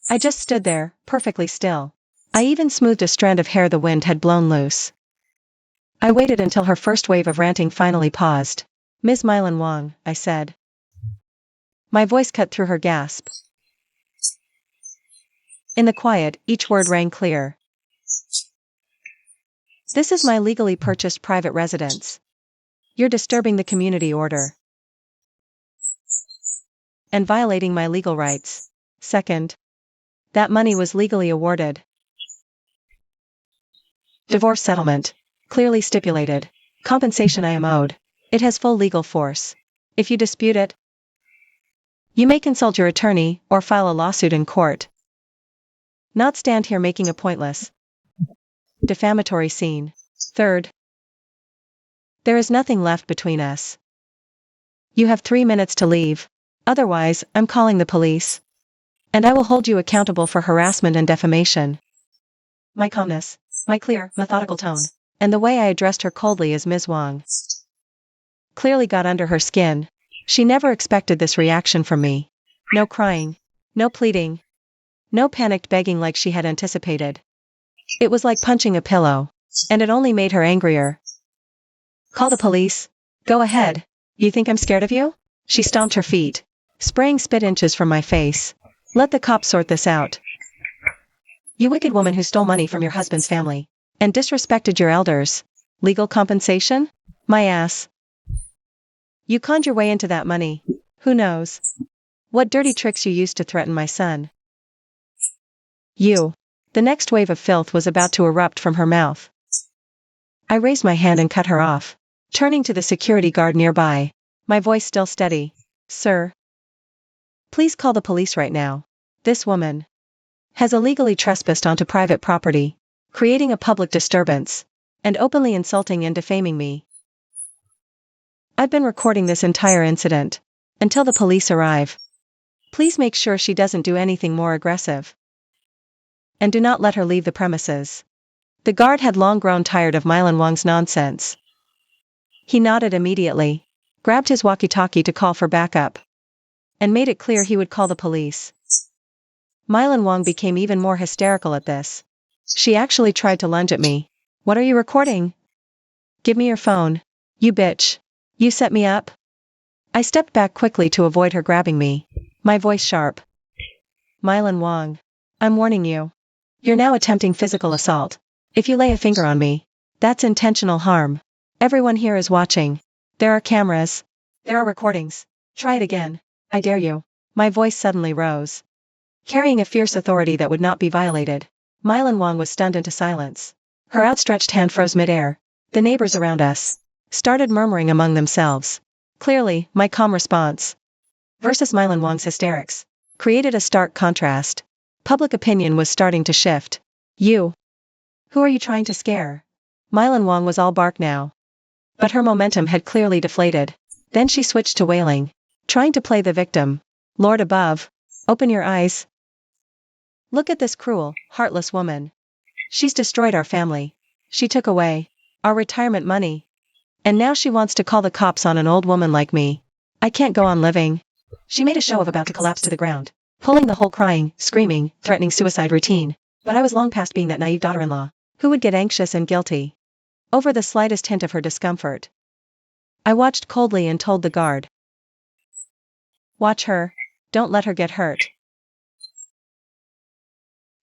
I just stood there, perfectly still. I even smoothed a strand of hair the wind had blown loose. I waited until her first wave of ranting finally paused. Ms. Mylan Wong, I said. My voice cut through her gasp. In the quiet, each word rang clear. This is my legally purchased private residence. You're disturbing the community order. And violating my legal rights. Second, that money was legally awarded. Divorce settlement. Clearly stipulated. Compensation I am owed. It has full legal force. If you dispute it, you may consult your attorney, or file a lawsuit in court. Not stand here making a pointless, defamatory scene. Third, there is nothing left between us. You have 3 minutes to leave. Otherwise, I'm calling the police. And I will hold you accountable for harassment and defamation. My calmness, my clear, methodical tone, and the way I addressed her coldly as Ms. Wong, clearly got under her skin. She never expected this reaction from me. No crying, no pleading, no panicked begging like she had anticipated. It was like punching a pillow, and it only made her angrier. Call the police? Go ahead. You think I'm scared of you? She stomped her feet, spraying spit inches from my face. Let the cops sort this out. You wicked woman who stole money from your husband's family, and disrespected your elders. Legal compensation? My ass. You conned your way into that money. Who knows what dirty tricks you used to threaten my son. You. The next wave of filth was about to erupt from her mouth. I raised my hand and cut her off, turning to the security guard nearby, my voice still steady. Sir, please call the police right now. This woman has illegally trespassed onto private property, creating a public disturbance, and openly insulting and defaming me. I've been recording this entire incident. Until the police arrive. Please make sure she doesn't do anything more aggressive. And do not let her leave the premises. The guard had long grown tired of Mylan Wang's nonsense. He nodded immediately, grabbed his walkie-talkie to call for backup, and made it clear he would call the police. Mylan Wang became even more hysterical at this. She actually tried to lunge at me. "What are you recording? Give me your phone. You bitch. You set me up?" I stepped back quickly to avoid her grabbing me, my voice sharp. "Mylan Wang. I'm warning you. You're now attempting physical assault. If you lay a finger on me, that's intentional harm. Everyone here is watching. There are cameras. There are recordings. Try it again. I dare you." My voice suddenly rose, carrying a fierce authority that would not be violated. Mylan Wang was stunned into silence. Her outstretched hand froze midair. The neighbors around us started murmuring among themselves. Clearly, my calm response versus Mylan Wang's hysterics created a stark contrast. Public opinion was starting to shift. "You. Who are you trying to scare?" Mylan Wang was all bark now. But her momentum had clearly deflated. Then she switched to wailing, trying to play the victim. "Lord above. Open your eyes. Look at this cruel, heartless woman. She's destroyed our family. She took away our retirement money. And now she wants to call the cops on an old woman like me. I can't go on living." She made a show of about to collapse to the ground, pulling the whole crying, screaming, threatening suicide routine. But I was long past being that naive daughter-in-law who would get anxious and guilty over the slightest hint of her discomfort. I watched coldly and told the guard, "Watch her. Don't let her get hurt."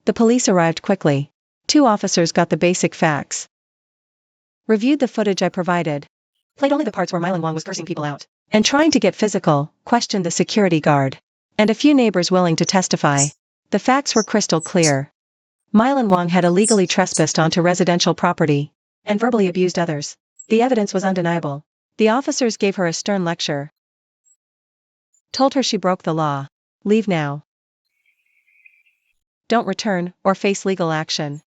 The police arrived quickly. 2 officers got the basic facts, reviewed the footage I provided, played only the parts where Mylan Wang was cursing people out, and trying to get physical, questioned the security guard, and a few neighbors willing to testify. The facts were crystal clear. Mylan Wang had illegally trespassed onto residential property, and verbally abused others. The evidence was undeniable. The officers gave her a stern lecture, told her she broke the law. "Leave now. Don't return, or face legal action."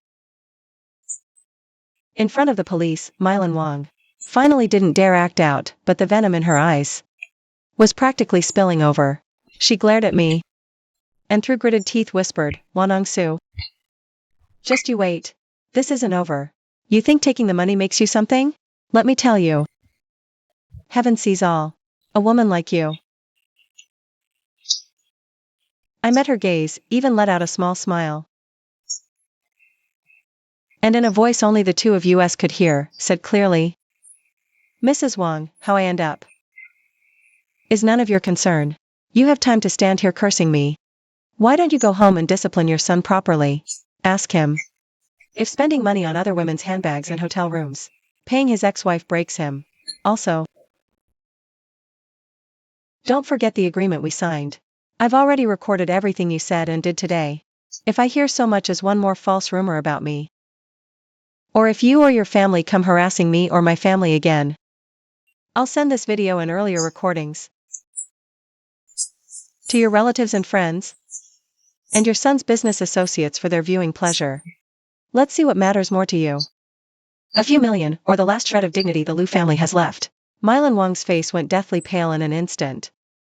In front of the police, Mylan Wang finally didn't dare act out, but the venom in her eyes was practically spilling over. She glared at me, and through gritted teeth whispered, "Wanong Su. Just you wait. This isn't over. You think taking the money makes you something? Let me tell you. Heaven sees all. A woman like you." I met her gaze, even let out a small smile. And in a voice only the 2 of us could hear, said clearly, "Mrs. Wang, how I end up is none of your concern. You have time to stand here cursing me. Why don't you go home and discipline your son properly? Ask him if spending money on other women's handbags and hotel rooms, paying his ex-wife breaks him. Also, don't forget the agreement we signed. I've already recorded everything you said and did today. If I hear so much as one more false rumor about me, or if you or your family come harassing me or my family again, I'll send this video and earlier recordings to your relatives and friends, and your son's business associates for their viewing pleasure. Let's see what matters more to you. A few million, or the last shred of dignity the Liu family has left." Mylan Wang's face went deathly pale in an instant.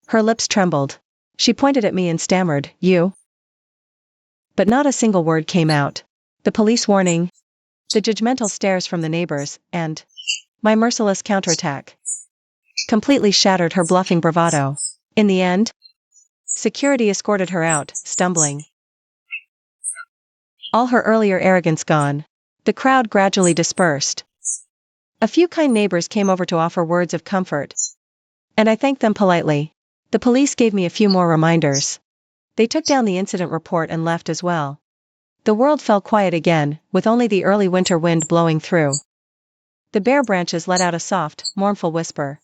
Her lips trembled. She pointed at me and stammered, "You?" But not a single word came out. The police warning, the judgmental stares from the neighbors, and my merciless counterattack completely shattered her bluffing bravado. In the end, security escorted her out, stumbling, all her earlier arrogance gone. The crowd gradually dispersed. A few kind neighbors came over to offer words of comfort, and I thanked them politely. The police gave me a few more reminders. They took down the incident report and left as well. The world fell quiet again, with only the early winter wind blowing through. The bare branches let out a soft, mournful whisper.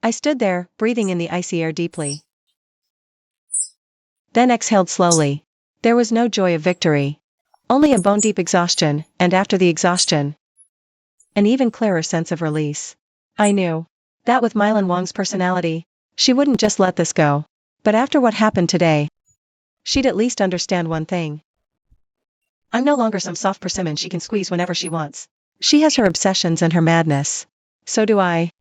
I stood there, breathing in the icy air deeply, then exhaled slowly. There was no joy of victory, only a bone-deep exhaustion, and after the exhaustion, an even clearer sense of release. I knew that with Mylan Wang's personality, she wouldn't just let this go. But after what happened today, she'd at least understand one thing. I'm no longer some soft persimmon she can squeeze whenever she wants. She has her obsessions and her madness. So do I.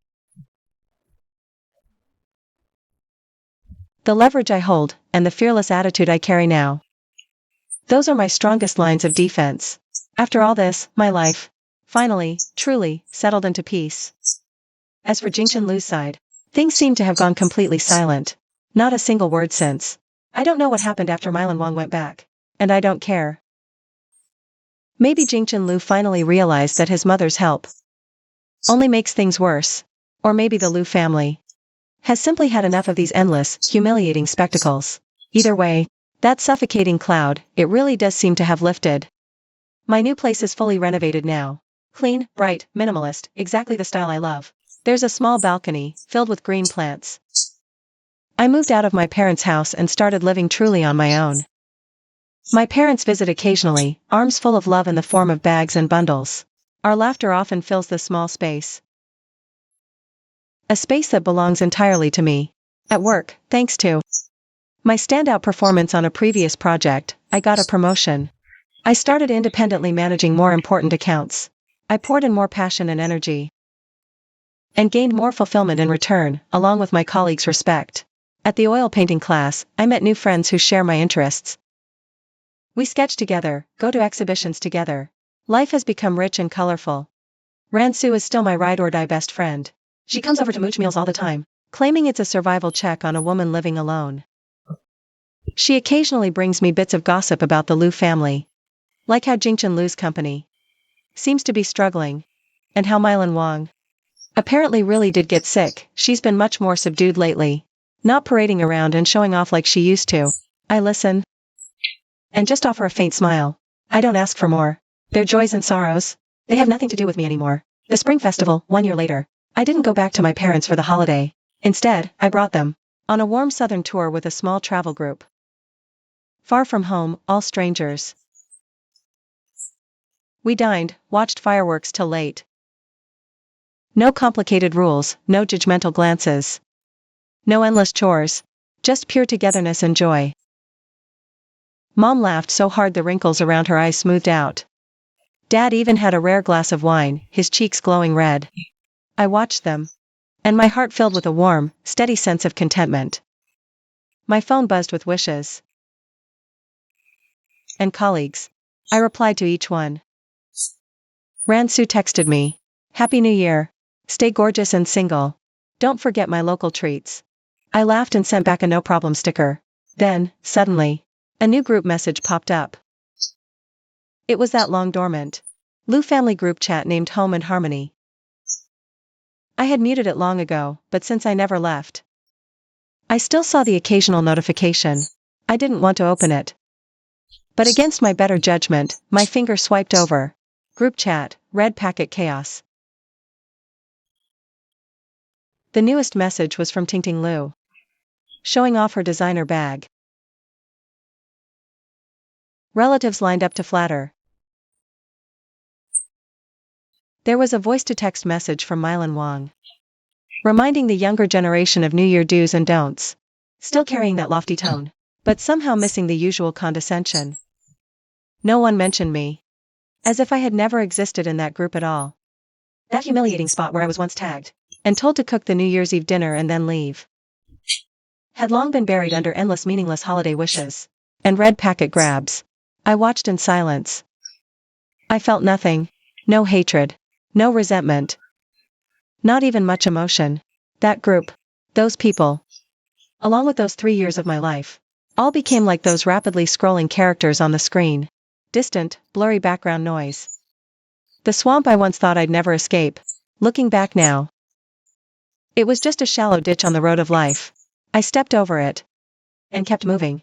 The leverage I hold, and the fearless attitude I carry now, those are my strongest lines of defense. After all this, my life, finally, truly, settled into peace. As for Jingchen Lu's side, things seem to have gone completely silent. Not a single word since. I don't know what happened after Milan Wang went back. And I don't care. Maybe Jingchen Lu finally realized that his mother's help only makes things worse. Or maybe the Lu family has simply had enough of these endless, humiliating spectacles. Either way, that suffocating cloud, it really does seem to have lifted. My new place is fully renovated now. Clean, bright, minimalist, exactly the style I love. There's a small balcony, filled with green plants. I moved out of my parents' house and started living truly on my own. My parents visit occasionally, arms full of love in the form of bags and bundles. Our laughter often fills this small space. A space that belongs entirely to me. At work, thanks to my standout performance on a previous project, I got a promotion. I started independently managing more important accounts. I poured in more passion and energy, and gained more fulfillment in return, along with my colleagues' respect. At the oil painting class, I met new friends who share my interests. We sketch together, go to exhibitions together. Life has become rich and colorful. Ransu is still my ride-or-die best friend. She comes over to mooch meals all the time, claiming it's a survival check on a woman living alone. She occasionally brings me bits of gossip about the Lu family. Like how Jingchen Lu's company seems to be struggling. And how Milan Wang apparently really did get sick. She's been much more subdued lately. Not parading around and showing off like she used to. I listen and just offer a faint smile. I don't ask for more. Their joys and sorrows, they have nothing to do with me anymore. The spring festival, 1 year later. I didn't go back to my parents for the holiday. Instead, I brought them on a warm southern tour with a small travel group. Far from home, all strangers. We dined, watched fireworks till late. No complicated rules, no judgmental glances. No endless chores. Just pure togetherness and joy. Mom laughed so hard the wrinkles around her eyes smoothed out. Dad even had a rare glass of wine, his cheeks glowing red. I watched them, and my heart filled with a warm, steady sense of contentment. My phone buzzed with wishes and colleagues. I replied to each one. Ransu texted me. Happy New Year. Stay gorgeous and single. Don't forget my local treats. I laughed and sent back a no problem sticker. Then, suddenly, a new group message popped up. It was that long dormant Lu family group chat named Home and Harmony. I had muted it long ago, but since I never left, I still saw the occasional notification. I didn't want to open it. But against my better judgment, my finger swiped over. Group chat, red packet chaos. The newest message was from Tingting Lu, showing off her designer bag. Relatives lined up to flatter. There was a voice-to-text message from Milan Wang, reminding the younger generation of New Year do's and don'ts. Still carrying that lofty tone, but somehow missing the usual condescension. No one mentioned me. As if I had never existed in that group at all. That humiliating spot where I was once tagged and told to cook the New Year's Eve dinner and then leave had long been buried under endless meaningless holiday wishes and red packet grabs. I watched in silence. I felt nothing. No hatred. No resentment. Not even much emotion. That group. Those people. Along with those 3 years of my life. All became like those rapidly scrolling characters on the screen. Distant, blurry background noise. The swamp I once thought I'd never escape. Looking back now, it was just a shallow ditch on the road of life. I stepped over it and kept moving.